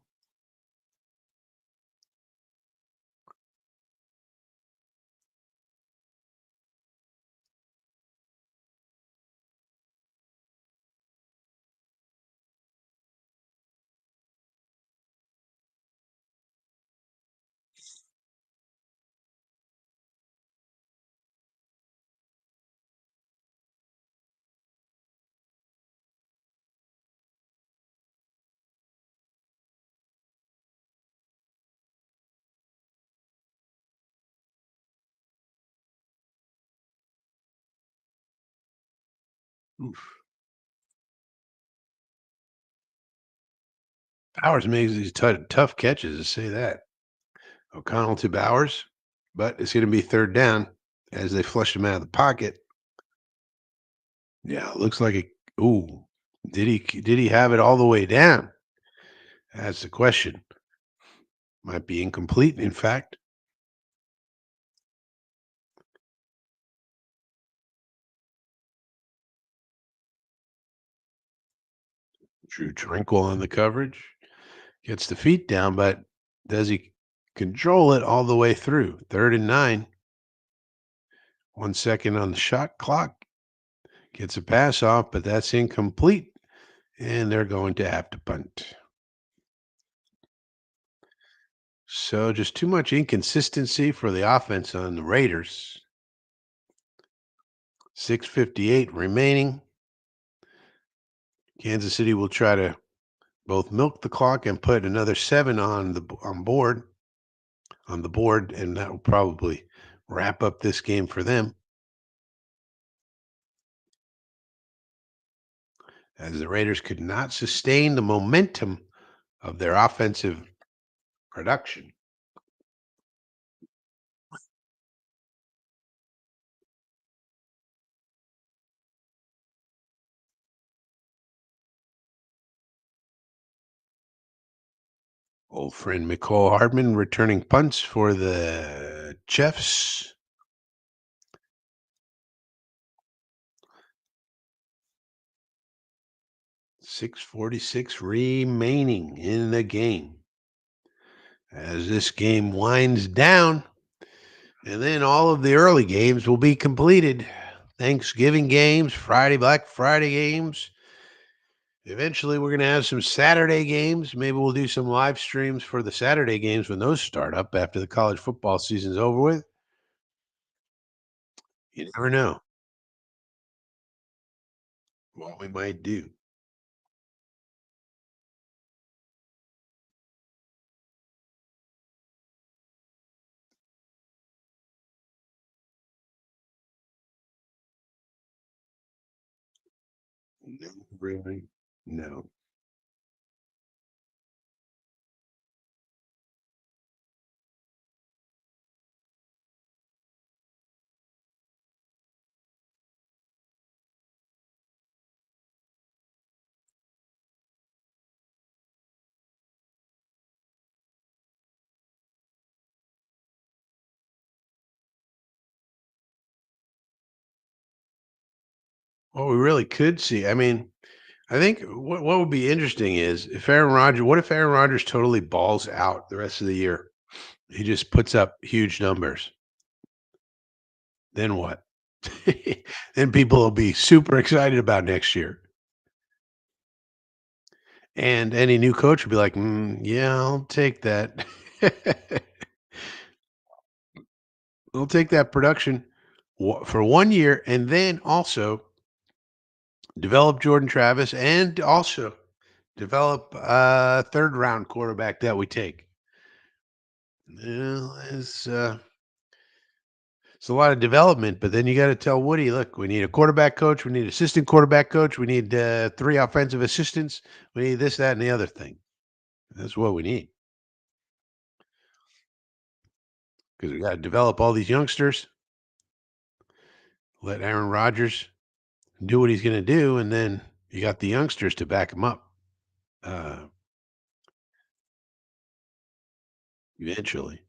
Oof. Bowers makes these tough catches, to say that. O'Connell to Bowers, but it's going to be third down as they flush him out of the pocket. Yeah, it looks like it. Ooh, did he have it all the way down? That's the question. Might be incomplete, in fact. Drew Tranquil on the coverage. Gets the feet down, but does he control it all the way through? Third and 9. 1 second on the shot clock. Gets a pass off, but that's incomplete. And they're going to have to punt. So just too much inconsistency for the offense on the Raiders. 6:58 remaining. Kansas City will try to both milk the clock and put another 7 on the board, and that will probably wrap up this game for them as the Raiders could not sustain the momentum of their offensive production. Old friend Nicole Hardman returning punts for the Chiefs. 6:46 remaining in the game. As this game winds down, and then all of the early games will be completed. Thanksgiving games, Black Friday games. Eventually, we're going to have some Saturday games. Maybe we'll do some live streams for the Saturday games when those start up after the college football season's over with. You never know what we might do. No, really? No. Well, we really could see. I mean, I think what would be interesting is if Aaron Rodgers. What if Aaron Rodgers totally balls out the rest of the year? He just puts up huge numbers. Then what? Then people will be super excited about next year. And any new coach would be like, yeah, I'll take that. I'll take that production for 1 year and then also develop Jordan Travis and also develop a third round quarterback that we take. Well, it's a lot of development, but then you got to tell Woody, look, we need a quarterback coach, we need assistant quarterback coach, we need three offensive assistants, we need this, that, and the other thing. That's what we need because we got to develop all these youngsters, let Aaron Rodgers do what he's going to do, and then you got the youngsters to back him up uh, eventually.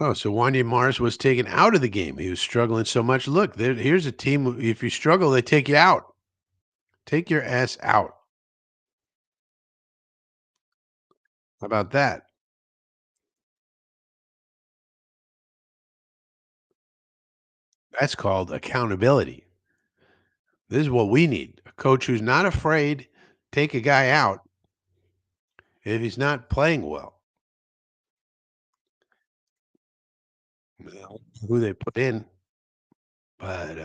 Oh, so Wanya Morris was taken out of the game. He was struggling so much. Look, here's a team. If you struggle, they take you out. Take your ass out. How about that? That's called accountability. This is what we need. A coach who's not afraid take a guy out if he's not playing well. Well, who they put in, but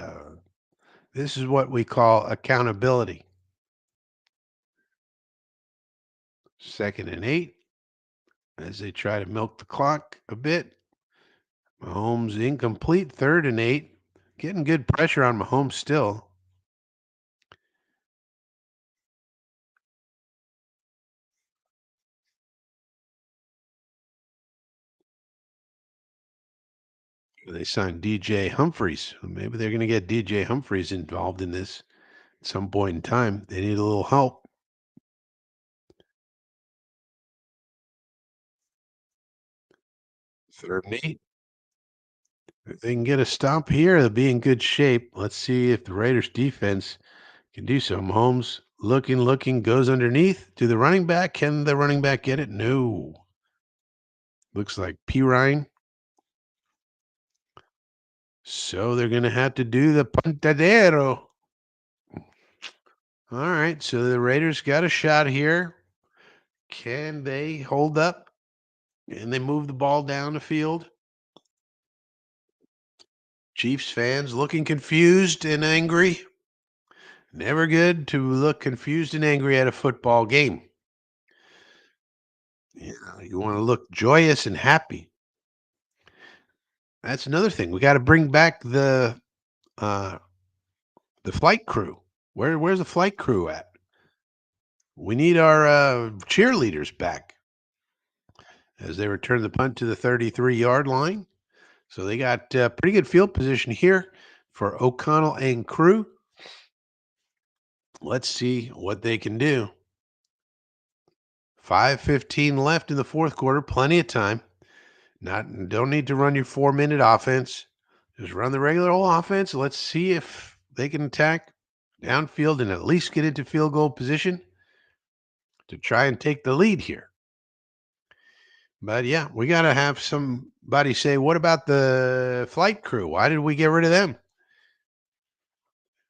this is what we call accountability. 2nd and 8 as they try to milk the clock a bit. Mahomes incomplete. 3rd and 8. Getting good pressure on Mahomes still. They signed DJ Humphreys. Maybe they're going to get DJ Humphreys involved in this at some point in time. They need a little help. 3rd and 8. If they can get a stop here, they'll be in good shape. Let's see if the Raiders defense can do so. Mahomes looking, goes underneath to the running back. Can the running back get it? No. Looks like P. Ryan. So they're going to have to do the puntadero. All right. So the Raiders got a shot here. Can they hold up? And they move the ball down the field. Chiefs fans looking confused and angry. Never good to look confused and angry at a football game. You want to look joyous and happy. That's another thing. We got to bring back uh, the flight crew. Where's the flight crew at? We need our cheerleaders back as they return the punt to the 33-yard line. So they got pretty good field position here for O'Connell and crew. Let's see what they can do. 5:15 left in the fourth quarter. Plenty of time. Don't need to run your 4-minute offense. Just run the regular old offense. Let's see if they can attack downfield and at least get into field goal position to try and take the lead here. But yeah, we got to have somebody say, what about the flight crew? Why did we get rid of them?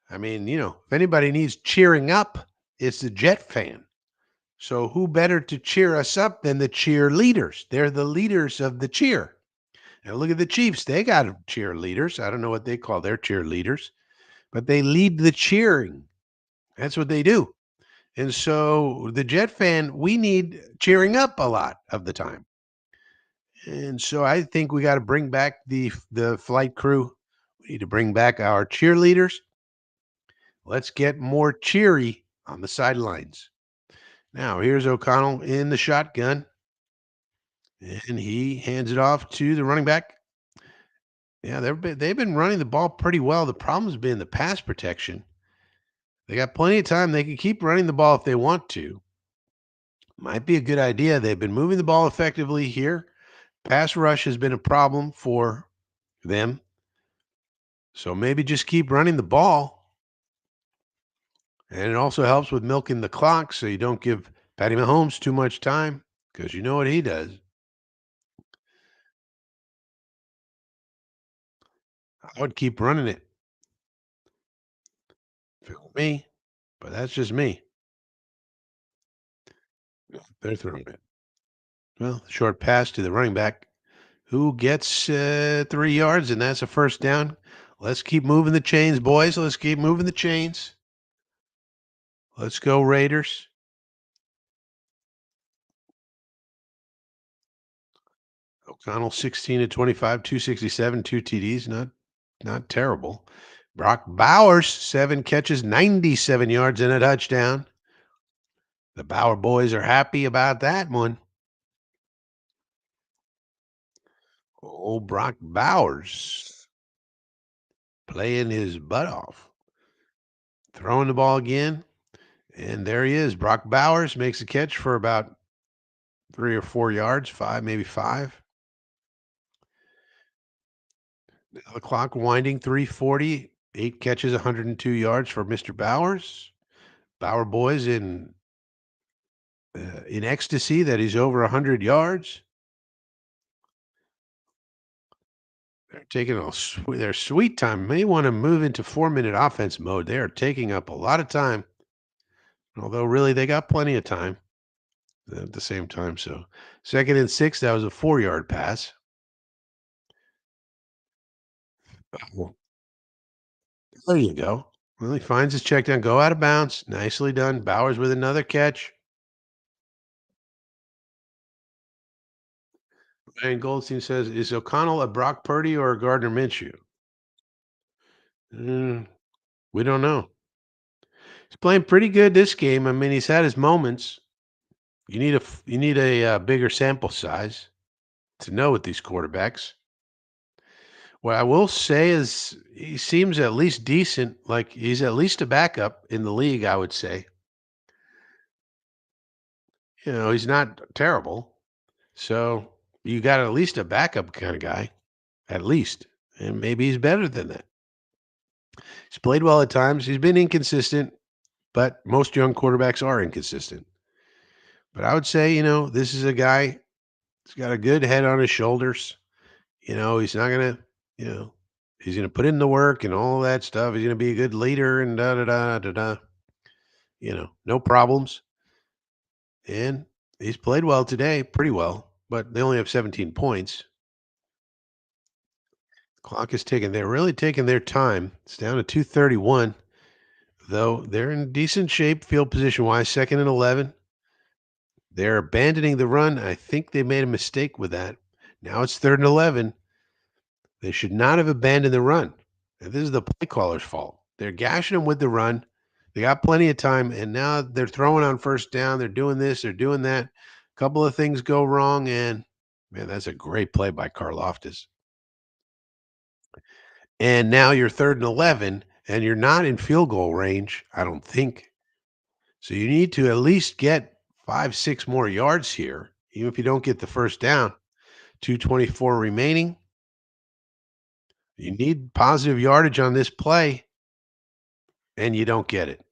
I mean, if anybody needs cheering up, it's the Jet fan. So who better to cheer us up than the cheerleaders? They're the leaders of the cheer. Now look at the Chiefs. They got cheerleaders. I don't know what they call their cheerleaders, but they lead the cheering. That's what they do. And so the Jet fan, we need cheering up a lot of the time. And so I think we got to bring back the flight crew. We need to bring back our cheerleaders. Let's get more cheery on the sidelines. Now, here's O'Connell in the shotgun, and he hands it off to the running back. Yeah, they've been running the ball pretty well. The problem's been the pass protection. They got plenty of time. They can keep running the ball if they want to. Might be a good idea. They've been moving the ball effectively here. Pass rush has been a problem for them. So maybe just keep running the ball. And it also helps with milking the clock so you don't give Patty Mahomes too much time because you know what he does. I would keep running it if it were me, but that's just me. They're throwing it. Well, short pass to the running back who gets 3 yards, and that's a first down. Let's keep moving the chains, boys. Let's keep moving the chains. Let's go, Raiders. O'Connell 16 to 25, 267, two TDs. Not terrible. Brock Bowers, 7 catches, 97 yards and a touchdown. The Bauer boys are happy about that one. Old Brock Bowers playing his butt off. Throwing the ball again. And there he is. Brock Bowers makes a catch for about 3 or 4 yards, five, maybe five. Now the clock winding, 3:40, 8 catches, 102 yards for Mr. Bowers. Bauer boys in ecstasy that he's over 100 yards. They're taking their sweet time. May want to move into 4-minute offense mode. They are taking up a lot of time, although really they got plenty of time at the same time. So 2nd and 6, that was a 4-yard pass. Well, there you go. Well, he finds his check down, go out of bounds. Nicely done. Bowers with another catch. And Goldstein says, "Is O'Connell a Brock Purdy or a Gardner Minshew?" Mm, we don't know. He's playing pretty good this game. I mean, he's had his moments. You need a bigger sample size to know with these quarterbacks. What I will say is he seems at least decent. Like he's at least a backup in the league. I would say. He's not terrible. So you got at least a backup kind of guy, at least, and maybe he's better than that. He's played well at times. He's been inconsistent, but most young quarterbacks are inconsistent. But I would say, this is a guy that's got a good head on his shoulders. He's not gonna, you know, he's gonna put in the work and all that stuff. He's gonna be a good leader and da da da da da. No problems. And he's played well today, pretty well. But they only have 17 points. Clock is ticking. They're really taking their time. It's down to 2:31, though. They're in decent shape, field position wise. 2nd and 11. They're abandoning the run. I think they made a mistake with that. Now it's 3rd and 11. They should not have abandoned the run. And this is the play caller's fault. They're gashing them with the run. They got plenty of time, and now they're throwing on first down. They're doing this, they're doing that. A couple of things go wrong, and man, that's a great play by Karloftis. And now you're 3rd and 11, and you're not in field goal range, I don't think. So you need to at least get 5, 6 more yards here, even if you don't get the first down. 2:24 remaining. You need positive yardage on this play, and you don't get it.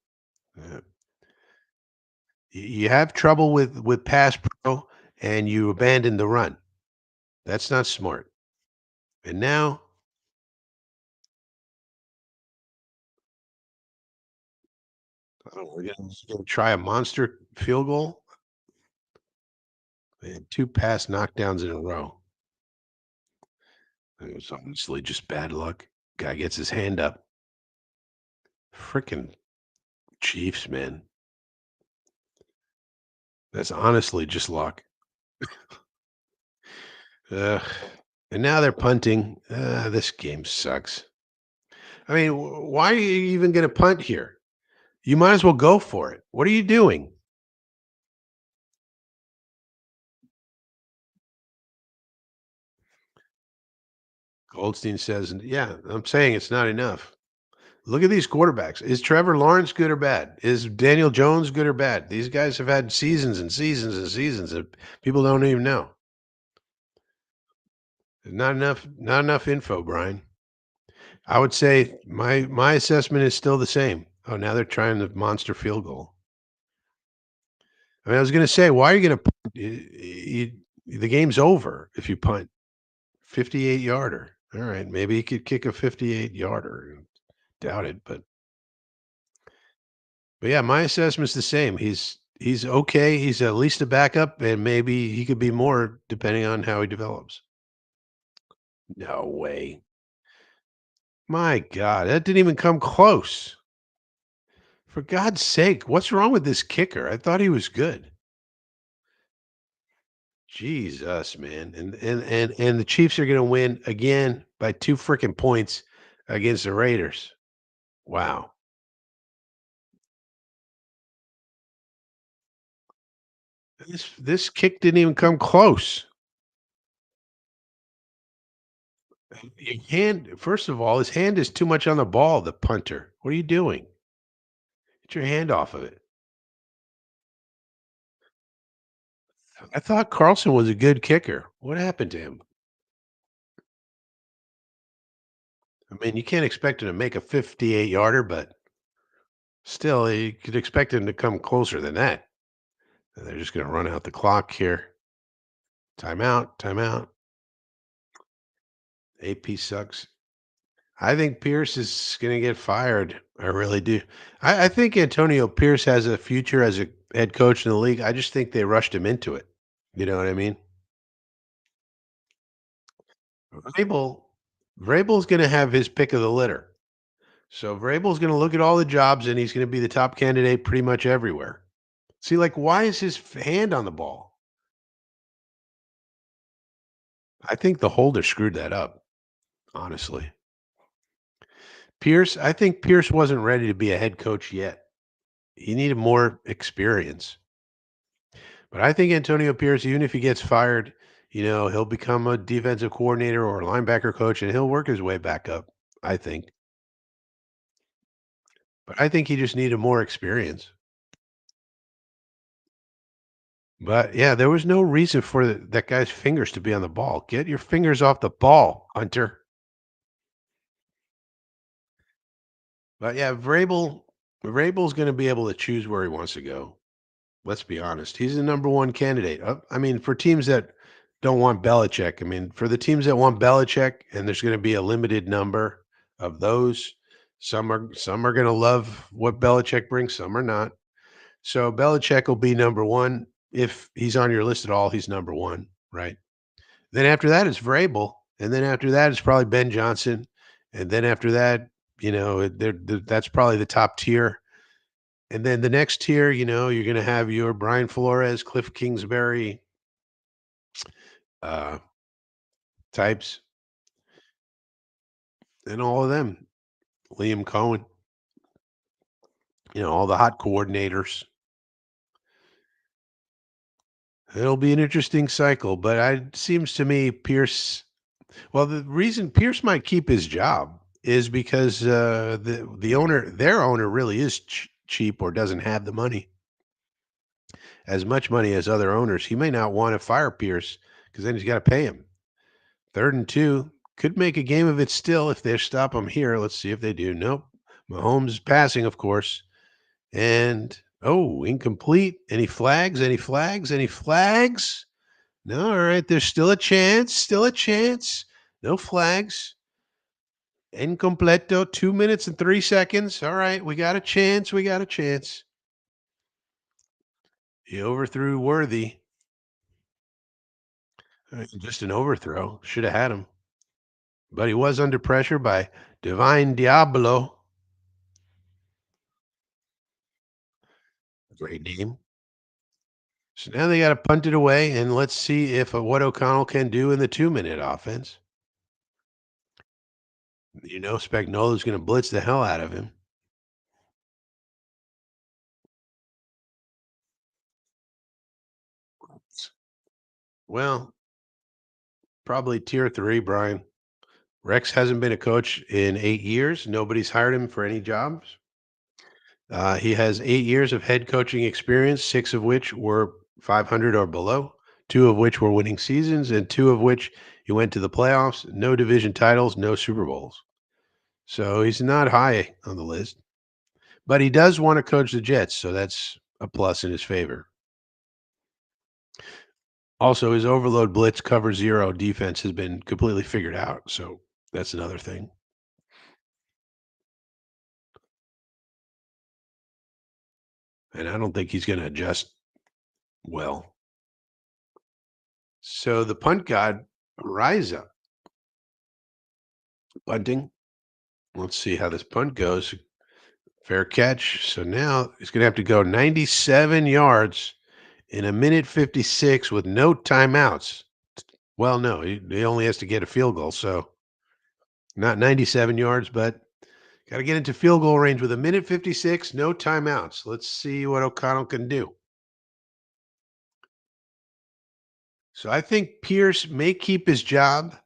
Uh, you have trouble with pass pro, and you abandon the run. That's not smart. And now, I don't know, we're gonna try a monster field goal. Man, 2 pass knockdowns in a row. It was honestly just bad luck. Guy gets his hand up. Freaking Chiefs, man. That's honestly just luck. Ugh. And now they're punting. This game sucks. I mean, why are you even going to punt here? You might as well go for it. What are you doing? Goldstein says, yeah, I'm saying it's not enough. Look at these quarterbacks. Is Trevor Lawrence good or bad? Is Daniel Jones good or bad? These guys have had seasons and seasons and seasons that people don't even know. Not enough info, Brian. I would say my assessment is still the same. Oh, now they're trying the monster field goal. I mean, I was going to say, why are you going to punt? The game's over if you punt 58 yarder. All right, maybe he could kick a 58 yarder. Doubt it, but yeah, my assessment's the same. He's okay. He's at least a backup, and maybe he could be more depending on how he develops. No way. My God, that didn't even come close. For God's sake, what's wrong with this kicker? I thought he was good. Jesus, man. And the Chiefs are gonna win again by 2 freaking points against the Raiders. Wow. This kick didn't even come close. Your hand first of all, his hand is too much on the ball, the punter. What are you doing? Get your hand off of it. I thought Carlson was a good kicker. What happened to him? I mean, you can't expect him to make a 58 yarder, but still, you could expect him to come closer than that. And they're just going to run out the clock here. Timeout, timeout. AP sucks. I think Pierce is going to get fired. I really do. I think Antonio Pierce has a future as a head coach in the league. I just think they rushed him into it. You know what I mean? Vrabel, Vrabel's going to have his pick of the litter. So Vrabel's going to look at all the jobs, and he's going to be the top candidate pretty much everywhere. See, like, why is his hand on the ball? I think the holder screwed that up, honestly. I think Pierce wasn't ready to be a head coach yet. He needed more experience. But I think Antonio Pierce, even if he gets fired, he'll become a defensive coordinator or a linebacker coach and he'll work his way back up, I think. But I think he just needed more experience. But yeah, there was no reason for that guy's fingers to be on the ball. Get your fingers off the ball, Hunter. But yeah, Vrabel's going to be able to choose where he wants to go. Let's be honest. He's the number one candidate. I mean, for teams that don't want Belichick, I mean, for the teams that want Belichick, and there's going to be a limited number of those. Some are going to love what Belichick brings. Some are not. So Belichick will be number one if he's on your list at all. He's number one, right? Then after that is Vrabel, and then after that is probably Ben Johnson, and then after that, that's probably the top tier. And then the next tier, you're going to have your Brian Flores, Cliff Kingsbury uh, types, and all of them. Liam Cohen, all the hot coordinators. It'll be an interesting cycle, but it seems to me Pierce. Well, the reason Pierce might keep his job is because their owner, really is cheap or doesn't have the money, as much money as other owners. He may not want to fire Pierce because then he's got to pay him. 3rd and 2 could make a game of it still if they stop him here. Let's see if they do. Nope. Mahomes is passing, of course. And incomplete. Any flags? Any flags? Any flags? No, all right. There's still a chance. Still a chance. No flags. Incompleto, 2 minutes and 3 seconds. All right, we got a chance. We got a chance. He overthrew Worthy. Just an overthrow. Should have had him. But he was under pressure by Divine Diablo. Great name. So now they got to punt it away, and let's see if what O'Connell can do in the 2 minute offense. Spagnola's going to blitz the hell out of him. Well, probably tier three, Brian. Rex hasn't been a coach in 8 years. Nobody's hired him for any jobs. He has 8 years of head coaching experience, six of which were 500 or below, two of which were winning seasons, and two of which he went to the playoffs. No division titles, no Super Bowls. So he's not high on the list, but he does want to coach the Jets. So that's a plus in his favor. Also, his overload blitz cover zero defense has been completely figured out. So that's another thing. And I don't think he's going to adjust well. So the punt god, rise up, bunting. Let's see how this punt goes. Fair catch. So now he's going to have to go 97 yards in a minute 56 with no timeouts. Well, no, he only has to get a field goal. So not 97 yards, but got to get into field goal range with a minute 56, no timeouts. Let's see what O'Connell can do. So I think Pierce may keep his job.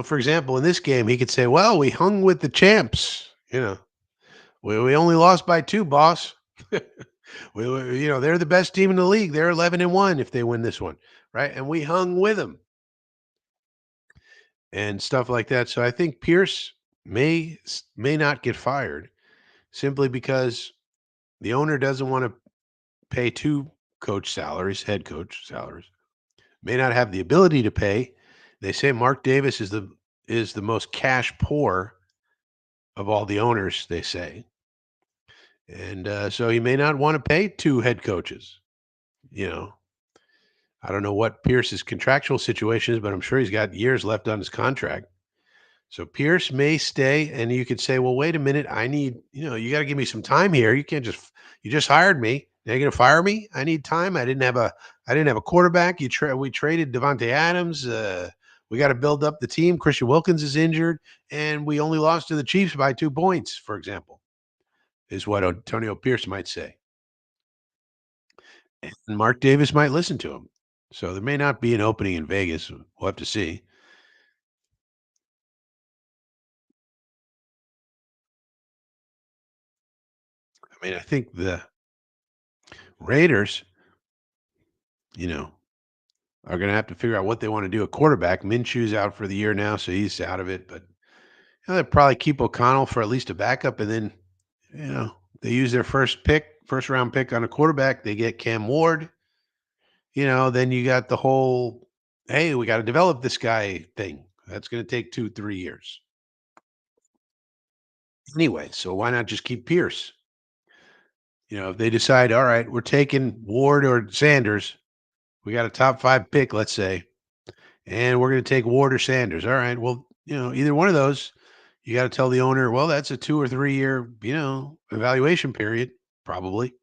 For example, in this game, he could say, well, we hung with the champs. We only lost by two, boss. They're the best team in the league. They're 11-1 if they win this one, right? And we hung with them and stuff like that. So I think Pierce may not get fired simply because the owner doesn't want to pay two head coach salaries. May not have the ability to pay. They say Mark Davis is the most cash poor of all the owners. They say, and so he may not want to pay two head coaches. You know, I don't know what Pierce's contractual situation is, but I'm sure he's got years left on his contract. So Pierce may stay, and you could say, "Well, wait a minute. You got to give me some time here. You can't you just hired me. Now you're going to fire me? I need time. I didn't have a quarterback. We traded Devontae Adams. We got to build up the team. Christian Wilkins is injured, and we only lost to the Chiefs by 2 points, for example, is what Antonio Pierce might say. And Mark Davis might listen to him. So there may not be an opening in Vegas. We'll have to see. I mean, I think the Raiders, you know, are going to have to figure out what they want to do at quarterback. Minshew's out for the year now, so he's out of it. But they'll probably keep O'Connell for at least a backup, and then they use their first round pick on a quarterback. They get Cam Ward. Then you got the whole hey, we got to develop this guy thing. That's going to take 2-3 years anyway. So why not just keep Pierce? If they decide, all right, we're taking Ward or Sanders, we got a top five pick, let's say, and we're going to take Ward or Sanders. All right. Well, either one of those, you got to tell the owner, well, that's a 2 or 3 year, evaluation period, probably,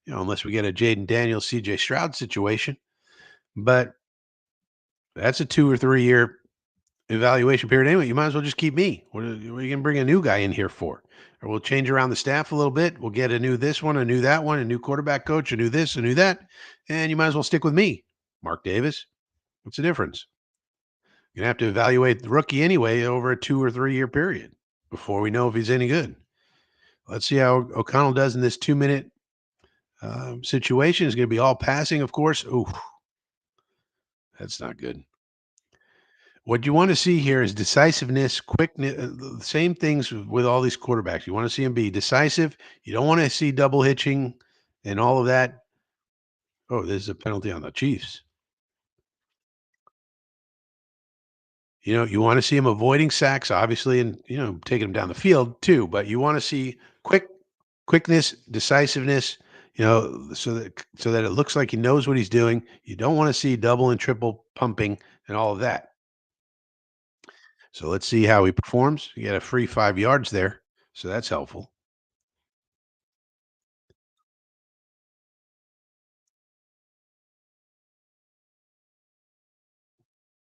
unless we get a Jaden Daniels, CJ Stroud situation. But that's a 2 or 3 year evaluation period anyway. You might as well just keep me. What are you going to bring a new guy in here for? Or we'll change around the staff a little bit. We'll get a new this one, a new that one, a new quarterback coach, a new this, a new that. And you might as well stick with me, Mark Davis. What's the difference? You're going to have to evaluate the rookie anyway over a 2 or 3 year period before we know if he's any good. Let's see how O'Connell does in this 2 minute situation. Is going to be all passing, of course. Ooh, that's not good. What you want to see here is decisiveness, quickness, the same things with all these quarterbacks. You want to see them be decisive. You don't want to see double hitching and all of that. Oh, there's a penalty on the Chiefs. You want to see him avoiding sacks, obviously, and taking them down the field too. But you want to see quickness, decisiveness. So that it looks like he knows what he's doing. You don't want to see double and triple pumping and all of that. So let's see how he performs. You got a free 5 yards there, so that's helpful.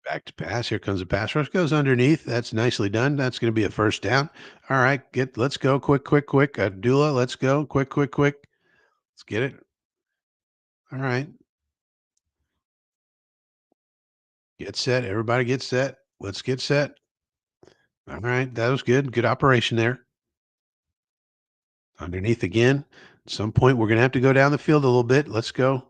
Back to pass. Here comes the pass rush. Goes underneath. That's nicely done. That's going to be a first down. All right. Let's go. Quick, quick, quick. Abdullah, let's go. Quick, quick, quick. Let's get it. All right. Get set. Everybody get set. Let's get set. All right. That was good. Good operation there. Underneath again. At some point, we're going to have to go down the field a little bit. Let's go.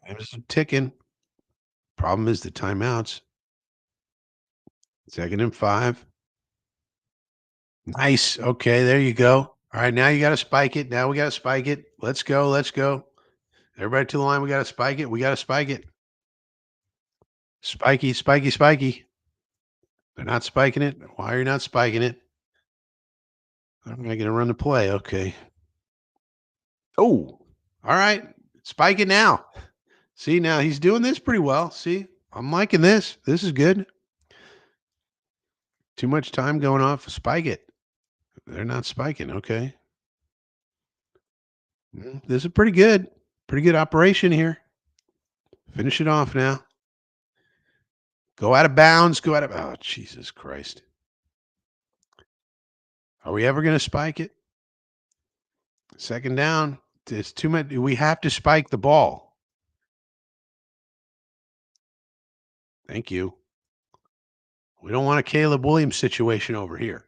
Time's ticking. Problem is the timeouts. Second and 5. Nice. Okay, there you go. All right, now you got to spike it. Now we got to spike it. Let's go. Let's go. Everybody to the line. We got to spike it. We got to spike it. Spiky, spiky, spiky. They're not spiking it. Why are you not spiking it? I'm not going to run the play. Okay. Oh, all right. Spike it now. See, now he's doing this pretty well. See, I'm liking this. This is good. Too much time going off. Spike it. They're not spiking. Okay. This is pretty good. Pretty good operation here. Finish it off now. Go out of bounds. Go out of. Oh, Jesus Christ. Are we ever going to spike it? Second down. It's too much. We have to spike the ball. Thank you. We don't want a Caleb Williams situation over here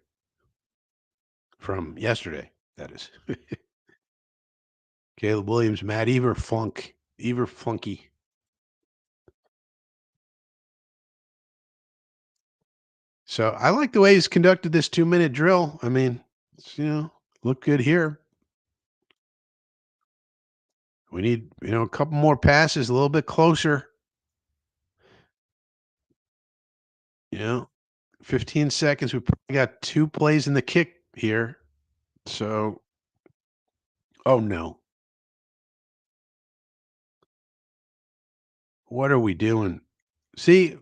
from yesterday. That is Caleb Williams, Matt Ever Flunky. So I like the way he's conducted this 2-minute drill. I mean, look good here. We need, a couple more passes, a little bit closer. You know, 15 seconds. We probably got 2 plays in the kick here. So, oh no. What are we doing? See,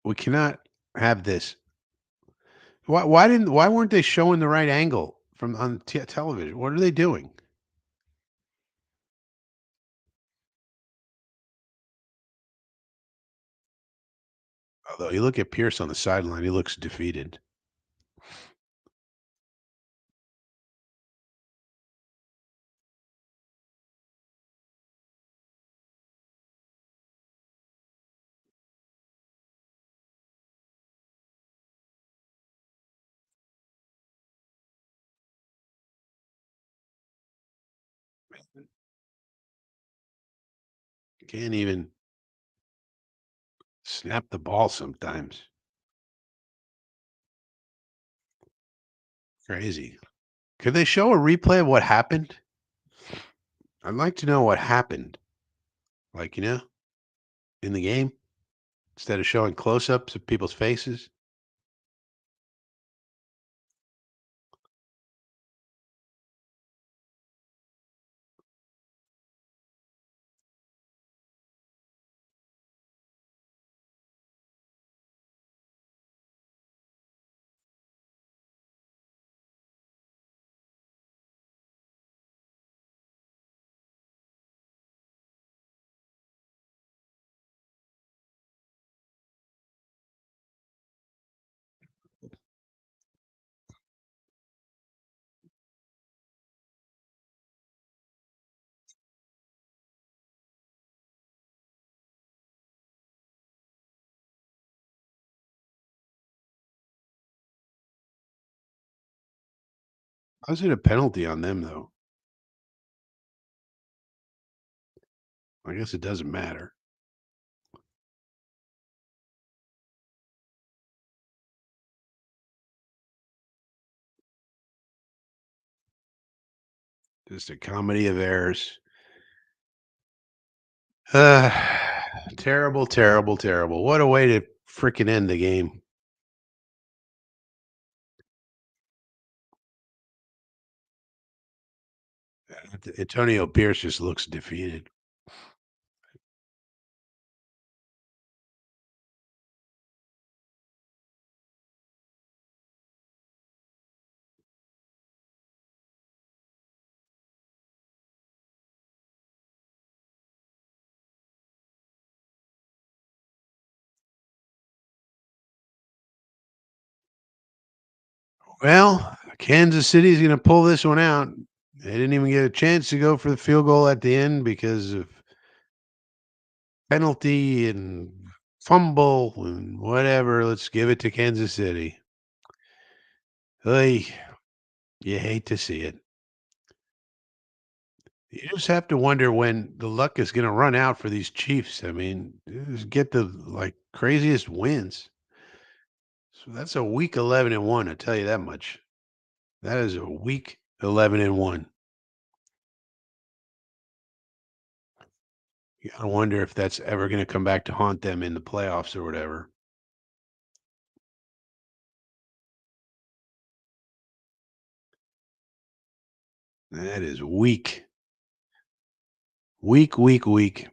we cannot have this. Why weren't they showing the right angle from on television? What are they doing? Although you look at Pierce on the sideline, he looks defeated. Can't even snap the ball sometimes. Crazy. Could they show a replay of what happened? I'd like to know what happened. Like, in the game instead of showing close-ups of people's faces. How's it a penalty on them though? I guess it doesn't matter. Just a comedy of errors. Uh, terrible, terrible, terrible. What a way to freaking end the game. Antonio Pierce just looks defeated. Well, Kansas City is going to pull this one out. They didn't even get a chance to go for the field goal at the end because of penalty and fumble and whatever. Let's give it to Kansas City. Hey, you hate to see it. You just have to wonder when the luck is going to run out for these Chiefs. I mean, just get the like craziest wins. So that's a week 11 and 1, I tell you that much. That is a week 11 and 1. You gotta wonder if that's ever going to come back to haunt them in the playoffs or whatever. That is weak. Weak, weak, weak.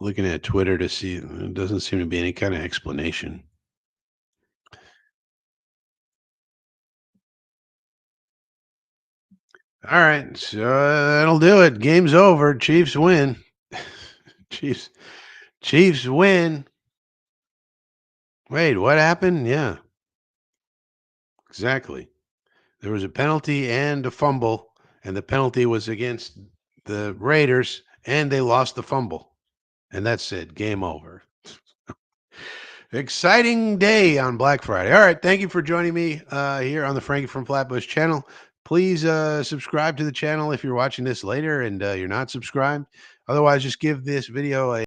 Looking at Twitter to see, it doesn't seem to be any kind of explanation. All right, so that'll do it. Game's over. Chiefs win. Chiefs, Chiefs win. Wait, what happened? Yeah, exactly. There was a penalty and a fumble, and the penalty was against the Raiders, and they lost the fumble. And that's it. Game over. Exciting day on Black Friday. All right. Thank you for joining me here on the Frankie from Flatbush channel. Please subscribe to the channel if you're watching this later and you're not subscribed. Otherwise, just give this video a